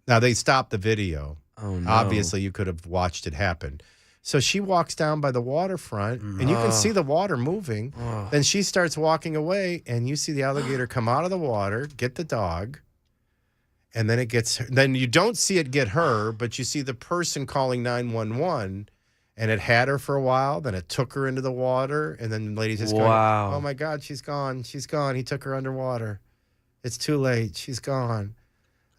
now they stopped the video. Oh, no. Obviously, you could have watched it happen. So she walks down by the waterfront, and you can see the water moving. Then she starts walking away, and you see the alligator come out of the water, get the dog, and then it gets her. Then you don't see it get her, but you see the person calling 911, and it had her for a while. Then it took her into the water, and then the lady's just going, "Oh my God, she's gone! She's gone! He took her underwater. It's too late. She's gone."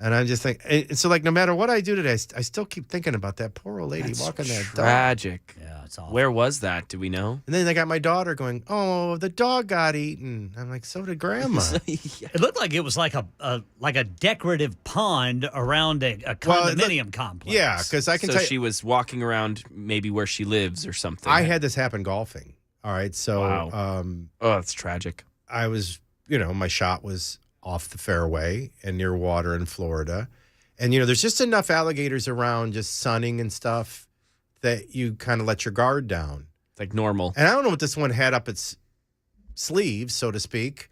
And I'm just thinking, so like no matter what I do today, I still keep thinking about that poor old lady walking that dog. Tragic. Yeah, it's awful. Where was that? Do we know? And then I got my daughter going, "Oh, the dog got eaten." I'm like, "So did Grandma." It looked like it was like a decorative pond around a condominium complex. Yeah, because I can So tell you, she was walking around maybe where she lives or something. I had this happen golfing. All right, so Oh, that's tragic. I was, my shot was off the fairway and near water in Florida. And, there's just enough alligators around just sunning and stuff that you kind of let your guard down. It's like normal. And I don't know what this one had up its sleeves, so to speak,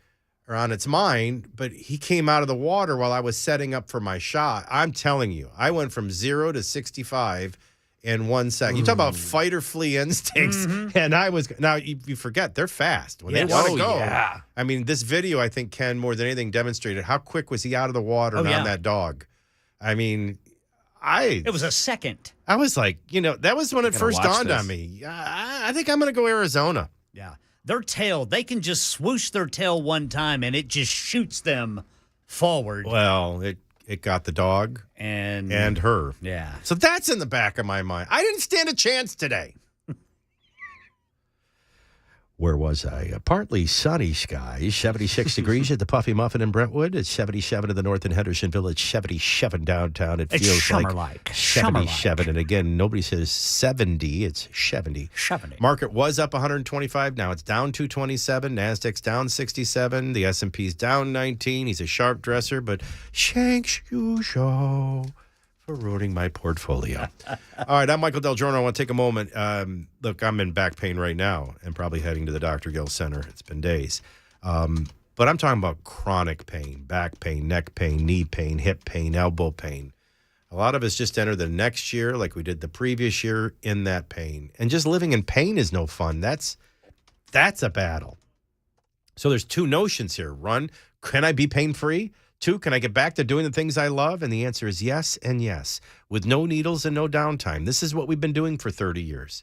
or on its mind, but he came out of the water while I was setting up for my shot. I'm telling you, I went from 0 to 65 in 1 second. You talk about fight or flee instincts. And I was, now you forget, they're fast. When they want to go. Yeah. I mean, this video, I think, Ken, more than anything, demonstrated how quick was he out of the water and on that dog. I mean, It was a second. I was like, that was when it first dawned on me. I think I'm going to go Arizona. Yeah. Their tail, they can just swoosh their tail one time and it just shoots them forward. Well, it got the dog and her. Yeah. So that's in the back of my mind. I didn't stand a chance today. Where was I? Partly sunny skies, 76 degrees at the Puffy Muffin in Brentwood. It's 77 in the north in Henderson Village, 77 downtown. It feels like 77. And again, nobody says 70. It's 70. 70. Market was up 125. Now it's down 227. NASDAQ's down 67. The S&P's down 19. He's a sharp dresser, but shank, shoo, show. For ruining my portfolio. All right, I'm Michael DelGiorno. I want to take a moment. Look, I'm in back pain right now and probably heading to the Dr. Gill Center. It's been days. But I'm talking about chronic pain, back pain, neck pain, knee pain, hip pain, elbow pain. A lot of us just enter the next year like we did the previous year in that pain. And just living in pain is no fun. That's a battle. So there's two notions here. One, can I be pain-free? 2, can I get back to doing the things I love? And the answer is yes and yes, with no needles and no downtime. This is what we've been doing for 30 years.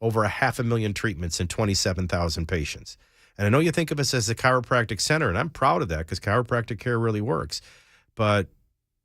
Over 500,000 treatments and 27,000 patients. And I know you think of us as a chiropractic center, and I'm proud of that because chiropractic care really works. But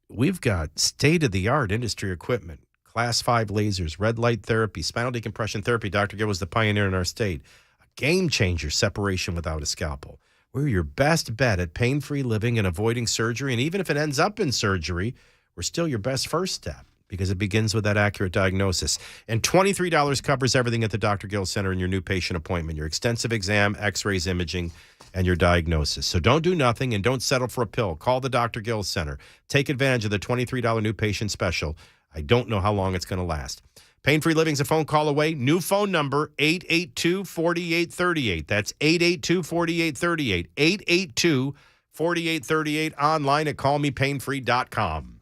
we've got state-of-the-art industry equipment, Class 5 lasers, red light therapy, spinal decompression therapy. Dr. Gill was the pioneer in our state. A game changer, separation without a scalpel. We're your best bet at pain-free living and avoiding surgery. And even if it ends up in surgery, we're still your best first step because it begins with that accurate diagnosis. And $23 covers everything at the Dr. Gill Center in your new patient appointment, your extensive exam, x-rays, imaging, and your diagnosis. So don't do nothing and don't settle for a pill. Call the Dr. Gill Center. Take advantage of the $23 new patient special. I don't know how long it's going to last. Pain-free living's a phone call away. New phone number, 882-4838. That's 882-4838. 882-4838. Online at callmepainfree.com.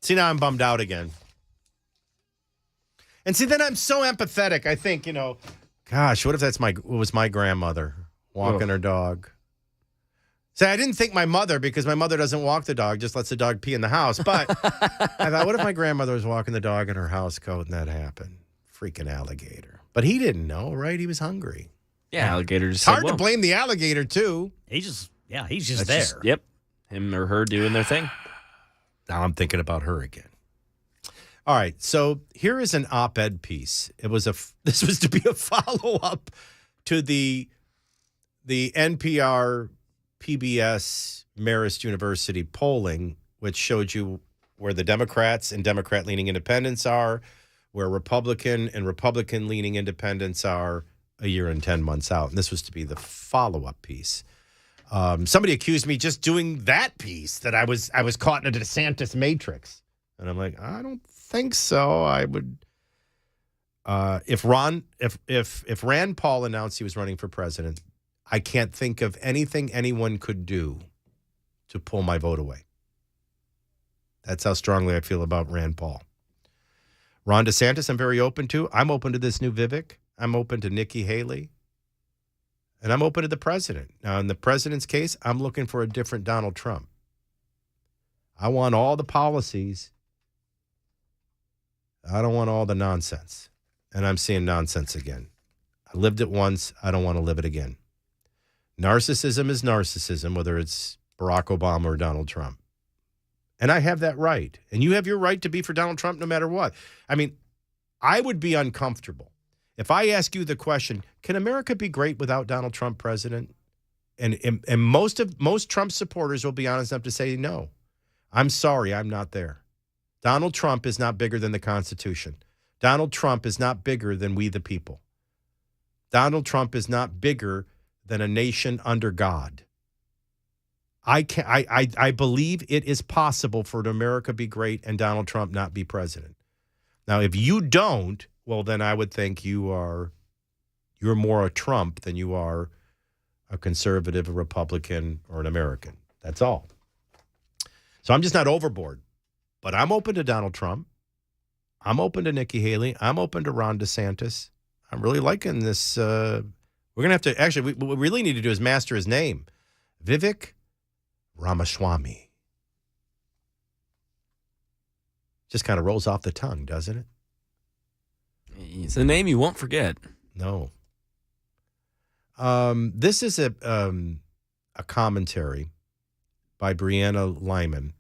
See, now I'm bummed out again. And see, then I'm so empathetic. I think, gosh, what if it was my grandmother walking her dog? See, I didn't think my mother, because my mother doesn't walk the dog, just lets the dog pee in the house. But I thought, what if my grandmother was walking the dog in her house coat and that happened? Freaking alligator. But he didn't know, right? He was hungry. Yeah, alligator just It's said, hard to blame the alligator, too. He's just there. Yep. Him or her doing their thing. Now I'm thinking about her again. All right, so here is an op-ed piece. This was to be a follow-up to the NPR PBS Marist University polling, which showed you where the Democrats and Democrat-leaning independents are, where Republican and Republican-leaning independents are a year and 10 months out. And this was to be the follow-up piece. Somebody accused me just doing that piece, that I was caught in a DeSantis matrix. And I'm like, I don't think so. If Rand Paul announced he was running for president, I can't think of anything anyone could do to pull my vote away. That's how strongly I feel about Rand Paul. Ron DeSantis, I'm very open to. I'm open to this new Vivek. I'm open to Nikki Haley. And I'm open to the president. Now, in the president's case, I'm looking for a different Donald Trump. I want all the policies. I don't want all the nonsense. And I'm seeing nonsense again. I lived it once. I don't want to live it again. Narcissism is narcissism, whether it's Barack Obama or Donald Trump. And I have that right. And you have your right to be for Donald Trump no matter what. I mean, I would be uncomfortable if I ask you the question, can America be great without Donald Trump president? And most Trump supporters will be honest enough to say no. I'm sorry, I'm not there. Donald Trump is not bigger than the Constitution. Donald Trump is not bigger than we the people. Donald Trump is not bigger than a nation under God. I believe it is possible for America be great and Donald Trump not be president. Now, if you don't, well, then I would think you're more a Trump than you are a conservative, a Republican, or an American. That's all. So I'm just not overboard. But I'm open to Donald Trump. I'm open to Nikki Haley. I'm open to Ron DeSantis. I'm really liking this. We're going to have to, actually, what we really need to do is master his name. Vivek Ramaswamy. Just kind of rolls off the tongue, doesn't it? It's a name you won't forget. No. This is a commentary by Brianna Lyman.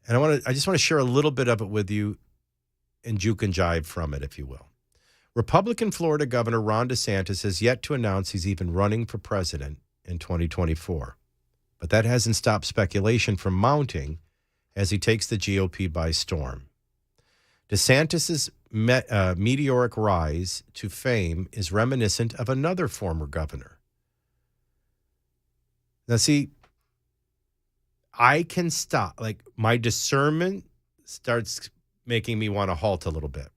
And I just want to share a little bit of it with you and juke and jive from it, if you will. Republican Florida Governor Ron DeSantis has yet to announce he's even running for president in 2024. But that hasn't stopped speculation from mounting as he takes the GOP by storm. DeSantis' meteoric rise to fame is reminiscent of another former governor. Now, see, I can stop. Like, my discernment starts making me want to halt a little bit.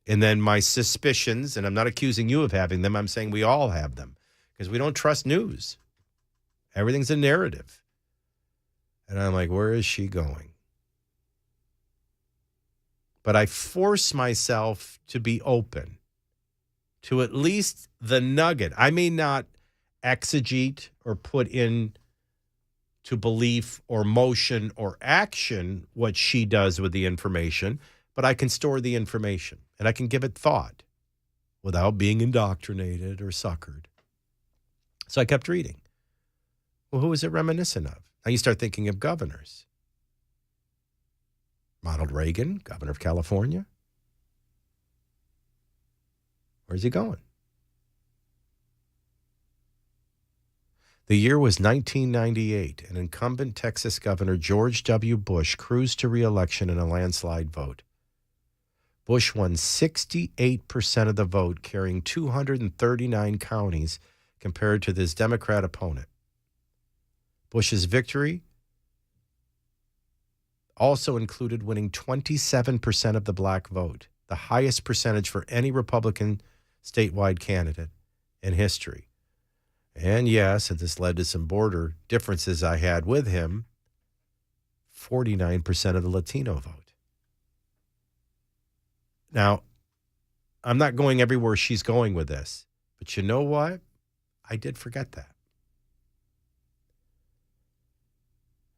And then my suspicions, and I'm not accusing you of having them, I'm saying we all have them, because we don't trust news. Everything's a narrative. And I'm like, where is she going? But I force myself to be open to at least the nugget. I may not exegete or put in to belief or motion or action what she does with the information, but I can store the information and I can give it thought without being indoctrinated or suckered. So I kept reading. Well, who is it reminiscent of? Now you start thinking of governors. Ronald Reagan, governor of California. Where's he going? The year was 1998, and incumbent Texas Governor George W. Bush cruised to re-election in a landslide vote. Bush won 68% of the vote, carrying 239 counties compared to his Democrat opponent. Bush's victory also included winning 27% of the black vote, the highest percentage for any Republican statewide candidate in history. And yes, and this led to some border differences I had with him, 49% of the Latino vote. Now, I'm not going everywhere she's going with this, but you know what? I did forget that.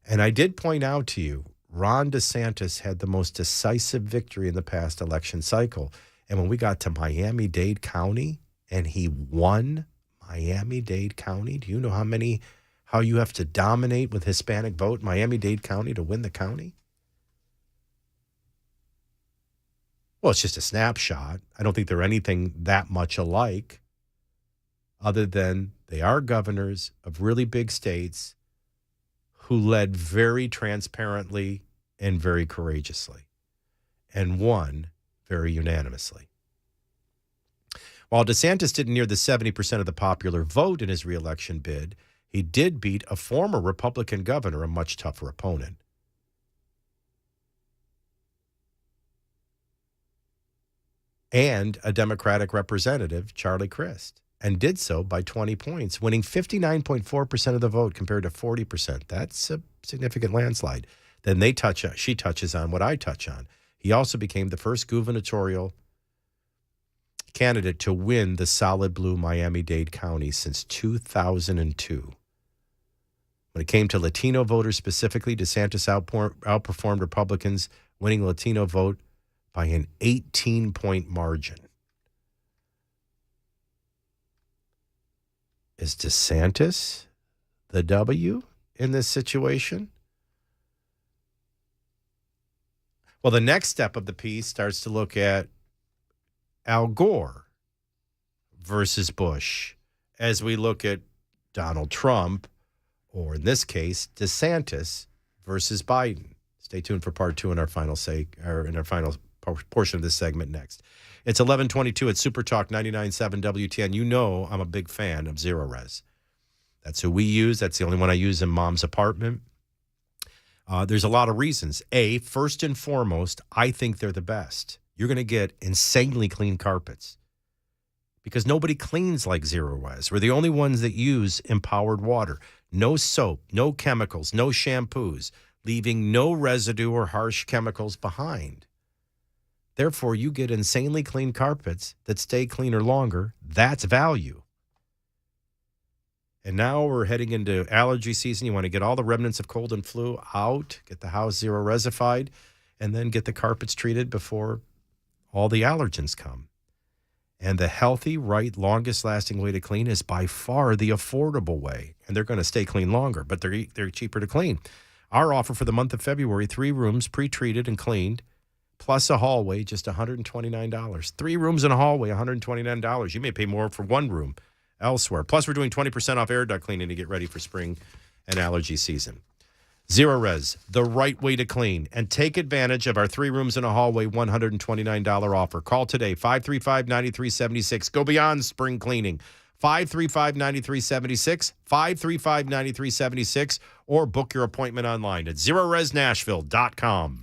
And I did point out to you, Ron DeSantis had the most decisive victory in the past election cycle. And when we got to Miami-Dade County and he won Miami-Dade County, do you know how you have to dominate with Hispanic vote Miami-Dade County to win the county? Well, it's just a snapshot. I don't think they're anything that much alike other than they are governors of really big states who led very transparently and very courageously and won very unanimously. While DeSantis didn't near the 70% of the popular vote in his reelection bid, he did beat a former Republican governor, a much tougher opponent. and a Democratic representative, Charlie Crist, and did so by 20 points, winning 59.4% of the vote compared to 40%. That's a significant landslide. Then she touches on what I touch on. He also became the first gubernatorial candidate to win the solid blue Miami-Dade County since 2002. When it came to Latino voters specifically, DeSantis outperformed Republicans, winning Latino vote by an 18-point margin. Is DeSantis the W in this situation? Well, the next step of the piece starts to look at Al Gore versus Bush as we look at Donald Trump, or in this case, DeSantis versus Biden. Stay tuned for part 2 in our final portion of this segment next. It's 11:22 at Super Talk 99.7 WTN. You know I'm a big fan of Zero Res. That's who we use. That's the only one I use in Mom's apartment. There's a lot of reasons. First and foremost, I think they're the best. You're going to get insanely clean carpets because nobody cleans like Zero Res. We're the only ones that use empowered water. No soap, no chemicals, no shampoos, leaving no residue or harsh chemicals behind. Therefore, you get insanely clean carpets that stay cleaner longer. That's value. And now we're heading into allergy season. You want to get all the remnants of cold and flu out, get the house Zero Resified, and then get the carpets treated before all the allergens come. And the healthy, right, longest-lasting way to clean is by far the affordable way. And they're going to stay clean longer, but they're cheaper to clean. Our offer for the month of February, 3 rooms pre-treated and cleaned, plus a hallway, just $129. 3 rooms and a hallway, $129. You may pay more for 1 room elsewhere. Plus, we're doing 20% off air duct cleaning to get ready for spring and allergy season. Zero Res, the right way to clean. And take advantage of our 3 rooms and a hallway $129 offer. Call today, 535-9376. Go beyond spring cleaning. 535-9376, 535-9376, or book your appointment online at ZeroResNashville.com.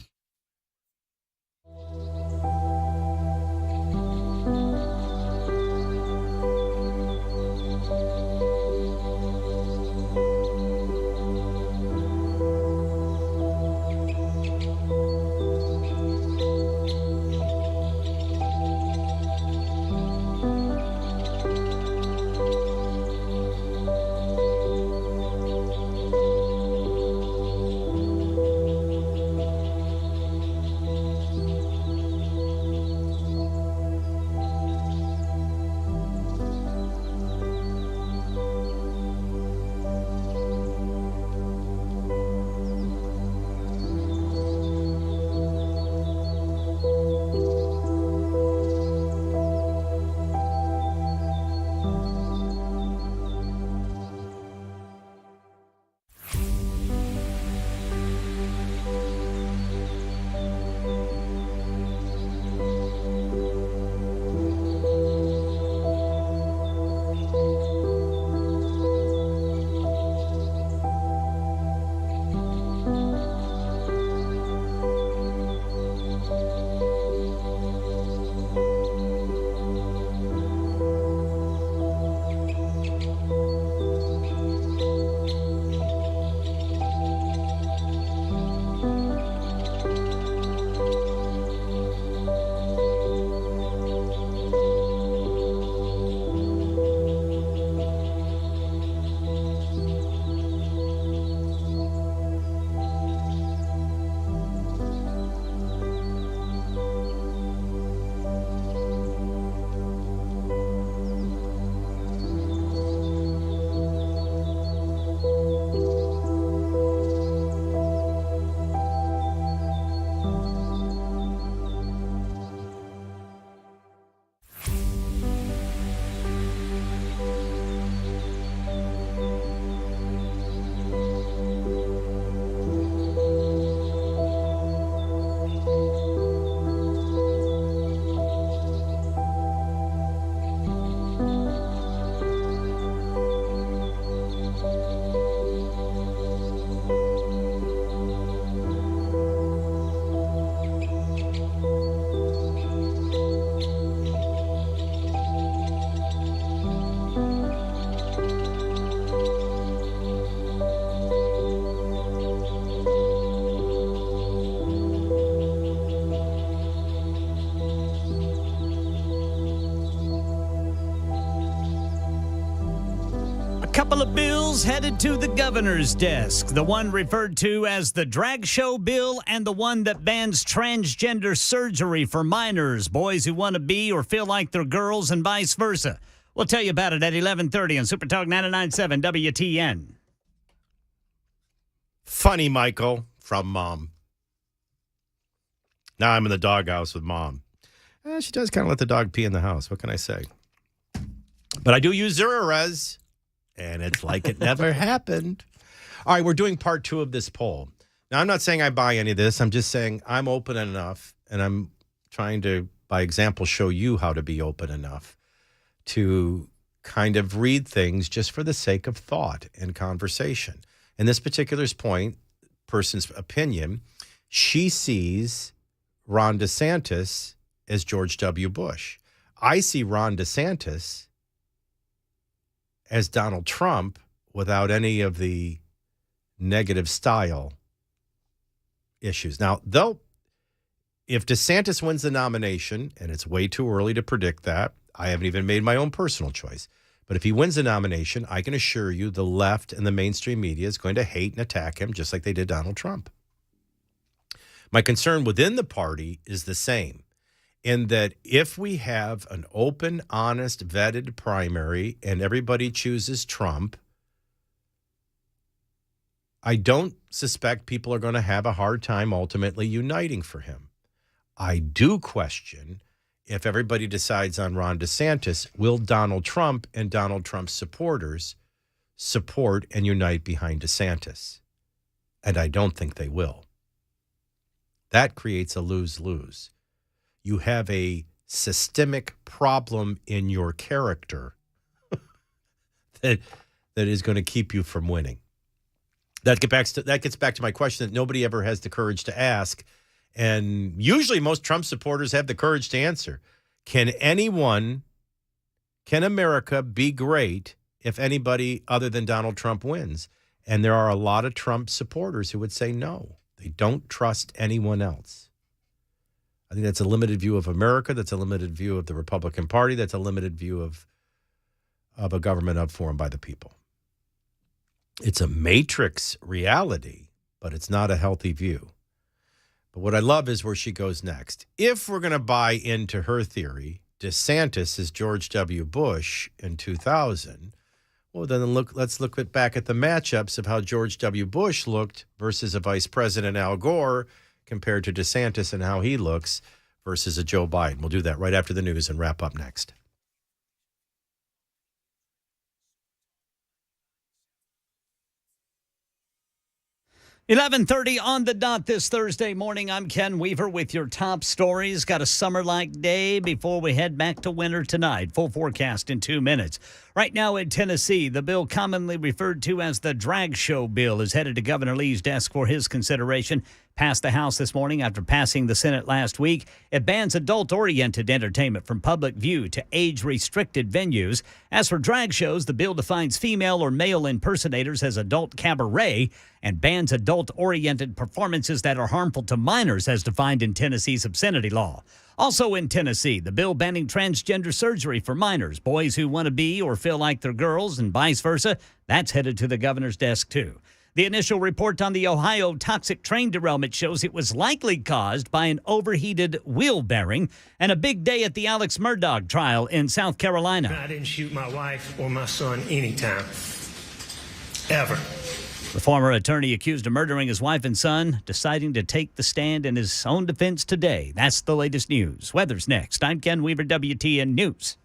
Couple of bills headed to the governor's desk. The one referred to as the drag show bill and the one that bans transgender surgery for minors, boys who want to be or feel like they're girls and vice versa. We'll tell you about it at 11:30 on Super Talk 99.7 WTN. Funny, Michael, from Mom. Now I'm in the doghouse with Mom. She does kind of let the dog pee in the house. What can I say? But I do use Zerorez, and it's like it never happened. All right, we're doing part 2 of this poll. Now, I'm not saying I buy any of this. I'm just saying I'm open enough, and I'm trying to, by example, show you how to be open enough to kind of read things just for the sake of thought and conversation. In this particular person's opinion, she sees Ron DeSantis as George W. Bush. I see Ron DeSantis as Donald Trump without any of the negative style issues. Now, though, if DeSantis wins the nomination, and it's way too early to predict that, I haven't even made my own personal choice. But if he wins the nomination, I can assure you the left and the mainstream media is going to hate and attack him just like they did Donald Trump. My concern within the party is the same, in that if we have an open, honest, vetted primary and everybody chooses Trump, I don't suspect people are going to have a hard time ultimately uniting for him. I do question if everybody decides on Ron DeSantis, will Donald Trump and Donald Trump's supporters support and unite behind DeSantis? And I don't think they will. That creates a lose-lose. You have a systemic problem in your character that is going to keep you from winning. That gets back to my question that nobody ever has the courage to ask, and usually most Trump supporters have the courage to answer. Can America be great if anybody other than Donald Trump wins? And there are a lot of Trump supporters who would say no. They don't trust anyone else. I think that's a limited view of America. That's a limited view of the Republican Party. That's a limited view of a government up for and by the people. It's a matrix reality, but it's not a healthy view. But what I love is where she goes next. If we're going to buy into her theory, DeSantis is George W. Bush in 2000, well, then let's look back at the matchups of how George W. Bush looked versus a Vice President Al Gore compared to DeSantis and how he looks versus a Joe Biden. We'll do that right after the news and wrap up next. $11:30 on the dot this Thursday morning. I'm Ken Weaver with your top stories. Got a summer-like day before we head back to winter tonight. Full forecast in 2 minutes. Right now in Tennessee, the bill commonly referred to as the drag show bill is headed to Governor Lee's desk for his consideration. Passed the House this morning after passing the Senate last week. It bans adult-oriented entertainment from public view to age-restricted venues. As for drag shows, the bill defines female or male impersonators as adult cabaret and bans adult-oriented performances that are harmful to minors as defined in Tennessee's obscenity law. Also in Tennessee, the bill banning transgender surgery for minors, boys who want to be or feel like they're girls and vice versa, that's headed to the governor's desk too. The initial report on the Ohio toxic train derailment shows it was likely caused by an overheated wheel bearing, and a big day at the Alex Murdaugh trial in South Carolina. I didn't shoot my wife or my son anytime, ever. The former attorney accused of murdering his wife and son, deciding to take the stand in his own defense today. That's the latest news. Weather's next. I'm Ken Weaver, WTN News.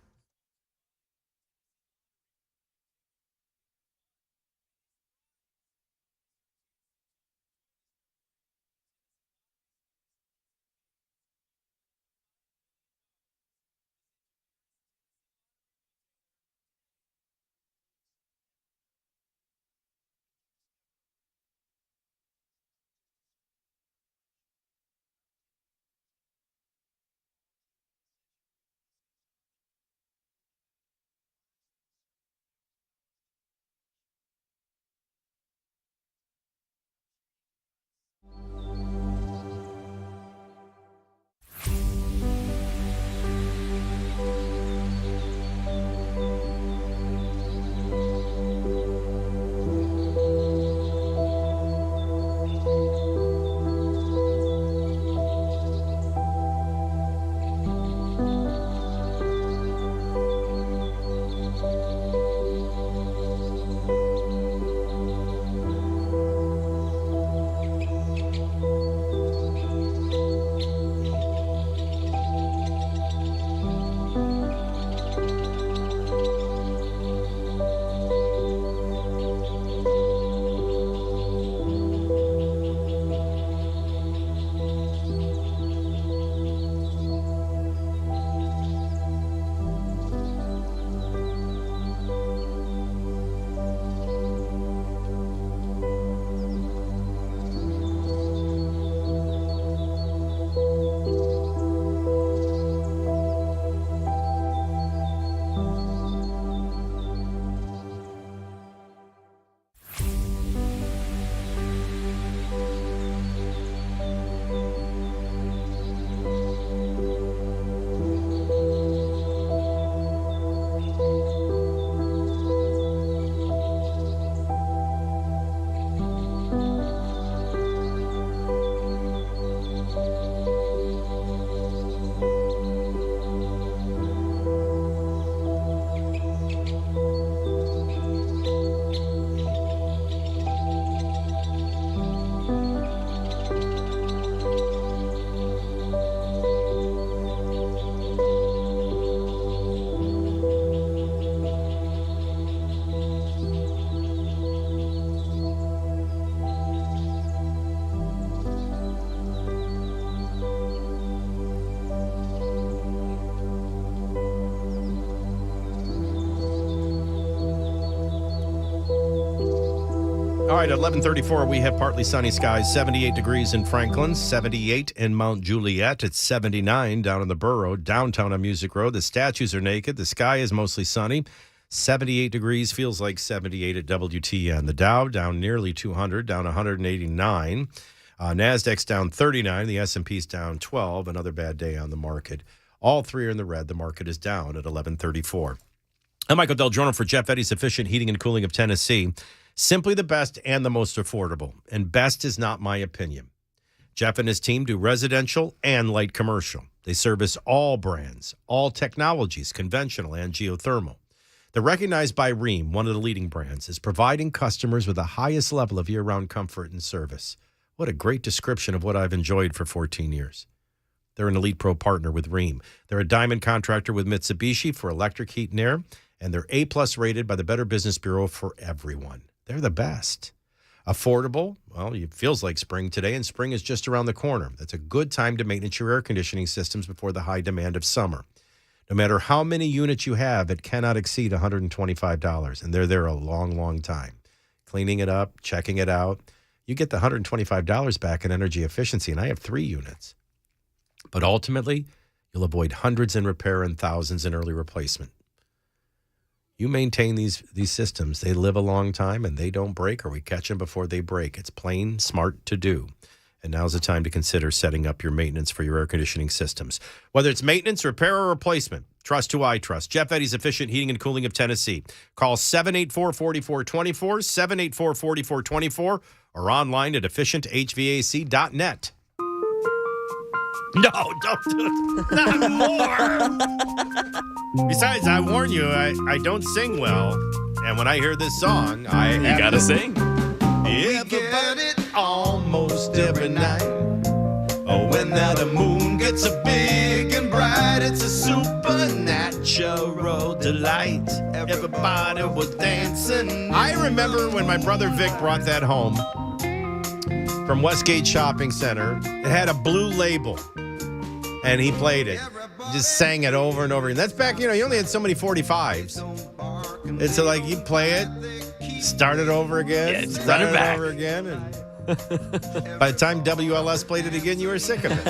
right, at 11:34, we have partly sunny skies, 78 degrees in Franklin, 78 in Mount Juliet. It's 79 down in the borough, downtown on Music Road. The statues are naked. The sky is mostly sunny. 78 degrees, feels like 78 at WTN. The Dow down nearly 200, down 189. NASDAQ's down 39. The S&P's down 12. Another bad day on the market. All three are in the red. The market is down at 11:34. I'm Michael DelGiorno for Jeff Eddy's Efficient Heating and Cooling of Tennessee. Simply the best and the most affordable. And best is not my opinion. Jeff and his team do residential and light commercial. They service all brands, all technologies, conventional and geothermal. They're recognized by Rheem, one of the leading brands, as providing customers with the highest level of year-round comfort and service. What a great description of what I've enjoyed for 14 years. They're an Elite Pro partner with Rheem. They're a diamond contractor with Mitsubishi for electric heat and air, and they're A-plus rated by the Better Business Bureau for everyone. They're the best. Affordable, well, it feels like spring today, and spring is just around the corner. That's a good time to maintenance your air conditioning systems before the high demand of summer. No matter how many units you have, it cannot exceed $125, and they're there a long, long time. Cleaning it up, checking it out. You get the $125 back in energy efficiency, and I have 3 units. But ultimately, you'll avoid hundreds in repair and thousands in early replacement. You maintain these systems, they live a long time and they don't break, or we catch them before they break. It's plain smart to do. And now's the time to consider setting up your maintenance for your air conditioning systems. Whether it's maintenance, repair, or replacement, trust who I trust. Jeff Eddy's Efficient Heating and Cooling of Tennessee. Call 784-4424, 784-4424, or online at efficienthvac.net. No, don't do it. Not more. Besides, I warn you, I don't sing well. And when I hear this song, I You gotta sing. Everybody almost every night. Oh, when that moon gets so big and bright, it's a supernatural delight. Everybody was dancing. I remember when my brother Vic brought that home from Westgate Shopping Center. It had a blue label, and he played it. Just sang it over and over. And that's back, you only had so many 45s. And so, like, you play it, start it over again, start it back over again, and by the time WLS played it again, you were sick of it.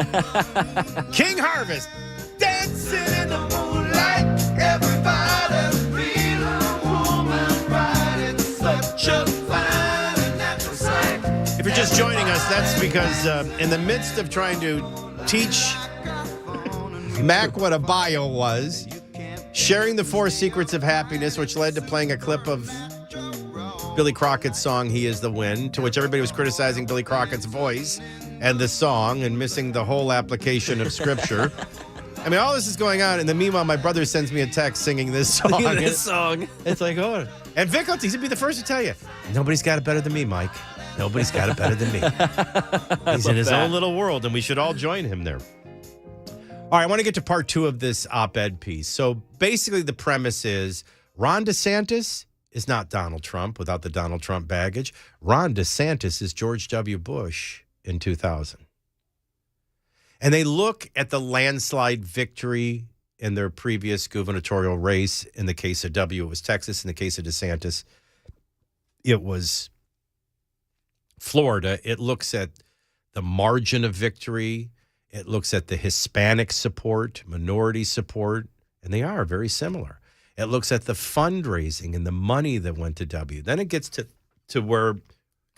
King Harvest, dancing in the moonlight, everybody feeling a woman right. It's such a fine and natural sight. If you're just joining us, that's because in the midst of trying to teach Mac what a bio was, sharing the 4 secrets of happiness, which led to playing a clip of Billy Crockett's song, He Is the Wind, to which everybody was criticizing Billy Crockett's voice and the song and missing the whole application of scripture. I mean, all this is going on, and then meanwhile, my brother sends me a text singing this song. It's like, oh. And Vic, he'd be the first to tell you, nobody's got it better than me, Mike. Nobody's got it better than me. He's in his own little world, and we should all join him there. All right, I want to get to part 2 of this op-ed piece. So basically the premise is Ron DeSantis is not Donald Trump without the Donald Trump baggage. Ron DeSantis is George W. Bush in 2000. And they look at the landslide victory in their previous gubernatorial race. In the case of W, it was Texas. In the case of DeSantis, it was Florida. It looks at the margin of victory. It looks at the Hispanic support, minority support, and they are very similar. It looks at the fundraising and the money that went to W. Then it gets to where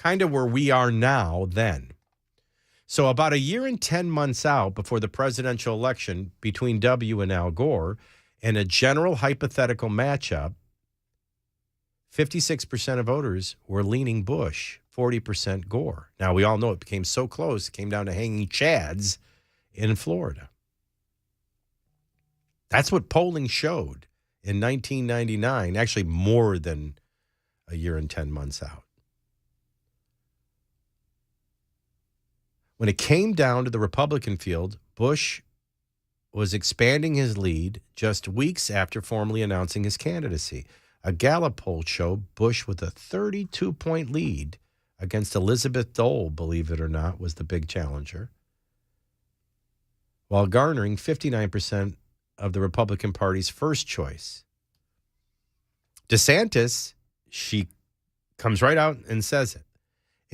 we are now then. So about a year and 10 months out before the presidential election between W and Al Gore, in a general hypothetical matchup, 56% of voters were leaning Bush, 40% Gore. Now, we all know it became so close, it came down to hanging chads in Florida. That's what polling showed in 1999, actually more than a year and 10 months out. When it came down to the Republican field, Bush was expanding his lead just weeks after formally announcing his candidacy. A Gallup poll showed Bush with a 32-point lead against Elizabeth Dole, believe it or not, was the big challenger, while garnering 59% of the Republican Party's first choice. DeSantis, she comes right out and says it.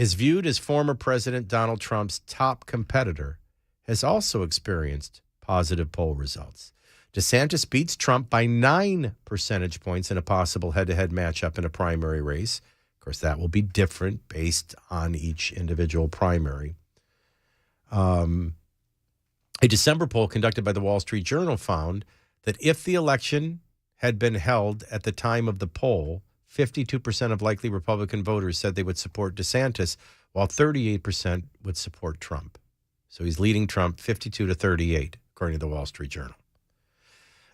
is viewed as former President Donald Trump's top competitor, has also experienced positive poll results. DeSantis beats Trump by 9 percentage points in a possible head-to-head matchup in a primary race. Of course, that will be different based on each individual primary. A December poll conducted by the Wall Street Journal found that if the election had been held at the time of the poll, 52% of likely Republican voters said they would support DeSantis, while 38% would support Trump. So he's leading Trump 52 to 38, according to the Wall Street Journal.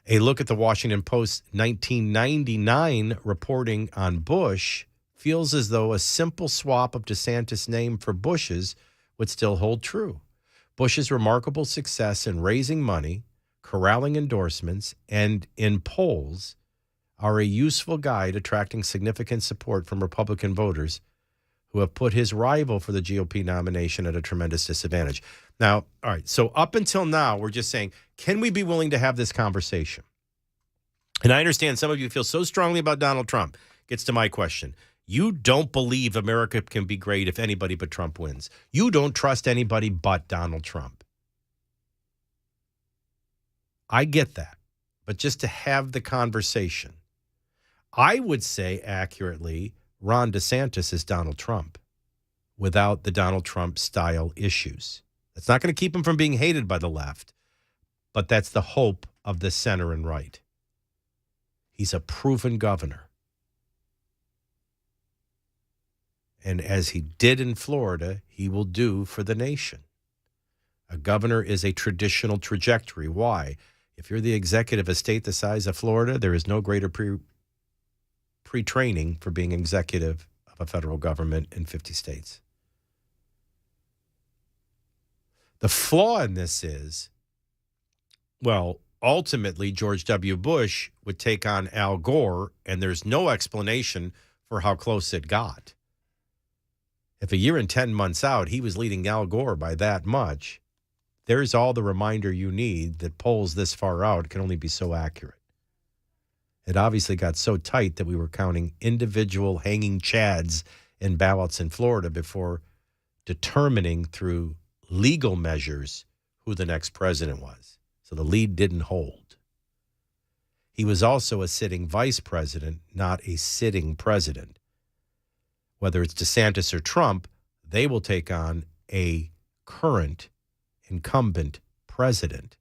A look at the Washington Post's 1999 reporting on Bush feels as though a simple swap of DeSantis' name for Bush's would still hold true. Bush's remarkable success in raising money, corralling endorsements, and in polls are a useful guide attracting significant support from Republican voters who have put his rival for the GOP nomination at a tremendous disadvantage. Now, all right, so up until now, we're just saying, can we be willing to have this conversation? And I understand some of you feel so strongly about Donald Trump. Gets to my question. You don't believe America can be great if anybody but Trump wins. You don't trust anybody but Donald Trump. I get that. But just to have the conversation, I would say accurately, Ron DeSantis is Donald Trump without the Donald Trump style issues. That's not going to keep him from being hated by the left, but that's the hope of the center and right. He's a proven governor. And as he did in Florida, he will do for the nation. A governor is a traditional trajectory. Why? If you're the executive of a state the size of Florida, there is no greater pre-training for being executive of a federal government in 50 states. The flaw in this is, well, ultimately, George W. Bush would take on Al Gore, and there's no explanation for how close it got. If a year and 10 months out, he was leading Al Gore by that much, there's all the reminder you need that polls this far out can only be so accurate. It obviously got so tight that we were counting individual hanging chads in ballots in Florida before determining through legal measures who the next president was. So the lead didn't hold. He was also a sitting vice president, not a sitting president. Whether it's DeSantis or Trump, they will take on a current incumbent president.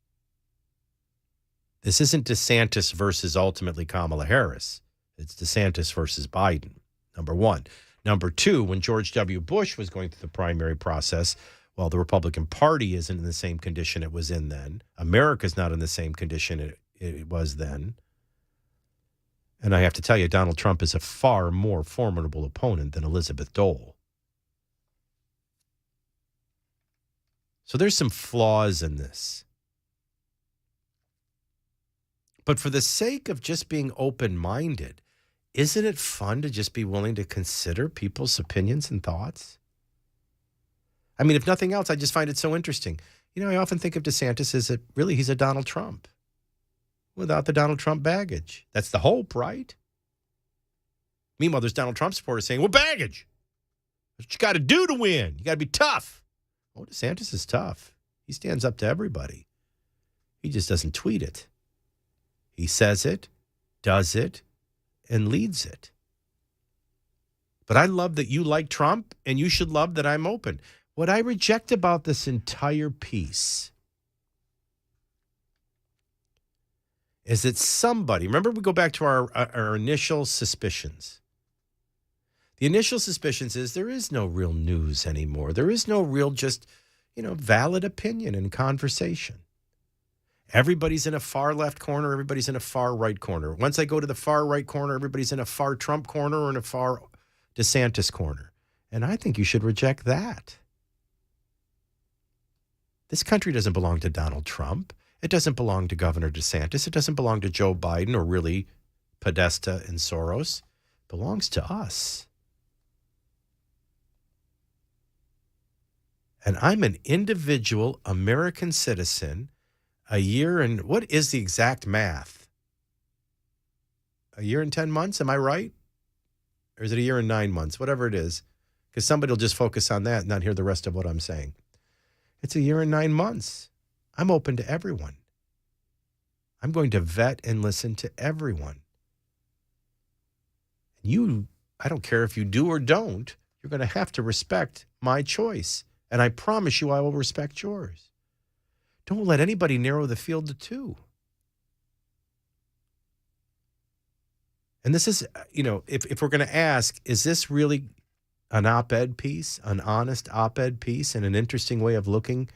This isn't DeSantis versus ultimately Kamala Harris. It's DeSantis versus Biden, number one. Number two, when George W. Bush was going through the primary process, well, the Republican Party isn't in the same condition it was in then. America's not in the same condition it was then. And I have to tell you, Donald Trump is a far more formidable opponent than Elizabeth Dole. So there's some flaws in this. But for the sake of just being open-minded, isn't it fun to just be willing to consider people's opinions and thoughts? I mean, if nothing else, I just find it so interesting. You know, I often think of DeSantis as he's a Donald Trump without the Donald Trump baggage. That's the hope, right? Meanwhile, there's Donald Trump supporters saying, well, baggage. That's what you got to do to win. You got to be tough. Oh, DeSantis is tough. He stands up to everybody. He just doesn't tweet it. He says it, does it, and leads it. But I love that you like Trump, and you should love that I'm open. What I reject about this entire piece is that somebody, remember we go back to our initial suspicions. The initial suspicions is there is no real news anymore. There is no real just, valid opinion and conversation. Everybody's in a far left corner. Everybody's in a far right corner. Once I go to the far right corner, everybody's in a far Trump corner or in a far DeSantis corner. And I think you should reject that. This country doesn't belong to Donald Trump. It doesn't belong to Governor DeSantis. It doesn't belong to Joe Biden or really Podesta and Soros. It belongs to us. And I'm an individual American citizen, a year and what is the exact math? A year and 10 months, am I right? Or is it a year and 9 months? Whatever it is. because somebody will just focus on that and not hear the rest of what I'm saying. It's a year and 9 months. I'm open to everyone. I'm going to vet and listen to everyone. I don't care if you do or don't, you're going to have to respect my choice. And I promise you I will respect yours. Don't let anybody narrow the field to two. And this is, if we're going to ask, is this really an op-ed piece, an honest op-ed piece, and an interesting way of looking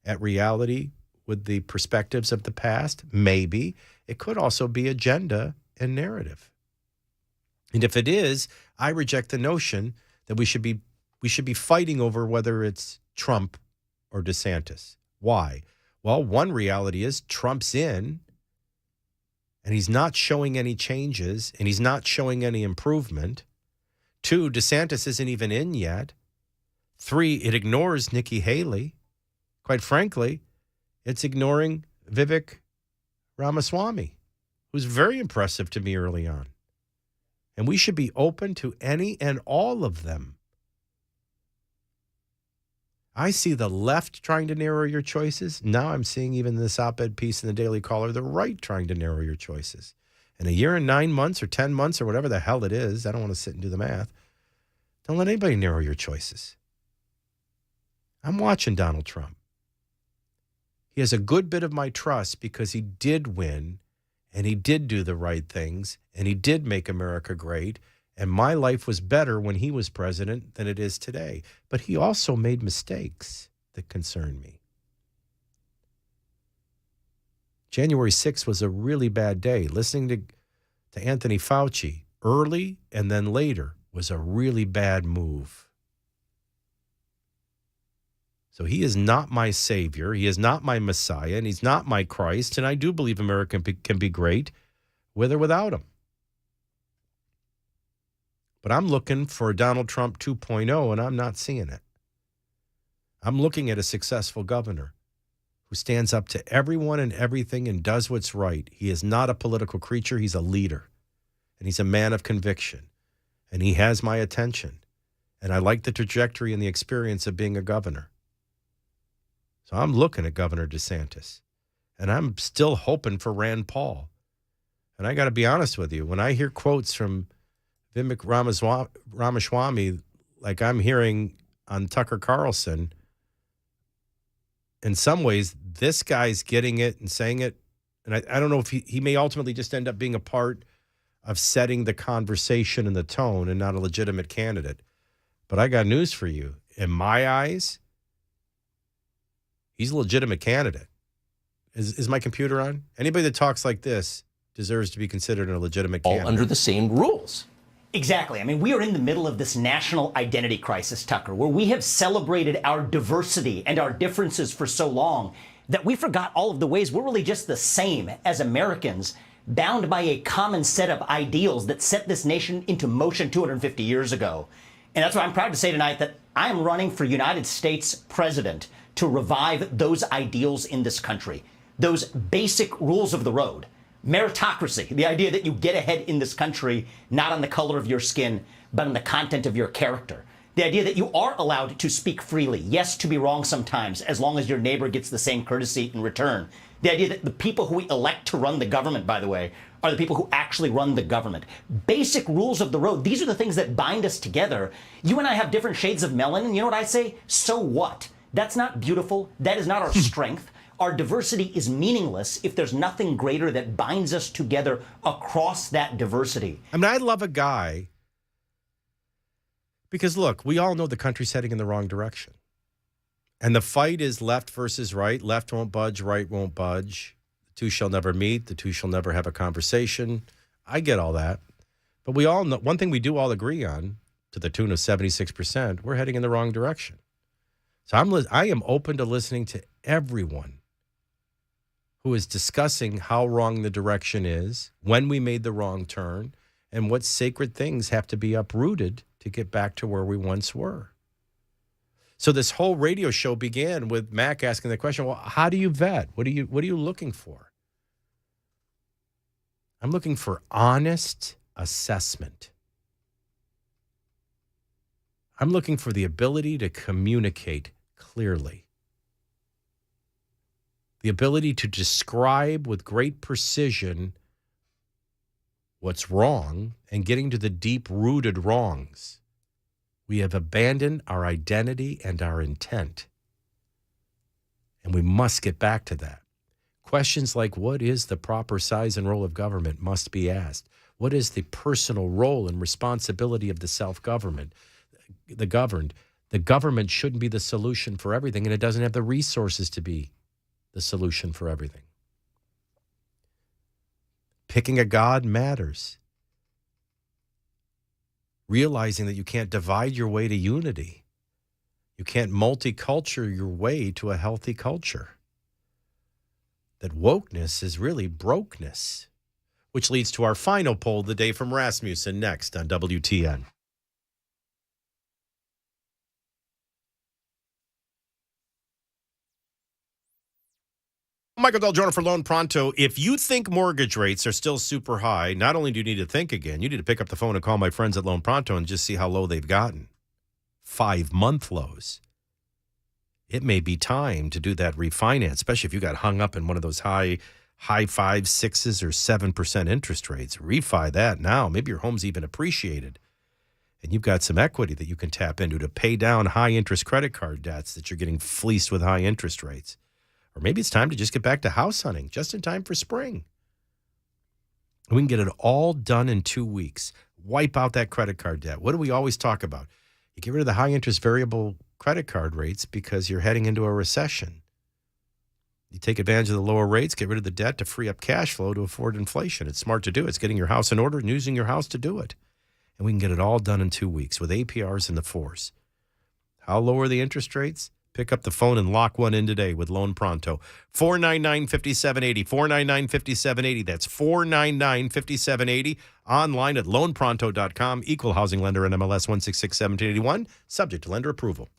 at reality with the perspectives of the past? Maybe. It could also be agenda and narrative. And if it is, I reject the notion that we should be fighting over whether it's Trump or DeSantis. Why? Well, one reality is Trump's in, and he's not showing any changes, and he's not showing any improvement. 2, DeSantis isn't even in yet. 3, it ignores Nikki Haley. Quite frankly, it's ignoring Vivek Ramaswamy, who's very impressive to me early on. And we should be open to any and all of them. I see the left trying to narrow your choices. Now I'm seeing even this op-ed piece in the Daily Caller, the right trying to narrow your choices. In a year and 9 months or 10 months or whatever the hell it is, I don't want to sit and do the math. Don't let anybody narrow your choices. I'm watching Donald Trump. He has a good bit of my trust because he did win and he did do the right things and he did make America great. And my life was better when he was president than it is today. But he also made mistakes that concern me. January 6th was a really bad day. Listening to Anthony Fauci early and then later was a really bad move. So he is not my savior. He is not my Messiah, and he's not my Christ. And I do believe America can be great with or without him. But I'm looking for Donald Trump 2.0, and I'm not seeing it. I'm looking at a successful governor who stands up to everyone and everything and does what's right. He is not a political creature. He's a leader, and he's a man of conviction, and he has my attention. And I like the trajectory and the experience of being a governor. So I'm looking at Governor DeSantis, and I'm still hoping for Rand Paul. And I got to be honest with you, when I hear quotes from Vivek Ramaswamy, like I'm hearing on Tucker Carlson, in some ways, this guy's getting it and saying it. And I don't know if he may ultimately just end up being a part of setting the conversation and the tone and not a legitimate candidate. But I got news for you. In my eyes, he's a legitimate candidate. Is my computer on? Anybody that talks like this deserves to be considered a legitimate candidate. All under the same rules. Exactly. I mean, we are in the middle of this national identity crisis, Tucker, where we have celebrated our diversity and our differences for so long that we forgot all of the ways we're really just the same as Americans, bound by a common set of ideals that set this nation into motion 250 years ago. And that's why I'm proud to say tonight that I am running for United States president to revive those ideals in this country, those basic rules of the road. Meritocracy, the idea that you get ahead in this country, not on the color of your skin, but on the content of your character. The idea that you are allowed to speak freely, yes, to be wrong sometimes, as long as your neighbor gets the same courtesy in return. The idea that the people who we elect to run the government, by the way, are the people who actually run the government. Basic rules of the road. These are the things that bind us together. You and I have different shades of melanin, and you know what I say? So what? That's not beautiful. That is not our strength. Our diversity is meaningless if there's nothing greater that binds us together across that diversity. I mean, I love a guy because, look, we all know the country's heading in the wrong direction. And the fight is left versus right. Left won't budge, right won't budge. The two shall never meet. The two shall never have a conversation. I get all that. But we all know, one thing we do all agree on, to the tune of 76%, we're heading in the wrong direction. So I am open to listening to everyone who is discussing how wrong the direction is, when we made the wrong turn, and what sacred things have to be uprooted to get back to where we once were. So this whole radio show began with Mac asking the question, well, how do you vet? What are you looking for? I'm looking for honest assessment. I'm looking for the ability to communicate clearly, the ability to describe with great precision what's wrong and getting to the deep-rooted wrongs. We have abandoned our identity and our intent, and we must get back to that. Questions like, what is the proper size and role of government must be asked. What is the personal role and responsibility of the self-government, the governed? The government shouldn't be the solution for everything, and it doesn't have the resources to be the solution for everything. Picking a God matters. Realizing that you can't divide your way to unity. You can't multiculture your way to a healthy culture. That wokeness is really brokeness. Which leads to our final poll of the day from Rasmussen next on WTN. Michael DelGiorno for Loan Pronto. If you think mortgage rates are still super high, not only do you need to think again, you need to pick up the phone and call my friends at Loan Pronto and just see how low they've gotten. 5-month lows. It may be time to do that refinance, especially if you got hung up in one of those high 5, 6s, or 7% interest rates. Refi that now. Maybe your home's even appreciated. And you've got some equity that you can tap into to pay down high interest credit card debts that you're getting fleeced with high interest rates. Or maybe it's time to just get back to house hunting, just in time for spring. We can get it all done in 2 weeks. Wipe out that credit card debt. What do we always talk about? You get rid of the high interest variable credit card rates because you're heading into a recession. You take advantage of the lower rates, get rid of the debt to free up cash flow to afford inflation. It's smart to do. It's getting your house in order and using your house to do it. And we can get it all done in 2 weeks with APRs in the 4s. How low are the interest rates? Pick up the phone and lock one in today with Loan Pronto. 499-5780. 499-5780. That's 499-5780. Online at loanpronto.com. Equal housing lender and MLS 1661781. Subject to lender approval.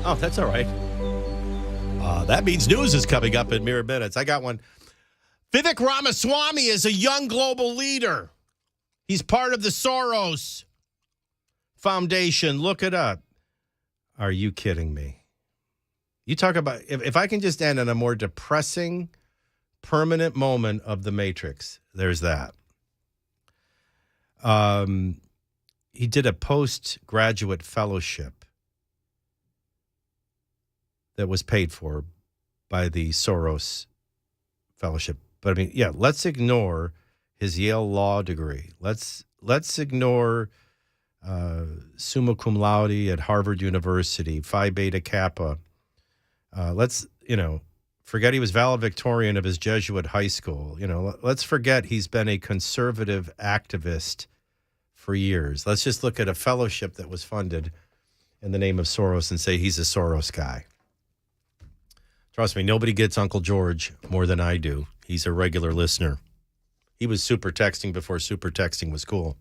Oh, that's all right. That means news is coming up in mere minutes. I got one. Vivek Ramaswamy is a young global leader. He's part of the Soros Foundation. Look it up. Are you kidding me? You talk about, if I can just end on a more depressing, permanent moment of the Matrix, there's that. He did a postgraduate fellowship that was paid for by the Soros Fellowship. But I mean, yeah, let's ignore his Yale law degree. Let's ignore summa cum laude at Harvard University, Phi Beta Kappa. Let's forget he was valedictorian of his Jesuit high school. Let's forget he's been a conservative activist for years. Let's just look at a fellowship that was funded in the name of Soros and say he's a Soros guy. Trust me, nobody gets Uncle George more than I do. He's a regular listener. He was super texting before super texting was cool.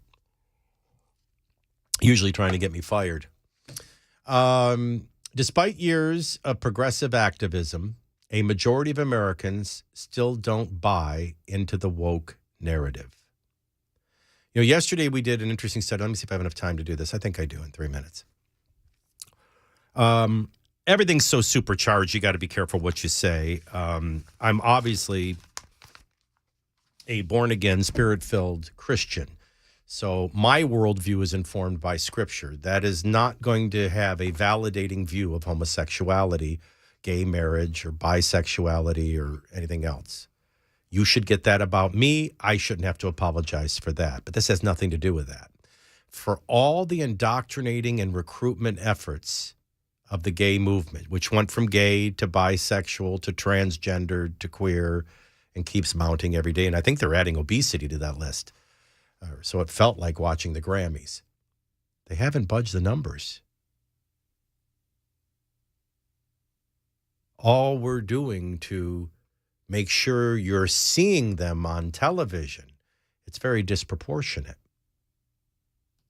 Usually trying to get me fired. Despite years of progressive activism, a majority of Americans still don't buy into the woke narrative. Yesterday we did an interesting study. Let me see if I have enough time to do this. I think I do in 3 minutes. Everything's so supercharged, you got to be careful what you say. I'm obviously a born-again, spirit-filled Christian. So my worldview is informed by Scripture. That is not going to have a validating view of homosexuality, gay marriage, or bisexuality, or anything else. You should get that about me. I shouldn't have to apologize for that. But this has nothing to do with that. For all the indoctrinating and recruitment efforts of the gay movement, which went from gay to bisexual to transgendered to queer and keeps mounting every day. And I think they're adding obesity to that list. So it felt like watching the Grammys. They haven't budged the numbers. All we're doing to make sure you're seeing them on television, it's very disproportionate.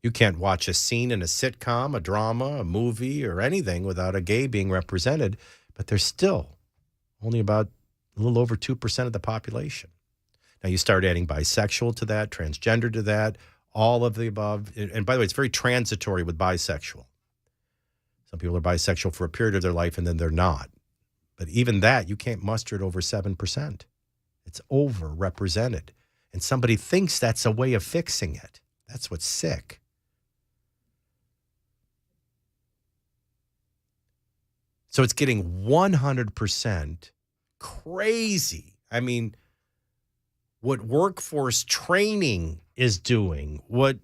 You can't watch a scene in a sitcom, a drama, a movie, or anything without a gay being represented, but they're still only about a little over 2% of the population. Now, you start adding bisexual to that, transgender to that, all of the above. And by the way, it's very transitory with bisexual. Some people are bisexual for a period of their life and then they're not. But even that, you can't muster it over 7%. It's overrepresented. And somebody thinks that's a way of fixing it. That's what's sick. So it's getting 100% crazy. I mean, what workforce training is doing, what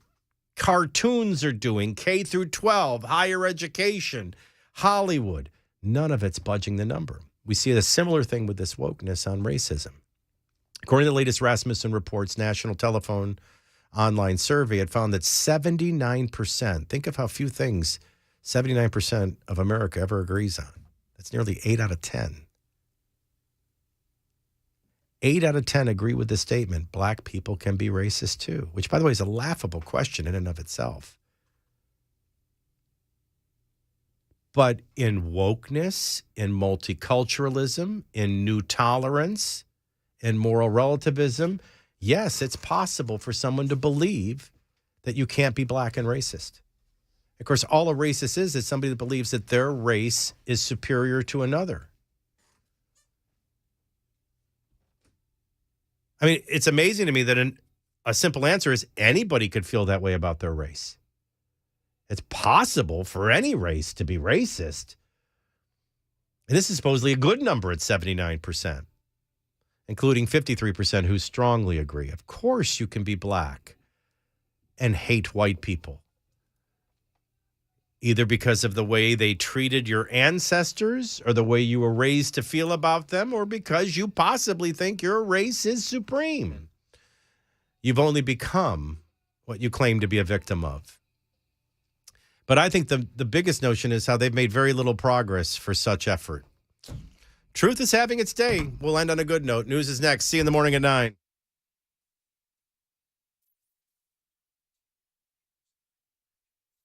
cartoons are doing, K through 12, higher education, Hollywood, none of it's budging the number. We see a similar thing with this wokeness on racism. According to the latest Rasmussen Reports National Telephone Online Survey, it found that 79%, think of how few things 79% of America ever agrees on. That's nearly 8 out of 10. 8 out of 10 agree with the statement, black people can be racist too, which, by the way, is a laughable question in and of itself. But in wokeness, in multiculturalism, in new tolerance, in moral relativism, yes, it's possible for someone to believe that you can't be black and racist. Of course, all a racist is somebody that believes that their race is superior to another. I mean, it's amazing to me that a simple answer is anybody could feel that way about their race. It's possible for any race to be racist. And this is supposedly a good number at 79%, including 53% who strongly agree. Of course you can be black and hate white people, either because of the way they treated your ancestors or the way you were raised to feel about them, or because you possibly think your race is supreme. You've only become what you claim to be a victim of. But I think the biggest notion is how they've made very little progress for such effort. Truth is having its day. We'll end on a good note. News is next. See you in the morning at 9.